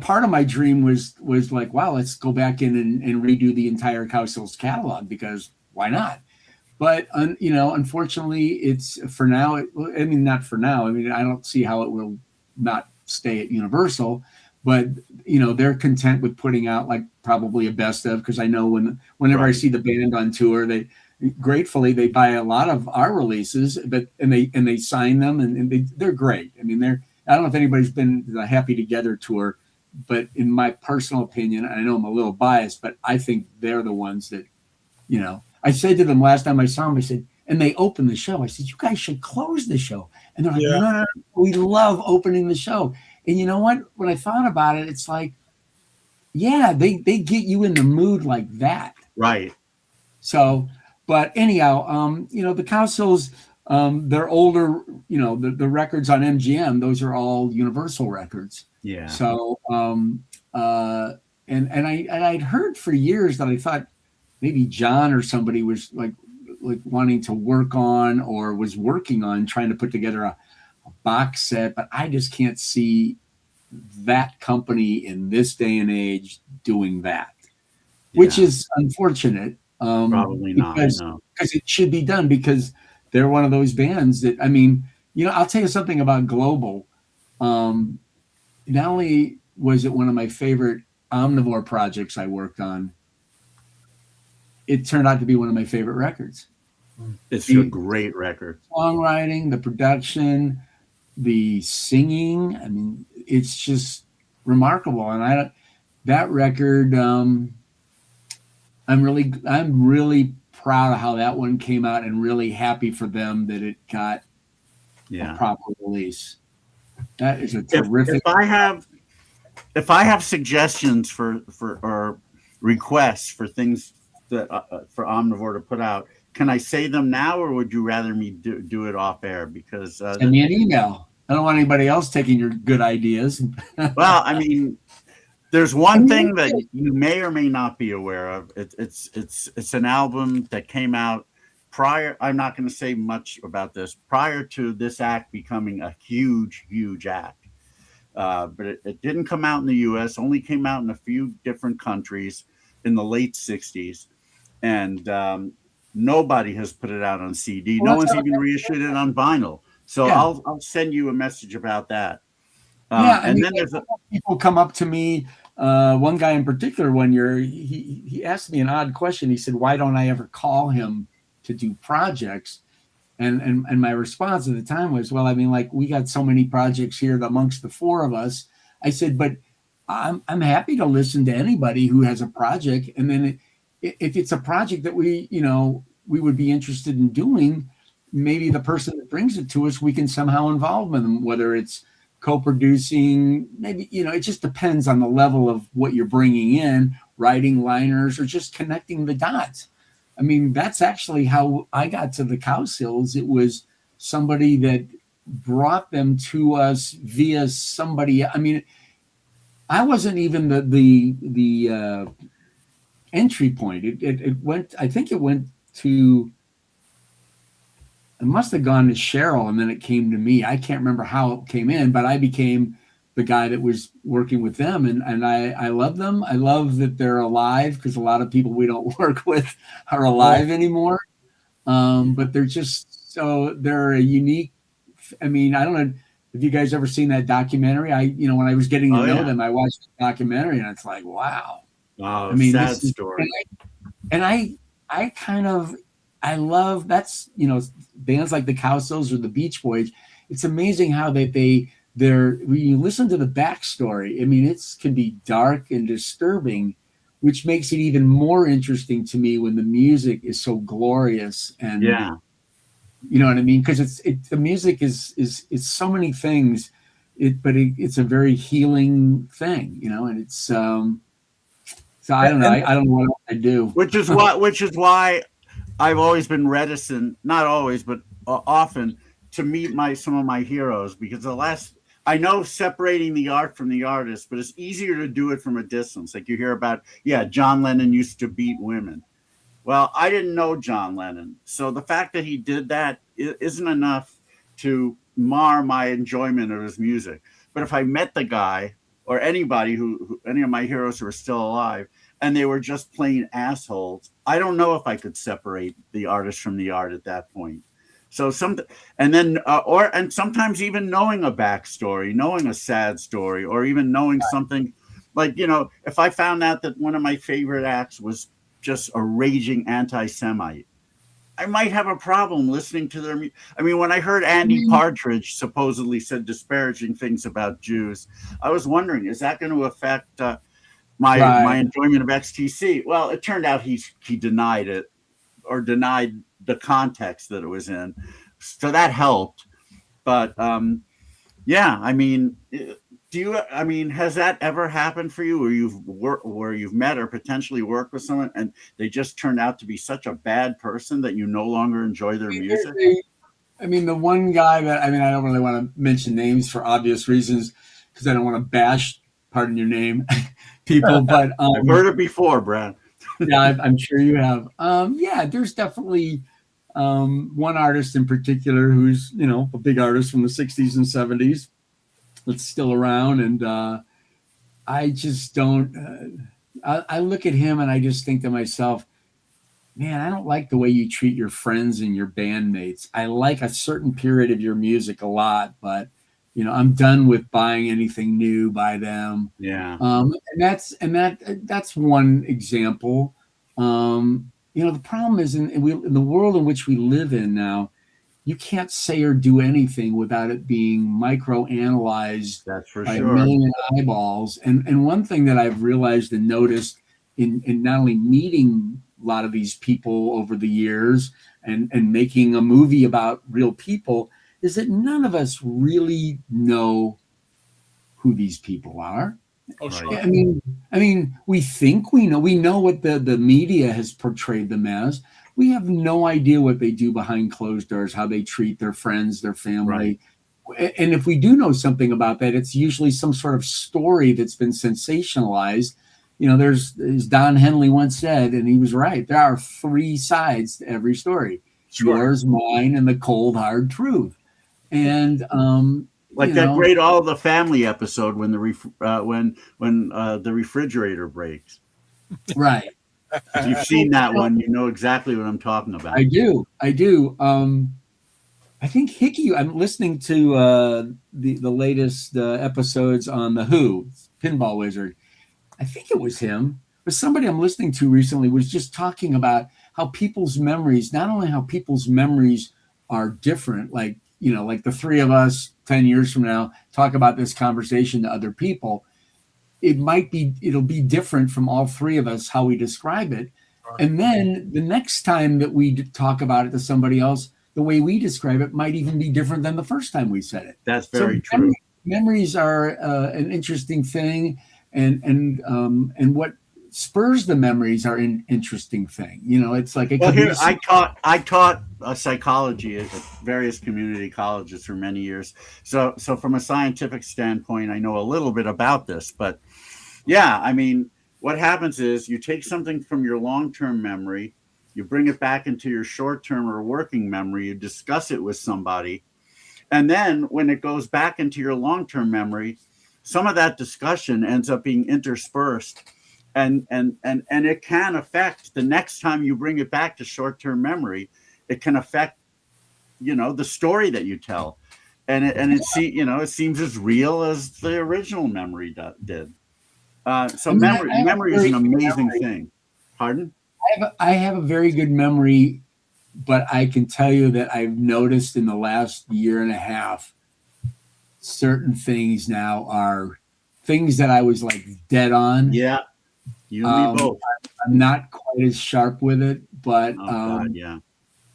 part of my dream was like, wow, let's go back in and redo the entire Cowsills catalog, because why not? But unfortunately, it's for now. Not for now. I don't see how it will not stay at Universal, but they're content with putting out like probably a best of, because I know whenever I see the band on tour, they gratefully they buy a lot of our releases, and they sign them, and they're great. I don't know if anybody's been to the Happy Together tour, but in my personal opinion, I know I'm a little biased, but I think they're the ones that, I said to them last time I saw them, I said, and they opened the show. I said, you guys should close the show. And they're like, no, we love opening the show. And you know what? When I thought about it, it's like, yeah, they get you in the mood like that. Right. So, but anyhow, the Cowsills, they're older, the records on MGM, those are all Universal records. Yeah. So, and I'd heard for years that I thought maybe John or somebody was like wanting to work on, or was working on trying to put together a box set, but I just can't see that company in this day and age doing that, which is unfortunate. Probably not. Because it should be done, because they're one of those bands that, I'll tell you something about Global. Not only was it one of my favorite Omnivore projects I worked on, it turned out to be one of my favorite records. It's a great record. Songwriting, the production, the singing. It's just remarkable. And that record, I'm really proud of how that one came out, and really happy for them that it got a proper release. That is a terrific. If I have suggestions for or requests for things that for Omnivore to put out, can I say them now, or would you rather me do it off air? Because send me an email. I don't want anybody else taking your good ideas. Well, there's one thing that you may or may not be aware of. It's an album that came out prior. I'm not going to say much about this. Prior to this act becoming a huge act, but it didn't come out in the U.S. Only came out in a few different countries in the late '60s, and nobody has put it out on CD. No one's even reissued it on vinyl. So I'll send you a message about that. And then there's people come up to me. One guy in particular, one year, he asked me an odd question. He said, "Why don't I ever call him to do projects?" And my response at the time was, "Well, we got so many projects here amongst the 4 of us." I said, "But I'm happy to listen to anybody who has a project, and then if it's a project that we would be interested in doing, maybe the person that brings it to us, we can somehow involve them, whether it's co-producing, maybe, it just depends on the level of what you're bringing in, writing liners, or just connecting the dots." That's actually how I got to the Cowsills. It was somebody that brought them to us via somebody. I wasn't even the entry point. It went. I think it went to. It must have gone to Cheryl, and then it came to me. I can't remember how it came in, but I became the guy that was working with them, and I love them. I love that they're alive, because a lot of people we don't work with are alive anymore. But they're just they're a unique. I mean, I don't know if you guys ever seen that documentary. When I was getting to know them, I watched the documentary, and it's like, wow. I mean, sad story. I kind of, I love, that's, bands like the Cowsills or the Beach Boys. It's amazing how they're when you listen to the backstory, I mean, it can be dark and disturbing, which makes it even more interesting to me when the music is so glorious. And you know what I mean? Because the music is so many things, but it's a very healing thing, and it's so I don't know. I don't know what I do. Which is why I've always been reticent, not always, but often, to meet some of my heroes, because I know separating the art from the artist, but it's easier to do it from a distance. Like you hear about, John Lennon used to beat women. Well, I didn't know John Lennon, so the fact that he did that isn't enough to mar my enjoyment of his music. But if I met the guy, or anybody any of my heroes who are still alive, and they were just plain assholes, I don't know if I could separate the artist from the art at that point. So and sometimes even knowing a backstory, knowing a sad story, or even knowing something like, if I found out that one of my favorite acts was just a raging anti-Semite, I might have a problem listening to their music. I mean, when I heard Andy Partridge supposedly said disparaging things about Jews, I was wondering, is that going to affect my enjoyment of XTC? Well, it turned out he denied it, or denied the context that it was in, so that helped. But I mean, has that ever happened for you, where you've met or potentially worked with someone and they just turned out to be such a bad person that you no longer enjoy their music? I mean, the one guy that, I don't really want to mention names for obvious reasons, because I don't want to bash, pardon your name, people, but I've heard it before, Brad. Yeah, I'm sure you have. There's definitely one artist in particular who's, a big artist from the 60s and 70s that's still around. And I just don't, I look at him and I just think to myself, man, I don't like the way you treat your friends and your bandmates. I like a certain period of your music a lot, but I'm done with buying anything new by them. Yeah. And that's one example. The problem is in the world in which we live in now, you can't say or do anything without it being micro-analyzed. That's for by sure. A million eyeballs. And one thing that I've realized and noticed in not only meeting a lot of these people over the years and making a movie about real people, is that none of us really know who these people are. Oh, sure. I mean, we think we know what the media has portrayed them as. We have no idea what they do behind closed doors, how they treat their friends, their family. Right. And if we do know something about that, it's usually some sort of story that's been sensationalized. As Don Henley once said, and he was right, there are three sides to every story. Sure. Yours, mine, and the cold, hard truth. And that great All of the Family episode when the refrigerator breaks. Right. If you've seen that one, you know exactly what I'm talking about. I do. I think Hickey. I'm listening to the latest episodes on the Who, Pinball Wizard. I think it was him, but somebody I'm listening to recently was just talking about how people's memories, not only how people's memories are different, like the three of us 10 years from now talk about this conversation to other people, it'll be different from all three of us, how we describe it. And then the next time that we talk about it to somebody else, the way we describe it might even be different than the first time we said it. That's very true. Memories are an interesting thing. And what spurs the memories are an interesting thing. You know, it's like it Well, could be here I taught psychology at various community colleges for many years. So from a scientific standpoint, I know a little bit about this. But yeah, I mean, what happens is you take something from your long-term memory, you bring it back into your short-term or working memory, you discuss it with somebody, and then when it goes back into your long-term memory, some of that discussion ends up being interspersed, and it can affect the next time you bring it back to short-term memory. It can affect, you know, the story that you tell, and it seems as real as the original memory did. So memory is an amazing thing. Pardon? I have a very good memory, but I can tell you that I've noticed in the last year and a half, certain things now are things that I was like dead on. Yeah, you and me both. I'm not quite as sharp with it, but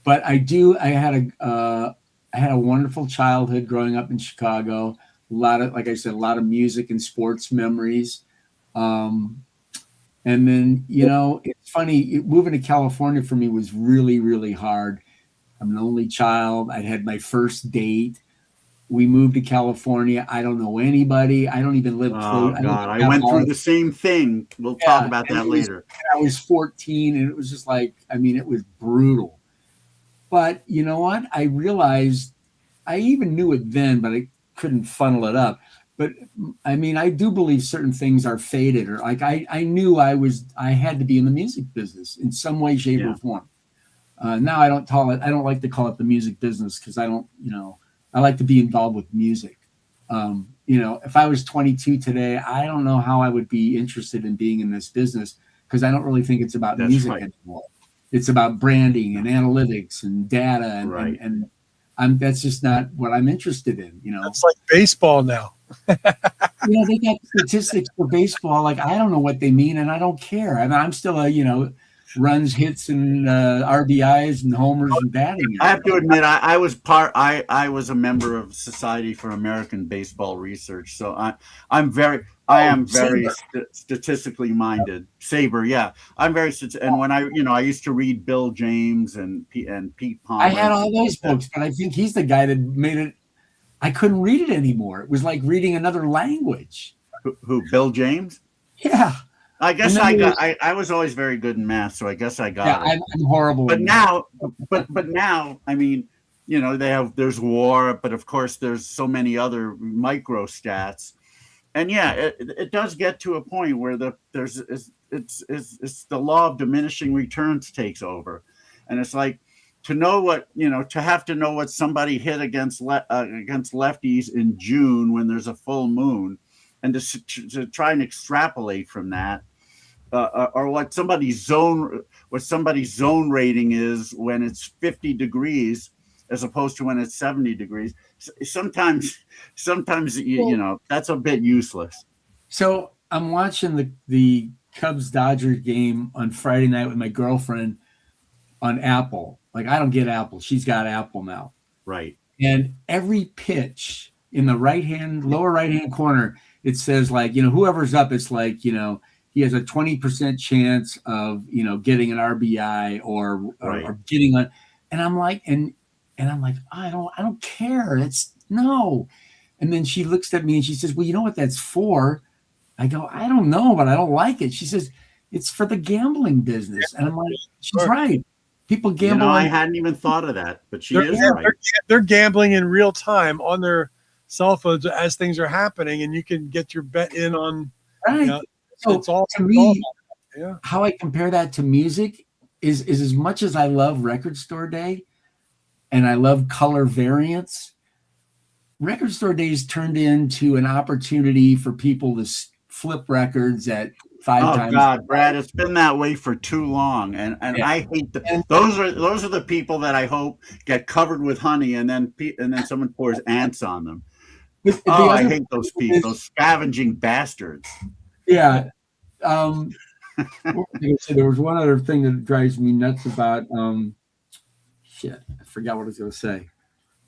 But I do. I had a wonderful childhood growing up in Chicago. A lot of, like I said, a lot of music and sports memories. And then, you know, it's funny, moving to California for me was really, really hard. I'm an only child. I had my first date. We moved to California. I don't know anybody. I don't even live close. Oh, God. I went through the same thing. We'll talk about that later. I was 14, and it was just like, I mean, it was brutal. But you know what? I realized, I even knew it then, but I couldn't funnel it up. But I mean, I do believe certain things are fated, or like I knew I had to be in the music business in some way, shape, or form. Now I don't like to call it the music business, because I don't, you know, I like to be involved with music. You know, if I was 22 today, I don't know how I would be interested in being in this business, because I don't really think it's about music anymore. It's about branding and analytics and data, and that's just not what I'm interested in. You know, it's like baseball now. You know, they got statistics for baseball. Like, I don't know what they mean, and I don't care. I mean, I'm still runs, hits, and RBIs and homers and batting. I have to admit, I was a member of Society for American Baseball Research, so I am very statistically minded. Saber, yeah, I'm very. And when I used to read Bill James and Pete Palmer. I had all those books, but I think he's the guy that made it. I couldn't read it anymore. It was like reading another language. Who Bill James? Yeah. I guess I was always very good in math, so I guess I got it. I'm horrible. But now, I mean, you know, there's war, but of course there's so many other micro stats, and yeah, it does get to a point where it's the law of diminishing returns takes over, and it's like, to know what, you know, to have to know what somebody hit against lefties in June when there's a full moon, and to try and extrapolate from that, or what somebody's zone rating is when it's 50 degrees as opposed to when it's 70 degrees. Sometimes you know, that's a bit useless. So I'm watching the Cubs Dodgers game on Friday night with my girlfriend on Apple. Like, I don't get Apple. She's got Apple now. Right. And every pitch in the lower right-hand corner, it says, like, you know, whoever's up, it's like, you know, he has a 20% chance of, you know, getting an RBI or getting a, and I'm like, I don't care. It's no. And then she looks at me and she says, well, you know what that's for? I go, I don't know, but I don't like it. She says, it's for the gambling business. And I'm like, she's right. People gamble. You know, I hadn't even thought of that, but she is right. They're gambling in real time on their cell phones as things are happening, and you can get your bet in on. Right. You know, so it's all to me. How I compare that to music is as much as I love Record Store Day, and I love color variants. Record Store Days turned into an opportunity for people to flip records at 5 times. Oh God, Brad, it's been that way for too long, and I hate those are the people that I hope get covered with honey, and then someone pours ants on them. I hate those people, those scavenging bastards. Yeah. There was one other thing that drives me nuts about I forgot what I was going to say,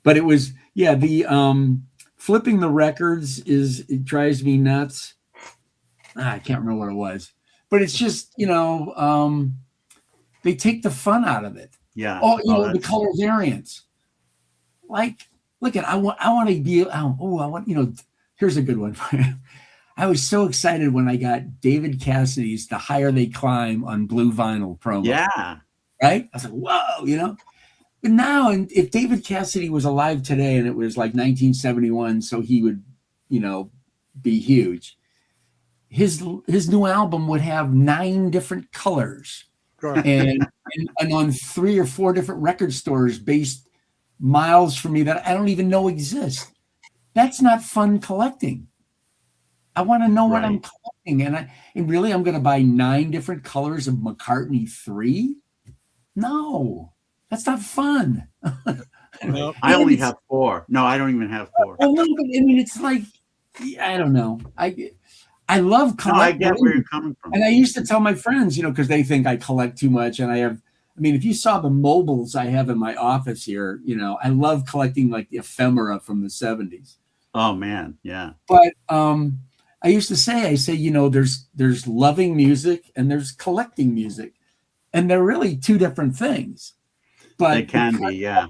but it was the flipping the records it drives me nuts. I can't remember what it was, but it's just, they take the fun out of it. Yeah. Oh, the color variants. Like, look at, I want to be, here's a good one. I was so excited when I got David Cassidy's The Higher They Climb on blue vinyl promo. Yeah. Right? I was like, whoa, But now, and if David Cassidy was alive today and it was like 1971, so he would, be huge, his new album would have 9 different colors. Sure. And on 3 or 4 different record stores based miles from me that I don't even know exist. That's not fun collecting. I want to know what I'm collecting. And really, I'm going to buy 9 different colors of McCartney 3? No, that's not fun. Nope. I only have 4. No, I don't even have 4. Well, no, but I mean, it's like, I don't know. I love collecting. No, I get where you're coming from. And I used to tell my friends, because they think I collect too much. And if you saw the mobiles I have in my office here, I love collecting like the ephemera from the 70s. Oh, man. Yeah. But I used to say, there's loving music and there's collecting music. And they're really 2 different things. But they can be, yeah.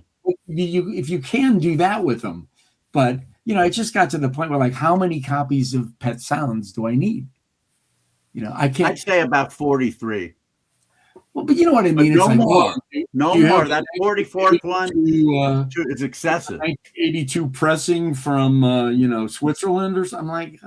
If you can do that with them. But, it just got to the point where, like, how many copies of Pet Sounds do I need? I can't. I'd say about 43. Well, but you know what I mean? No it's more. Like, no more. That 44th one is excessive. 1982 pressing from, Switzerland or something. I'm like,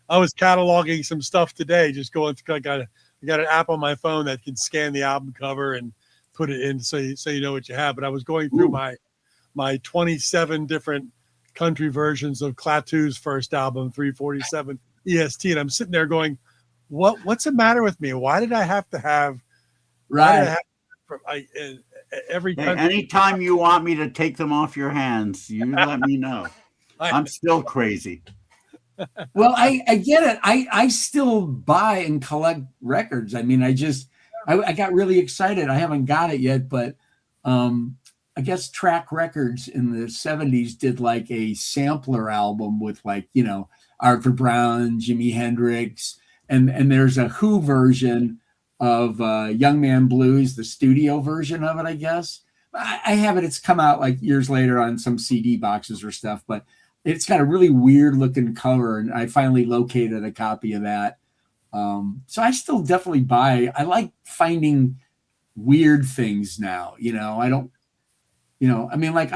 I was cataloging some stuff today, just going through. I got an app on my phone that can scan the album cover and put it in so you know what you have. But I was going through my 27 different country versions of Klaatu's first album, 347 EST, and I'm sitting there going, what's the matter with me? Why did I have to have every country? Anytime you want me to take them off your hands, you let me know. I'm still crazy. Well, I get it. I still buy and collect records. I mean, I got really excited. I haven't got it yet, but I guess Track Records in the 70s did like a sampler album with like, Arthur Brown, Jimi Hendrix, and there's a Who version of Young Man Blues, the studio version of it, I guess. I have it. It's come out like years later on some CD boxes or stuff, but it's got a really weird looking cover, and I finally located a copy of that. So I still definitely buy. I like finding weird things now. I don't, like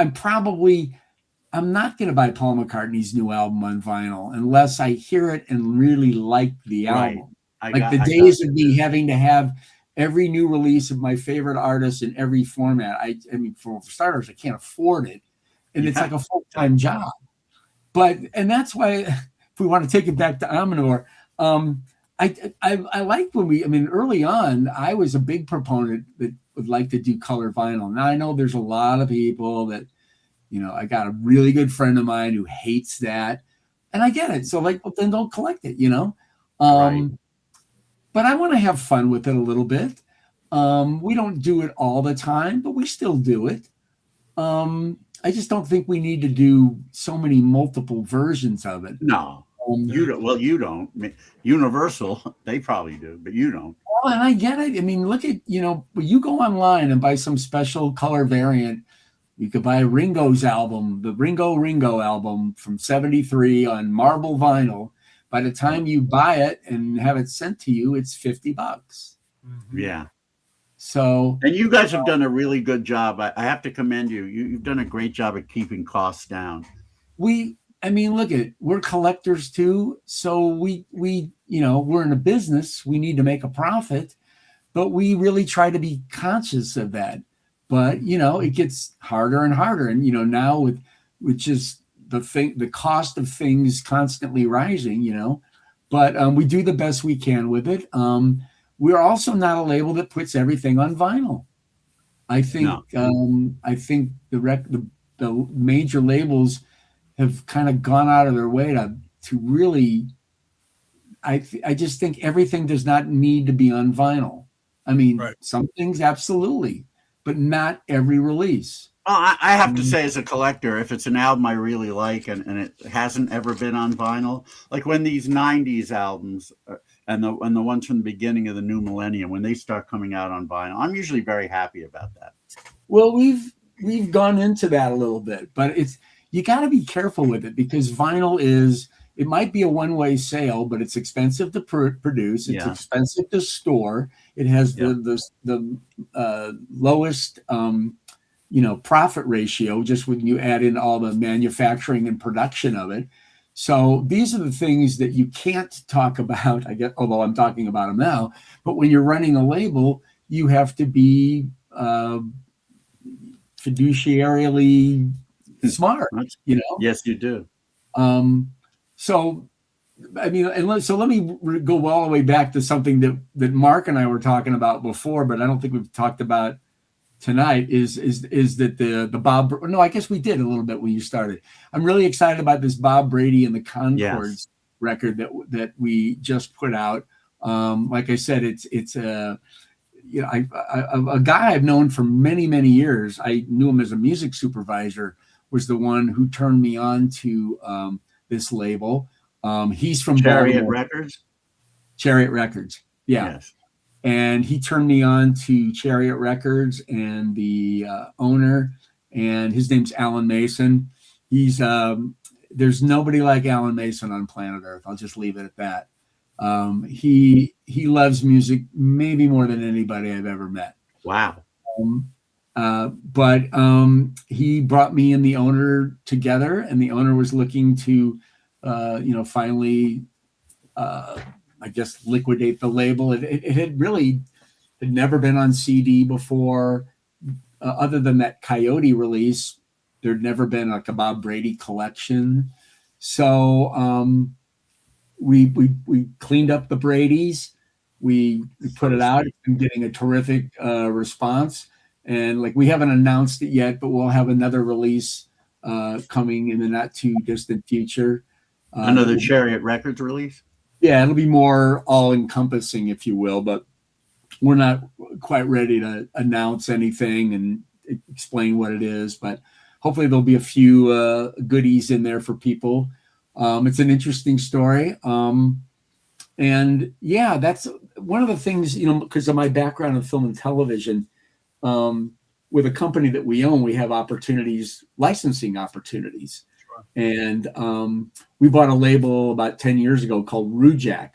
I'm not going to buy Paul McCartney's new album on vinyl unless I hear it and really like the album. The days of me having to have every new release of my favorite artist in every format. I mean, for starters, I can't afford it. And it's like a full-time job. And that's why, if we want to take it back to Omnivore, I like early on, I was a big proponent that would like to do color vinyl. Now I know there's a lot of people that, I got a really good friend of mine who hates that, and I get it. So then don't collect it, Right. But I want to have fun with it a little bit. We don't do it all the time, but we still do it. I just don't think we need to do so many multiple versions of it. No. You don't. Well, you don't. Universal, they probably do, but you don't. Well, and I get it. I mean, look at, you go online and buy some special color variant. You could buy Ringo's album, the Ringo album from 73 on marble vinyl. By the time you buy it and have it sent to you, it's $50. Mm-hmm. Yeah. So. And you guys have done a really good job. I have to commend you. You've done a great job at keeping costs down. Look at it. We're collectors too. So we're in a business. We need to make a profit, but we really try to be conscious of that. But, it gets harder and harder. And, now with just the cost of things constantly rising, but we do the best we can with it. We're also not a label that puts everything on vinyl. I think, I think the major labels have kind of gone out of their way to really, I just think everything does not need to be on vinyl. I mean, Some things absolutely, but not every release. I have to say, as a collector, if it's an album I really like and it hasn't ever been on vinyl, like when these '90s albums and the ones from the beginning of the new millennium, when they start coming out on vinyl, I'm usually very happy about that. Well, we've gone into that a little bit, but you got to be careful with it because vinyl it might be a one-way sale, but it's expensive to produce. It's expensive to store. It has the lowest profit ratio just when you add in all the manufacturing and production of it. So these are the things that you can't talk about, I guess, although I'm talking about them now. But when you're running a label, you have to be fiduciarily smart, Yes, you do. So, I mean, let me go all the way back to something that Mark and I were talking about before, but I don't think we've talked about tonight is that the Bob, no, I guess we did a little bit when you started. I'm really excited about this Bob Brady and the Concords record that we just put out. Like I said, it's a guy I've known for many, many years. I knew him as a music supervisor, was the one who turned me on to this label. He's from Chariot Baltimore. Records. Chariot Records. Yeah. Yes. And he turned me on to Chariot Records and the owner, and his name's Alan Mason. He's there's nobody like Alan Mason on planet Earth. I'll just leave it at that. He loves music maybe more than anybody I've ever met. Wow. But he brought me and the owner together, and the owner was looking to, finally, I guess, liquidate the label. It had never been on CD before, other than that Coyote release. There'd never been like a Bob Brady collection. So we cleaned up the Bradys. We put it out. It's been getting a terrific response. And like, we haven't announced it yet, but we'll have another release coming in the not too distant future. Another Chariot Records release? Yeah, it'll be more all-encompassing, if you will, but we're not quite ready to announce anything and explain what it is. But hopefully there'll be a few goodies in there for people. It's an interesting story. And yeah, that's one of the things, because of my background in film and television, with a company that we own, we have licensing opportunities. Sure. And we bought a label about 10 years ago called Rujak,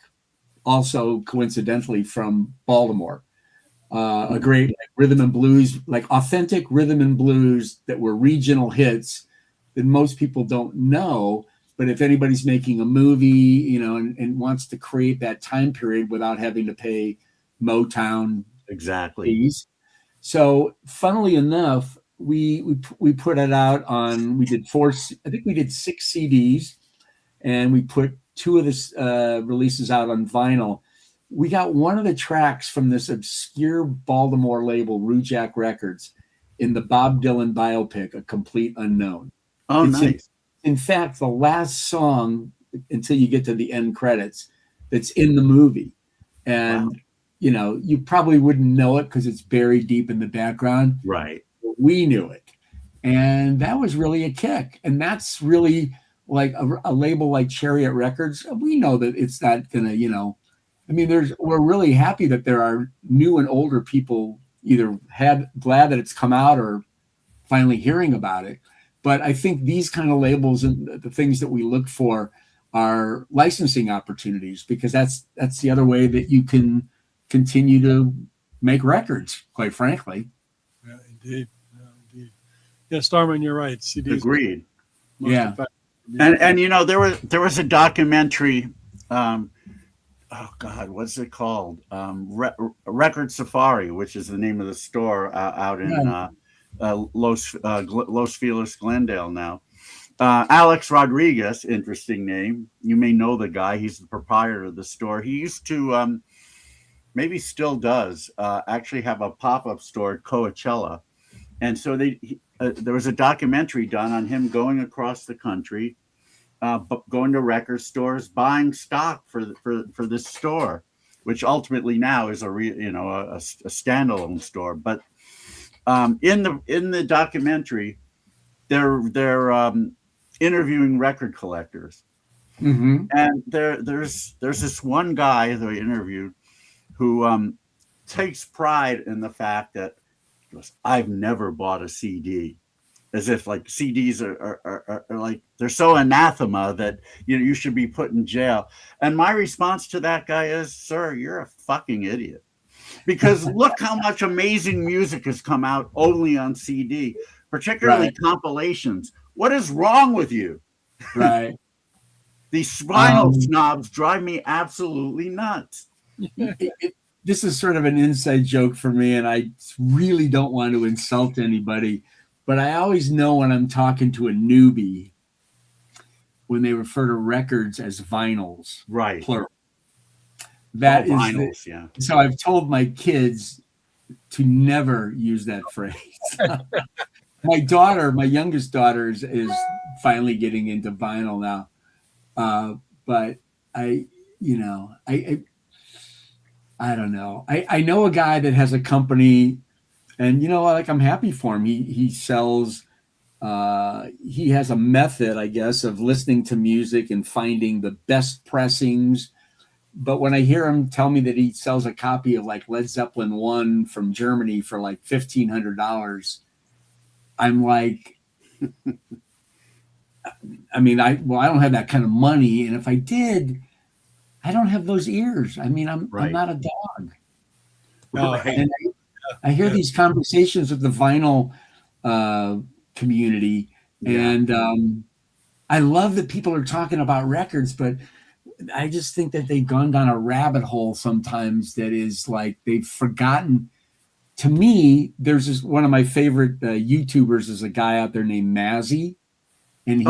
also coincidentally from Baltimore. A great rhythm and blues, like authentic rhythm and blues that were regional hits that most people don't know. But if anybody's making a movie, and wants to create that time period without having to pay Motown fees. So funnily enough, we put it out on, we did 6 CDs, and we put 2 of the releases out on vinyl. We got one of the tracks from this obscure Baltimore label, Rujak Records, in the Bob Dylan biopic, A Complete Unknown. Oh, nice. In fact, the last song, until you get to the end credits, that's in the movie. And, wow. You probably wouldn't know it because it's buried deep in the background. Right. We knew it. And that was really a kick. And that's really like a label like Chariot Records. We know that it's not going to, we're really happy that there are new and older people either glad that it's come out or finally hearing about it. But I think these kind of labels and the things that we look for are licensing opportunities, because that's the other way that you can continue to make records, quite frankly. Yeah, indeed. Yeah, Starman, you're right. CDs. Agreed. Yeah. And there was a documentary. Oh God, what's it called? Record Safari, which is the name of the store out in Los Feliz, Glendale now. Alex Rodriguez, interesting name. You may know the guy. He's the proprietor of the store. He used to, maybe still does, actually have a pop-up store at Coachella. And so there was a documentary done on him going across the country, going to record stores, buying stock for this store, which ultimately now is a standalone store. But In the documentary, they're interviewing record collectors, Mm-hmm. and there's this one guy they interviewed who takes pride in the fact that he goes, I've never bought a CD, as if like CDs are like they're so anathema that you should be put in jail. And my response to that guy is, sir, you're a fucking idiot. Because look how much amazing music has come out only on CD, particularly Right. compilations. What is wrong with you? Right. These vinyl snobs drive me absolutely nuts. This is sort of an inside joke for me, and I really don't want to insult anybody, but I always know when I'm talking to a newbie when they refer to records as vinyls, Right. plural. That is vinyls, yeah. So I've told my kids to never use that phrase. My youngest daughter is finally getting into vinyl now. But I don't know. I know a guy that has a company, and like I'm happy for him. He sells. He has a method, I guess, of listening to music and finding the best pressings. But when I hear him tell me that he sells a copy of like Led Zeppelin 1 from Germany for like $1,500, I'm like, I mean, I don't have that kind of money, and if I did, I don't have those ears. I mean, I'm not a dog. Right. And I hear these conversations with the vinyl community, and I love that people are talking about records, but I just think that they've gone down a rabbit hole sometimes that is like they've forgotten. To me, there's one of my favorite YouTubers is a guy out there named Mazzy, and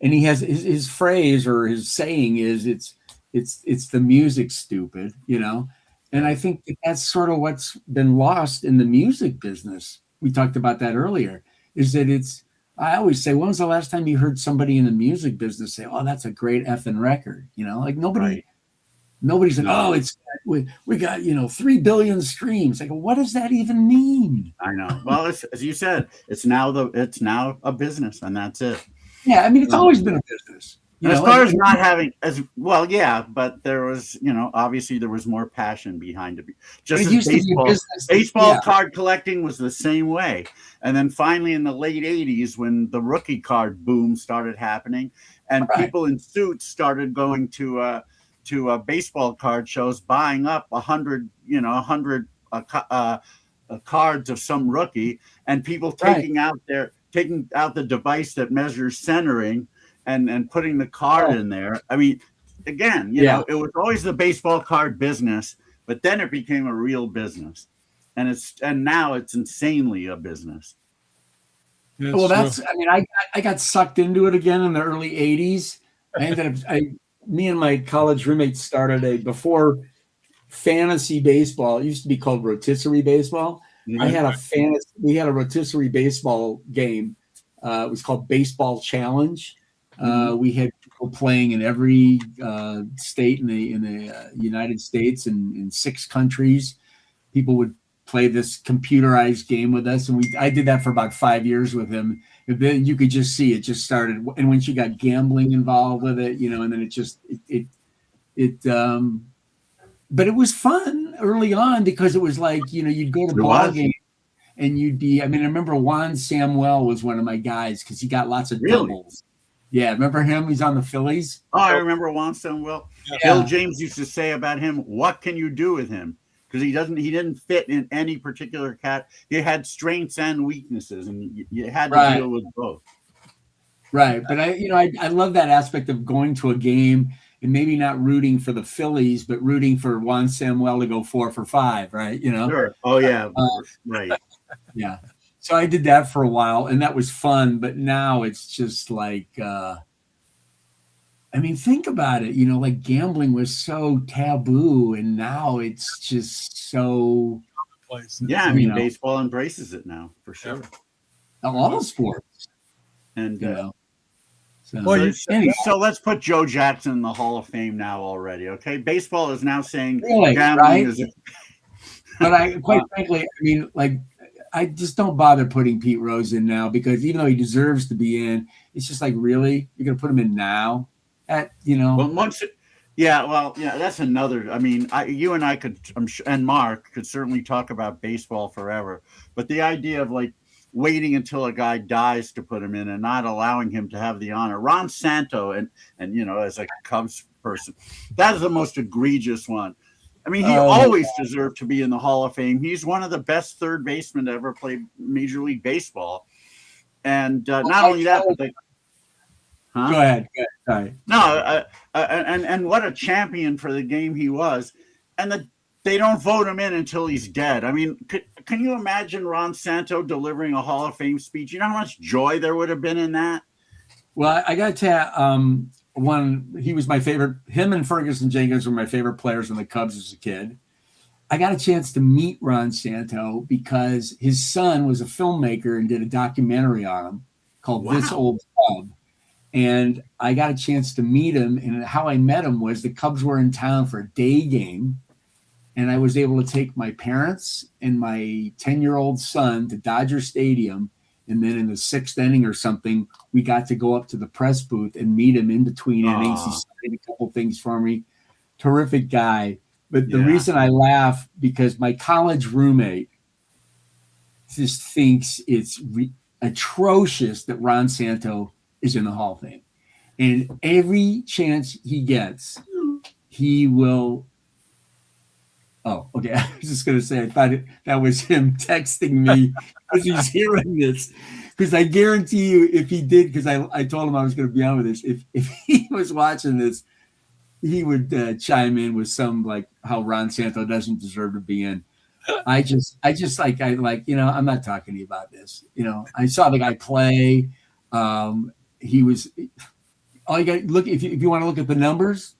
and he has his phrase or his saying is it's the music, stupid, and I think that's sort of what's been lost in the music business. We talked about that earlier. Is that I always say, when was the last time you heard somebody in the music business say, "Oh, that's a great effing record"? Like nobody's like, "Oh, we got 3 billion streams." Like, what does that even mean? I know. Well, as you said, it's now a business, and that's it. Yeah, I mean, it's always been a business. As far as not having as well, yeah, but there was, obviously there was more passion behind it. Just as baseball card collecting was the same way. And then finally in the late 80s, when the rookie card boom started happening and people in suits started going to baseball card shows, buying up 100 cards of some rookie, and people taking out the device that measures centering and putting the card in there. I mean, again, it was always the baseball card business, but then it became a real business, and now it's insanely a business. I got sucked into it again in the early 80s. Me and my college roommates started before fantasy baseball. It used to be called rotisserie baseball. Mm-hmm. We had a rotisserie baseball game. It was called Baseball Challenge. We had people playing in every state in the United States and in 6 countries. People would play this computerized game with us, and I did that for about 5 years with him. And then you could just see it just started, and once you got gambling involved with it, and then but it was fun early on because it was like you'd go to ball game. And I remember Juan Samuel was one of my guys because he got lots of doubles. Yeah, remember him? He's on the Phillies. Oh, I remember Juan Samuel. Yeah. Bill James used to say about him, "What can you do with him?" Because he didn't fit in any particular cat. He had strengths and weaknesses, and you had to deal with both. Right, but I love that aspect of going to a game and maybe not rooting for the Phillies, but rooting for Juan Samuel to go 4 for 5. Right, Sure. Oh yeah. Right. Yeah. So I did that for a while, and that was fun. But now it's just like, think about it. Like gambling was so taboo, and now it's just so. Yeah, baseball embraces it now for sure. All sports, and so let's put Joe Jackson in the Hall of Fame now already. Okay, baseball is now saying gambling is. But quite frankly, I mean, like, I just don't bother putting Pete Rose in now because even though he deserves to be in, it's just like, really, you're gonna put him in now? Well, that's another. I mean, you and I could, I'm sure, and Mark could certainly talk about baseball forever. But the idea of like waiting until a guy dies to put him in and not allowing him to have the honor. Ron Santo and as a Cubs person, that is the most egregious one. I mean, he always deserved to be in the Hall of Fame. He's one of the best third basemen to ever play Major League Baseball. And not only that, but Go ahead. Sorry. No, and what a champion for the game he was. And they don't vote him in until he's dead. I mean, can you imagine Ron Santo delivering a Hall of Fame speech? You know how much joy there would have been in that? Well, I got to tell he was my favorite. Him and Ferguson Jenkins were my favorite players in the Cubs as a kid. I got a chance to meet Ron Santo because his son was a filmmaker and did a documentary on him called This Old Cub. And I got a chance to meet him. And how I met him was the Cubs were in town for a day game. And I was able to take my parents and my 10-year-old son to Dodger Stadium. And then in the 6th inning or something, we got to go up to the press booth and meet him in between innings. He signed a couple things for me. Terrific guy. But the reason I laugh, because my college roommate just thinks it's atrocious that Ron Santo is in the Hall of Fame. And every chance he gets, he will. Oh, okay. I was just going to say, I thought that was him texting me because he's hearing this. Because I guarantee you, if he did, because I told him I was going to be on with this, if he was watching this, he would chime in with some like how Ron Santo doesn't deserve to be in. I'm not talking to you about this. I saw the guy play. He was all you got. Look, if you want to look at the numbers,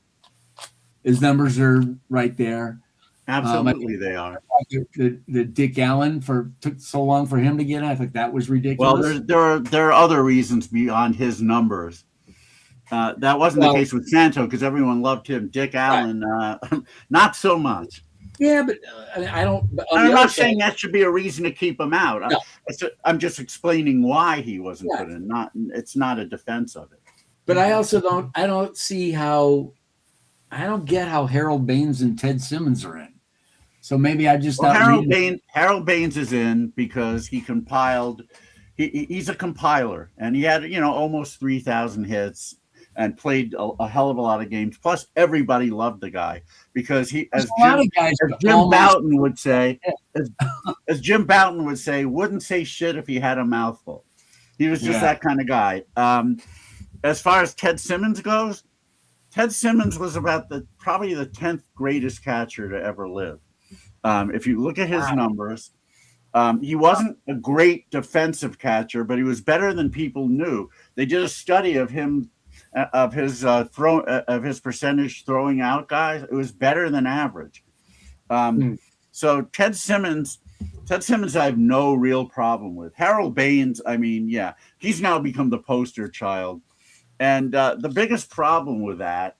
his numbers are right there. Absolutely, they are. The Dick Allen took so long for him to get in. I think that was ridiculous. Well, there are other reasons beyond his numbers. That wasn't the case with Santo because everyone loved him. Dick Allen, not so much. Yeah, but I don't. I'm not saying that should be a reason to keep him out. No. I'm just explaining why he wasn't put in. It's not a defense of it. But I also don't. I don't see how. I don't get how Harold Baines and Ted Simmons are in. So maybe I just Harold Baines is in because he compiled. He's a compiler, and he had almost 3,000 hits and played a hell of a lot of games. Plus, everybody loved the guy because as Jim Bouton would say, wouldn't say shit if he had a mouthful. He was just that kind of guy. As far as Ted Simmons goes, Ted Simmons was probably the 10th greatest catcher to ever live. If you look at his numbers, he wasn't a great defensive catcher, but he was better than people knew. They did a study of him, of his percentage throwing out guys. It was better than average. So Ted Simmons, I have no real problem with. Harold Baines, I mean, he's now become the poster child. And the biggest problem with that,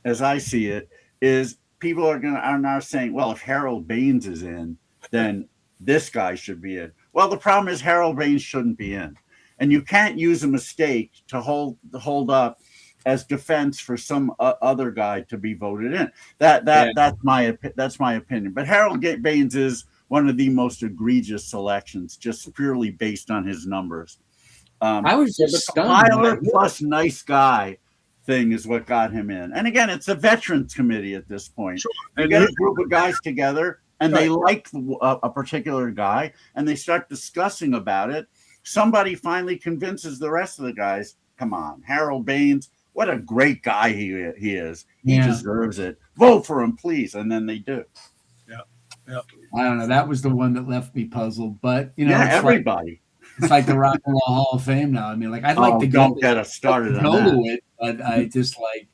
as I see it, is people are now saying, well, if Harold Baines is in, then this guy should be in. Well, the problem is Harold Baines shouldn't be in. And you can't use a mistake to hold up as defense for some other guy to be voted in. That's my opinion. But Harold Baines is one of the most egregious selections, just purely based on his numbers. I was just the compiler plus nice guy thing is what got him in. And again, it's a veterans committee at this point. Sure. You get a group of guys together and they like a particular guy and they start discussing about it. Somebody finally convinces the rest of the guys, come on, Harold Baines, what a great guy he is. He deserves it. Vote for him, please. And then they do. Yeah. I don't know. That was the one that left me puzzled. But, everybody. It's like the Rock and Roll Hall of Fame now. I mean, like, I'd like to go. Don't get us started on that. It, but I just like,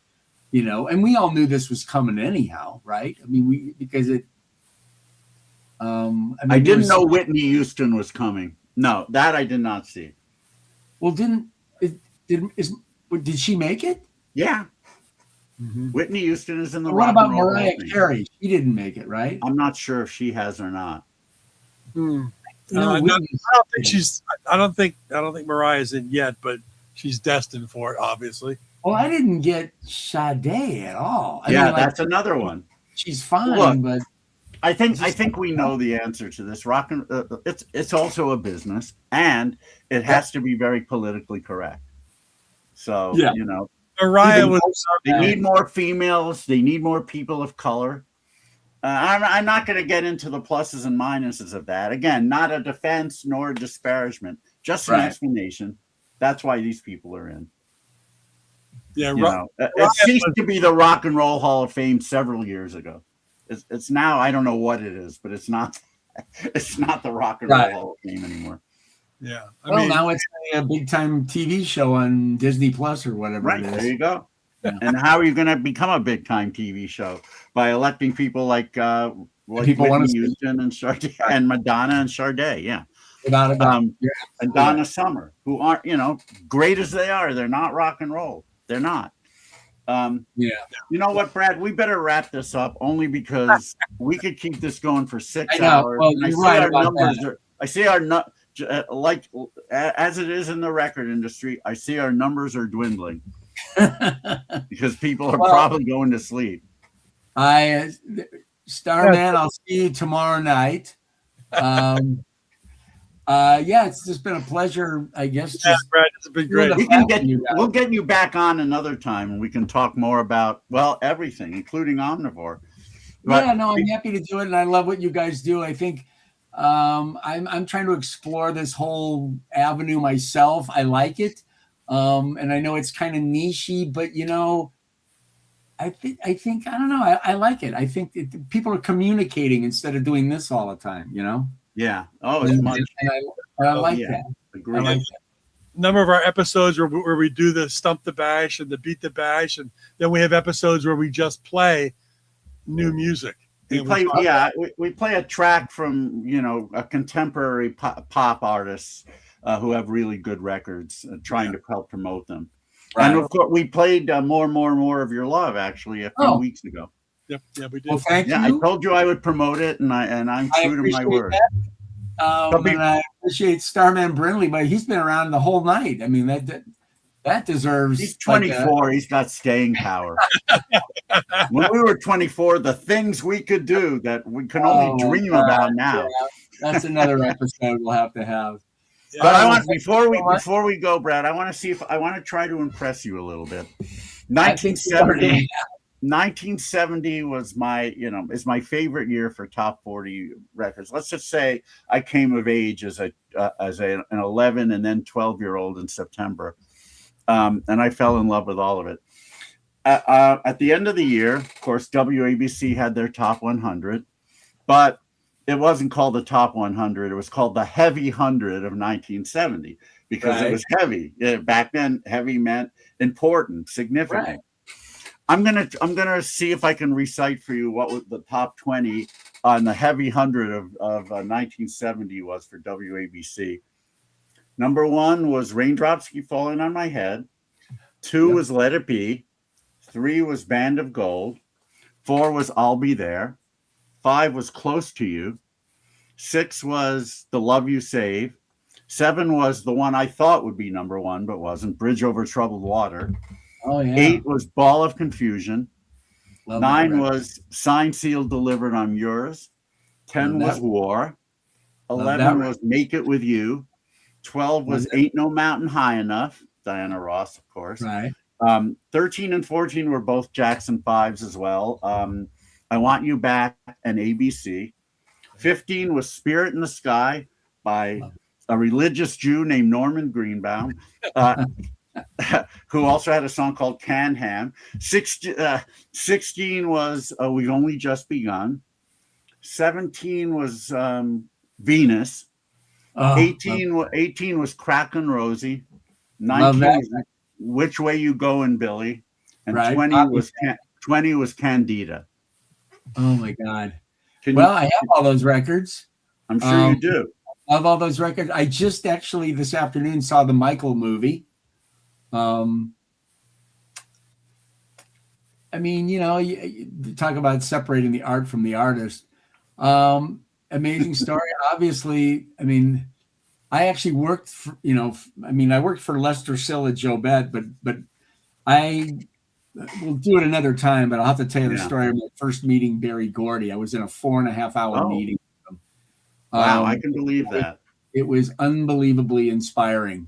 and we all knew this was coming anyhow, right? I mean, because it. I didn't know Whitney Houston was coming. No, that I did not see. Well, did she make it? Yeah. Mhm. Whitney Houston is in the What Rock about and Roll Hall Mariah of Fame. Carey? She didn't make it, right? I'm not sure if she has or not. Hmm. No, I Whitney. don't think she's. I don't think Mariah's in yet, but she's destined for it, obviously. Well, I didn't get Sade at all. I Yeah, mean, like, that's another one. she's fine, Look, but I think we know the answer to this. Rock and it's also a business, and it has to be very politically correct. So Yeah. you know, Mariah Even- was. they need more females. They need more people of color. I'm not going to get into the pluses and minuses of that. Again, not a defense nor a disparagement, just an Right. explanation. That's why these people are in. Yeah, You know, it ceased to be the Rock and Roll Hall of Fame several years ago. It's now, I don't know what it is, but it's not. It's not the Rock and Roll Hall of Fame anymore. Yeah, well, now it's a big time TV show on Disney Plus or whatever Right it is. there you go. Yeah. And how are you going to become a big time TV show? By electing people like People Whitney wanna see. Houston and Sade and Madonna and Sade, yeah. Without a doubt. And Donna Summer, who aren't, great as they are, they're not rock and roll. They're not. Yeah. You know what, Brad? We better wrap this up only because we could keep this going for 6 I know. hours. Well, And I you're see right our about numbers that. are. I see our like as it is in the record industry. I see our numbers are dwindling because people are probably going to sleep. Starman, I'll see you tomorrow night. It's just been a pleasure, I guess. Yeah, Brad, it's been great. We'll get you back on another time and we can talk more about, everything, including Omnivore. I'm happy to do it, and I love what you guys do. I think I'm trying to explore this whole avenue myself. I like it, and I know it's kind of nichey, but I think I don't know. I like it. I think people are communicating instead of doing this all the time. Yeah. Oh, it's much. I like that. Agreed. I like that. Number of our episodes where we do the Stump the Bash and the Beat the Bash, and then we have episodes where we just play new music. We play a track from a contemporary pop artists who have really good records, trying to help promote them. Right. And of course, we played more of Your Love actually a few weeks ago. Yep, yeah, we did. Well, thank you. I told you I would promote it, and I'm true to my word. And I appreciate Starman Brindley, but he's been around the whole night. I mean, that deserves. He's 24. He's got staying power. When we were 24, the things we could do that we can only dream about now. Yeah, that's another episode we'll have to have. Yeah. But I want before we go, Brad, I want to try to impress you a little bit. 1970 was is my favorite year for top 40 records. Let's just say I came of age as an 11 and then 12-year-old in September, and I fell in love with all of it. At the end of the year, of course, WABC had their top 100, but it wasn't called the top 100. It was called the Heavy 100 of 1970 because it was heavy. Back then, heavy meant important, significant. Right. I'm gonna see if I can recite for you what was the top 20 on the Heavy 100 of 1970 was for WABC. Number 1 was Raindrops Keep Falling on My Head. 2 was Let It Be. 3 was Band of Gold. 4 was I'll Be There. 5 was Close to You. 6 was The Love You Save. 7 was the one I thought would be number 1, but wasn't, Bridge Over Troubled Water. Oh, yeah. 8 was Ball of Confusion. Love 9 was Signed, Sealed, Delivered, I'm Yours. 10 was War. 11 was Make It With You. 12 was Ain't No Mountain High Enough. Diana Ross, of course. Right. 13 and 14 were both Jackson 5s as well. I Want You Back and ABC. 15 was Spirit in the Sky by a religious Jew named Norman Greenbaum, who also had a song called Can Ham. 16 was We've Only Just Begun. 17 was Venus. 18 was Crack and Rosie. 19 was Which Way You Goin', Billy. And 20 was Candida. Oh my God. I have all those records. I'm sure you do. I have all those records. I just actually this afternoon saw the Michael movie. I mean, you talk about separating the art from the artist. Amazing story. Obviously, I mean, I actually worked for, I worked for Lester Sill at Jobet, but I will do it another time, but I'll have to tell you the story of my first meeting Barry Gordy. I was in a 4.5-hour meeting with him. Wow, I can believe that. It was unbelievably inspiring.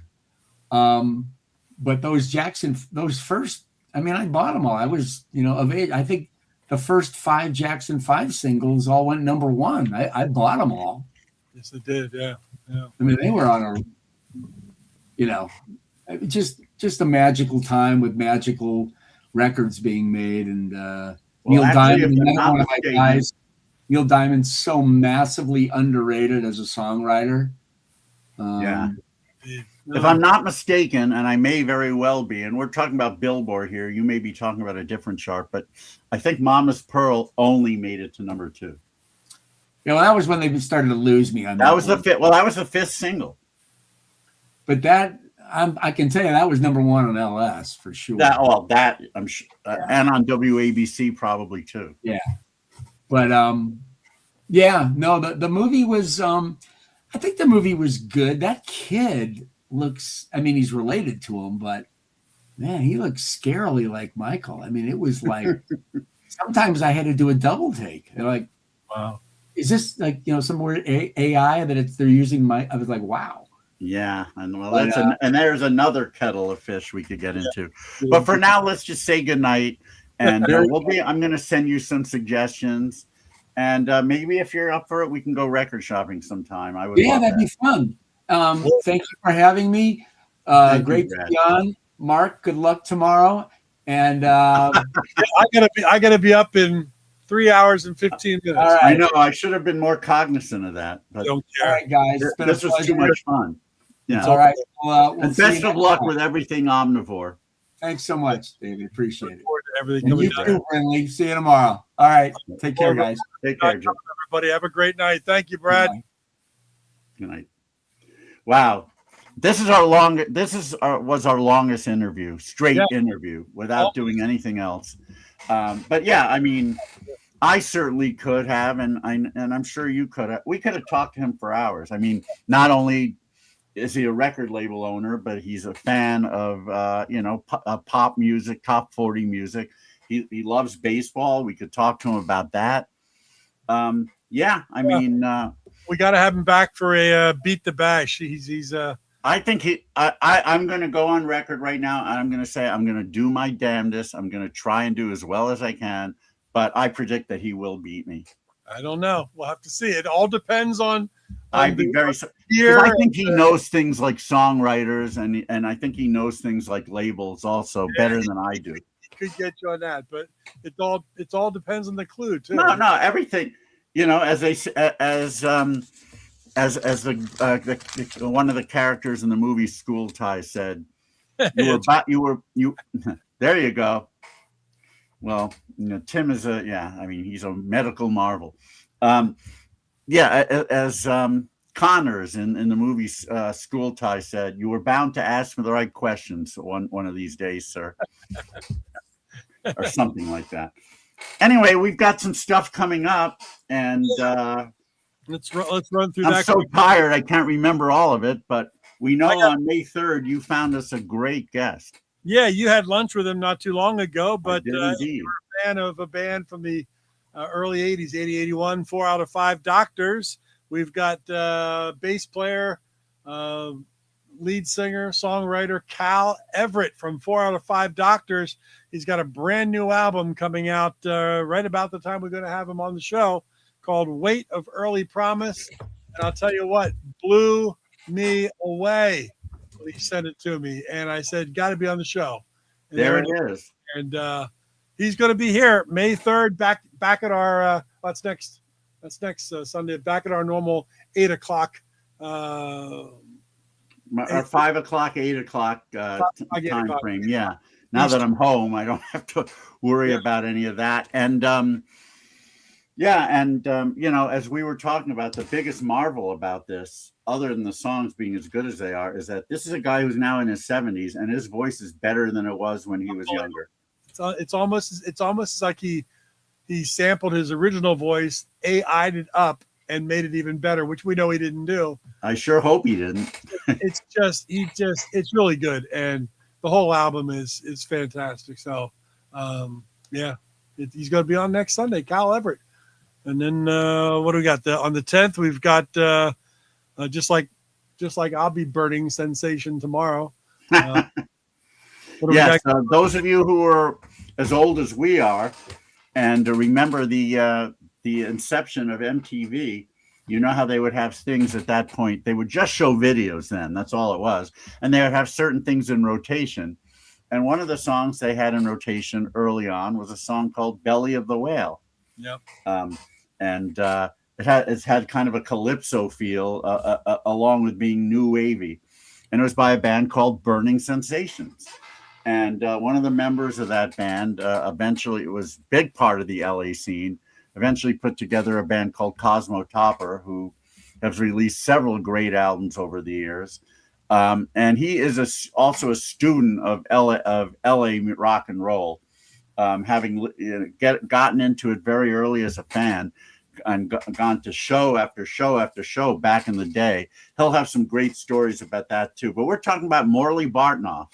But those first, I bought them all. I was, of age. I think the first 5 Jackson 5 singles all went number 1. I bought them all. Yes, it did. Yeah. I mean, they were on just a magical time with magical records being made. And Neil Diamond, another one of my guys. Neil Diamond's so massively underrated as a songwriter. If I'm not mistaken, and I may very well be, and we're talking about Billboard here, you may be talking about a different chart, but I think Mama's Pearl only made it to number 2. That was when they started to lose me on that. That was the 5th. Well, that was the 5th single. But that I can tell you that was number 1 on LS for sure. That I'm sure, and on WABC probably too. Yeah, but the movie was. I think the movie was good. That kid looks. I mean, he's related to him, but man, he looks scarily like Michael. I mean, it was like sometimes I had to do a double take. They're like, wow. Is this like some weird AI that they're using? I was like, wow. Yeah, and and there's another kettle of fish we could get into. But for now, let's just say goodnight, and I'm going to send you some suggestions, and maybe if you're up for it, we can go record shopping sometime. I would. Yeah, that'd be fun. Thank you for having me. Great to be on, Mark. Good luck tomorrow, and I gotta be up in 3 hours and 15 minutes. Right. I know. I should have been more cognizant of that. But don't care. All right, guys. This was too much fun. Yeah. All right. And best of luck with everything Omnivore. Thanks so much, David. Appreciate it. Everything You too, Friendly. See you tomorrow. All right. Take care, guys. Take care, Joe. Everybody, have a great night. Thank you, Brad. Good night. Wow. This was our longest interview, straight interview without doing anything else. But yeah, I mean, I certainly could have, and I'm sure you could have. We could have talked to him for hours. I mean, not only is he a record label owner, but he's a fan of pop music, top 40 music. He loves baseball. We could talk to him about that. I mean, we got to have him back for a beat the bash. He's I think I'm going to go on record right now, and I'm going to say I'm going to do my damnedest. I'm going to try and do as well as I can, but I predict that he will beat me. I don't know. We'll have to see. It all depends on I'd be very. I think he knows things like songwriters, and I think he knows things like labels also better than I do. He could get you on that, but it all depends on the clue too. No, everything. As one of the characters in the movie School Ties said, you. There you go. Well, Tim is he's a medical marvel. As Connors in the movie School Ties said, you were bound to ask me the right questions one of these days, sir. Or something like that. Anyway, we've got some stuff coming up, and let's run through I'm that. I'm so tired, I can't remember all of it, but we know on May 3rd, you found us a great guest. Yeah, you had lunch with him not too long ago, but you were a fan of a band from the early 80s, 80, 81, 4 out of 5 Doctors. We've got bass player, lead singer, songwriter Cal Everett from 4 out of 5 Doctors. He's got a brand new album coming out right about the time we're going to have him on the show called Weight of Early Promise. And I'll tell you what, blew me away. He sent it to me, and I said, got to be on the show. And there it is. And he's going to be here May 3rd, back at our, that's next Sunday, back at our normal 8 o'clock. Our 5 o'clock, 8 o'clock time frame. Yeah. Now that I'm home, I don't have to worry about any of that. And as we were talking about, the biggest marvel about this, other than the songs being as good as they are, is that this is a guy who's now in his 70s, and his voice is better than it was when he was younger. It's it's almost like he sampled his original voice, AI'd it up, and made it even better, which we know he didn't do. I sure hope he didn't. It's really good, and the whole album is fantastic. So, yeah, he's going to be on next Sunday, Kyle Everett. And then what do we got? On the 10th, we've got just like I'll be burning Sensation tomorrow. Yes, those of you who are as old as we are, and to remember the inception of MTV, you know how they would have things at that point. They would just show videos then. That's all it was. And they would have certain things in rotation. And one of the songs they had in rotation early on was a song called Belly of the Whale. Yep. It's had kind of a calypso feel along with being new wavy. And it was by a band called Burning Sensations. And one of the members of that band, eventually it was a big part of the LA scene, eventually put together a band called Cosmo Topper, who has released several great albums over the years. And he is also a student of LA rock and roll, having gotten into it very early as a fan and gone to show after show after show back in the day. He'll have some great stories about that too. But we're talking about Morley Bartnoff,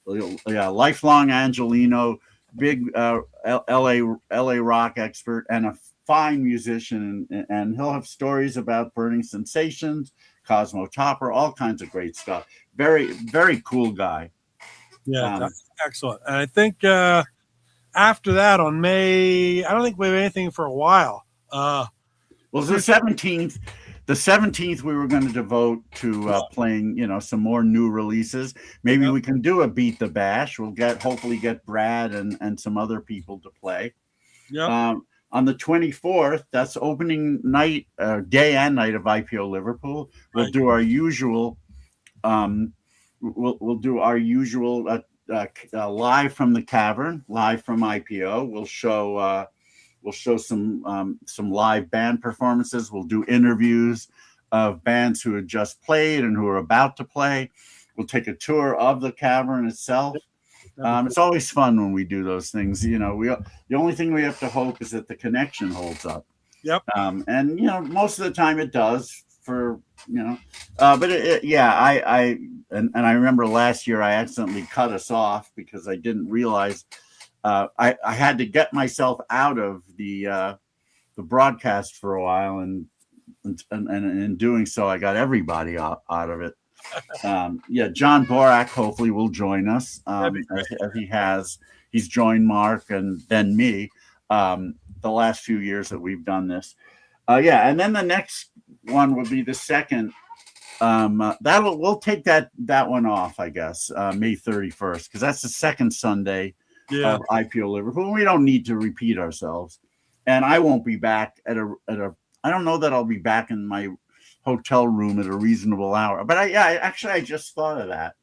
lifelong Angelino, big LA rock expert, and a fine musician. And he'll have stories about Burning Sensations, Cosmo Topper, all kinds of great stuff. Very, very cool guy. Yeah, that's excellent. And I think after that on May, I don't think we have anything for a while. Well, the 17th. The 17th we were going to devote to playing, some more new releases. Maybe we can do a Beat the Bash. We'll hopefully get Brad and some other people to play. Yeah. On the 24th, that's opening night, day and night of IPO Liverpool. We'll do our usual. We'll do our usual live from the cavern, live from IPO. We'll show some live band performances. We'll do interviews of bands who had just played and who are about to play. We'll take a tour of the cavern itself. It's always fun when we do those things. The only thing we have to hope is that the connection holds up. Yep. And most of the time it does. But I remember last year I accidentally cut us off because I didn't realize. I had to get myself out of the broadcast for a while, and in doing so, I got everybody out of it. John Borak hopefully will join us as he's joined Mark and then me the last few years that we've done this. And then the next one will be the second. We'll take that one off, I guess, May 31st, because that's the second Sunday. Of IPO Liverpool. We don't need to repeat ourselves, and I won't be back at a. I don't know that I'll be back in my hotel room at a reasonable hour. But I just thought of that.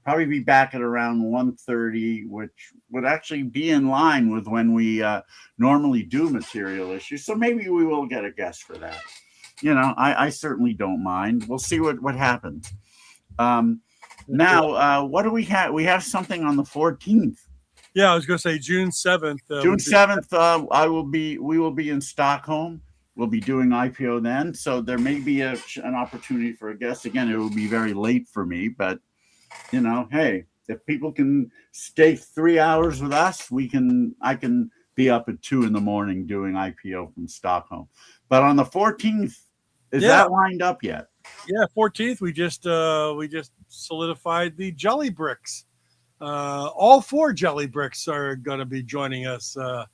Probably be back at around 1:30, which would actually be in line with when we normally do material issues. So maybe we will get a guest for that. I certainly don't mind. We'll see what happens. Now, what do we have? We have something on the 14th. Yeah, I was going to say June 7th. June 7th, we will be in Stockholm. We'll be doing IPO then. So there may be an opportunity for a guest. Again, it will be very late for me, but hey, if people can stay 3 hours with us, I can be up at 2 a.m. doing IPO from Stockholm. But on the 14th, is that lined up yet? Yeah, 14th, we just solidified the Jelly Bricks. All 4 Jelly Bricks are going to be joining us on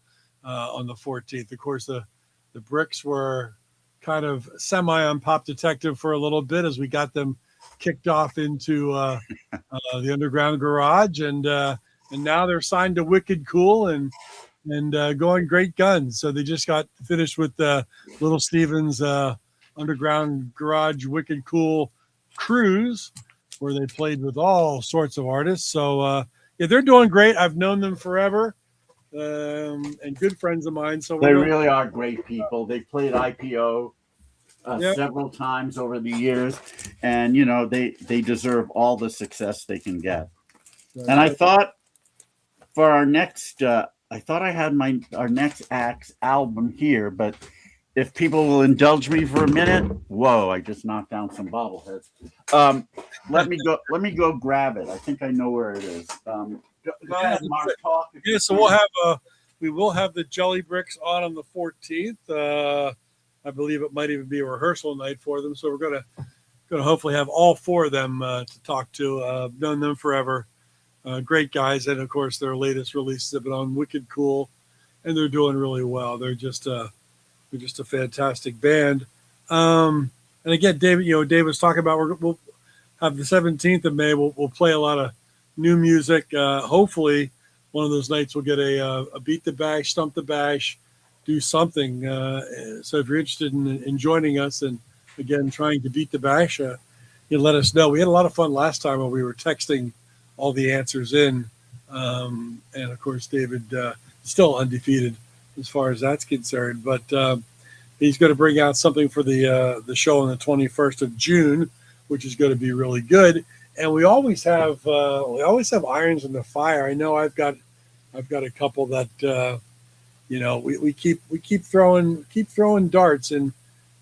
the 14th. Of course, the Bricks were kind of semi on Pop Detective for a little bit as we got them kicked off into the Underground Garage, and now they're signed to Wicked Cool and going great guns. So they just got finished with Little Steven's Underground Garage Wicked Cool cruise, where they played with all sorts of artists. So, they're doing great. I've known them forever and good friends of mine. So they really are great people. They've played IPO several times over the years, and, they deserve all the success they can get. And I thought for our next, I thought I had our next act's album here, but if people will indulge me for a minute, whoa! I just knocked down some bobbleheads. Let me go grab it. I think I know where it is. Go ahead, Mark. Talk. Yeah, so we will have the Jelly Bricks on the 14th. I believe it might even be a rehearsal night for them. So we're gonna hopefully have all four of them to talk to. Known them forever. Great guys, and of course their latest releases have been on wicked cool, and they're doing really well. They're just a fantastic band. And again, Dave was talking about we'll have the 17th of May. We'll play a lot of new music. Hopefully, one of those nights we'll get a beat the bash, stump the bash, do something. So if you're interested in joining us and again trying to beat the bash, you let us know. We had a lot of fun last time when we were texting all the answers in, and of course David still undefeated as far as that's concerned. But he's going to bring out something for the show on the 21st of June, which is going to be really good. And we always have irons in the fire. I know I've got a couple that we keep throwing darts and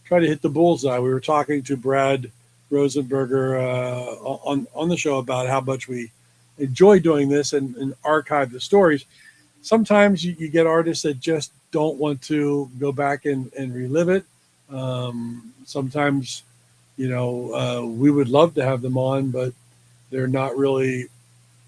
try to hit the bullseye. We were talking to Brad Rosenberger on the show about how much we enjoy doing this and archive the stories. Sometimes you get artists that just don't want to go back and relive it. Sometimes, we would love to have them on, but they're not really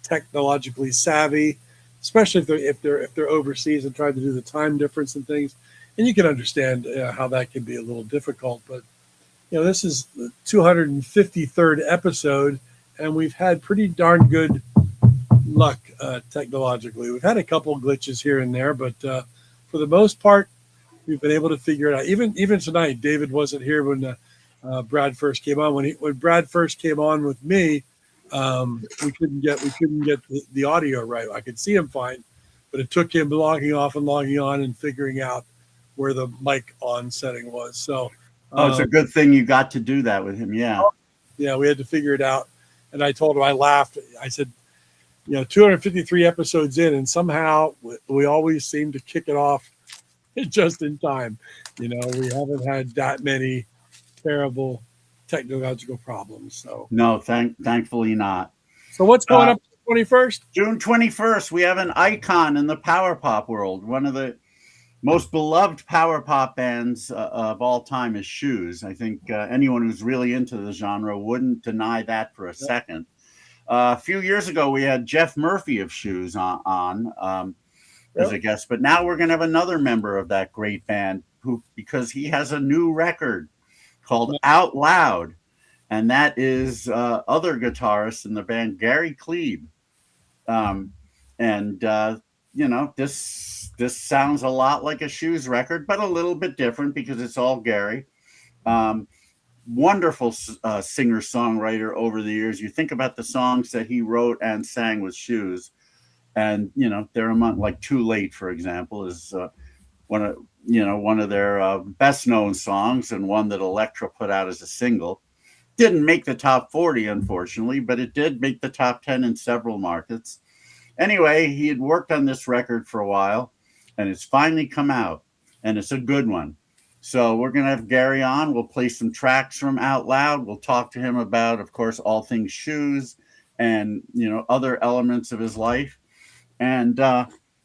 technologically savvy, especially if they're overseas and trying to do the time difference and things. And you can understand how that can be a little difficult. But this is the 253rd episode, and we've had pretty darn good luck technologically. We've had a couple of glitches here and there, but for the most part, we've been able to figure it out. Even tonight, David wasn't here when Brad first came on. When Brad first came on with me, we couldn't get the audio right. I could see him fine, but it took him logging off and logging on and figuring out where the mic on setting was. So it's a good thing you got to do that with him. Yeah. Yeah, we had to figure it out. And I told him, I laughed. I said, 253 episodes in, and somehow we always seem to kick it off just in time. We haven't had that many terrible technological problems. So no, thankfully not. So what's going up on the 21st? June 21st, we have an icon in the power pop world. One of the most beloved power pop bands of all time is Shoes. I think anyone who's really into the genre wouldn't deny that for a second. A few years ago, we had Jeff Murphy of Shoes on as a guest, but now we're going to have another member of that great band because he has a new record called Out Loud, and that is other guitarist in the band, Gary Klebe. This sounds a lot like a Shoes record, but a little bit different because it's all Gary. Wonderful singer-songwriter over the years. You think about the songs that he wrote and sang with Shoes, and they're among, like Too Late, for example, is one of their best-known songs, and one that Elektra put out as a single. Didn't make the top 40, unfortunately, but it did make the top 10 in several markets. Anyway, he had worked on this record for a while, and it's finally come out, and it's a good one. So we're going to have Gary on. We'll play some tracks from Out Loud. We'll talk to him about, of course, all things Shoes and, other elements of his life. And,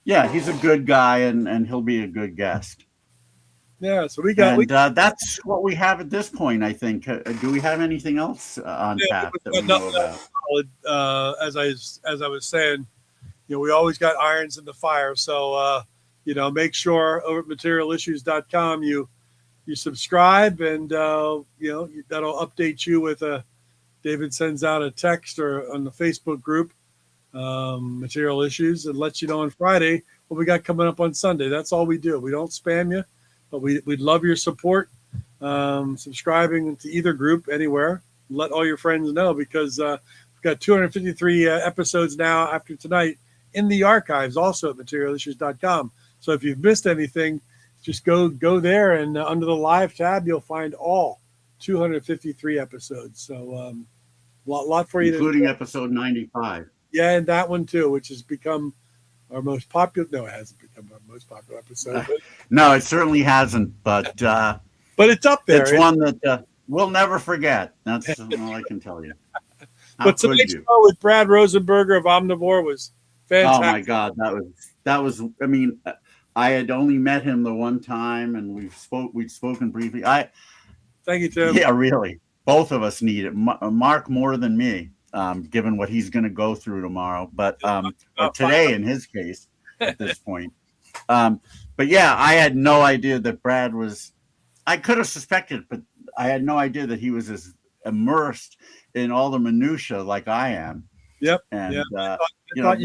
he's a good guy, and he'll be a good guest. Yeah, so that's what we have at this point, I think. Do we have anything else on tap that we know about? As I was saying, we always got irons in the fire. So, make sure over at materialissues.com you subscribe, and that'll update you with David sends out a text or on the Facebook group, Material Issues, and lets you know on Friday what we got coming up on Sunday. That's all we do. We don't spam you, but we'd love your support. Subscribing to either group anywhere. Let all your friends know, because we've got 253 episodes now after tonight in the archives, also at materialissues.com. So if you've missed anything, just go there, and under the live tab, you'll find all 253 episodes. So lot for you, including episode 95. Yeah, and that one too, which has become our most popular. No, it hasn't become our most popular episode, No, it certainly hasn't, but it's up there. it's one that we'll never forget. That's all I can tell you. How But could tonight's you? show with Brad Rosenberger of Omnivore was fantastic. Oh my God, that was. I mean, I had only met him the one time, and we'd spoken briefly. Thank you, Tim. Yeah, really. Both of us need it. Mark more than me, given what he's going to go through tomorrow, but or today in his case at this point. But yeah, I had no idea that Brad was. I could have suspected, but I had no idea that he was as immersed in all the minutia like I am. Yep. And I you know, thought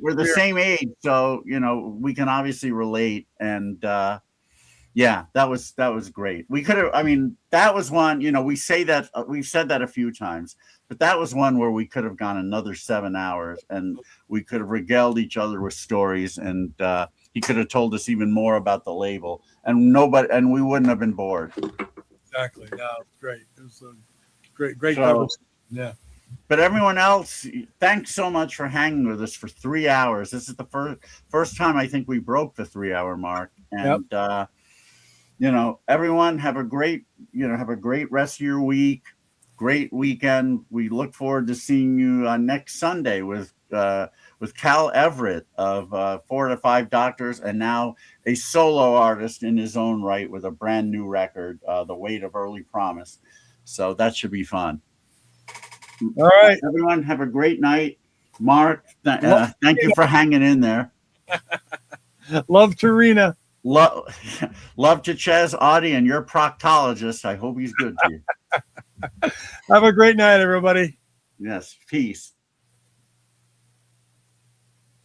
we're the same age, so you know we can obviously relate. And yeah, that was great. We could have. I mean, that was one. You know, we say that we've said that a few times, but that was one where we could have gone another 7 hours, and we could have regaled each other with stories, and he could have told us even more about the label, and we wouldn't have been bored. Exactly. No, it was great. It was a great So, conversation. Yeah. But everyone else, thanks so much for hanging with us for 3 hours. This is the first time I think we broke the 3 hour mark. And you know, everyone have a great rest of your week, great weekend. We look forward to seeing you next Sunday with Cal Everett of 4 to 5 Doctors, and now a solo artist in his own right with a brand new record, The Weight of Early Promise. So that should be fun. All right. Everyone have a great night. Mark, thank you for hanging in there. Love Tarina. Love to Ches, Audie, and your proctologist. I hope he's good to you. Have a great night, everybody. Yes, peace.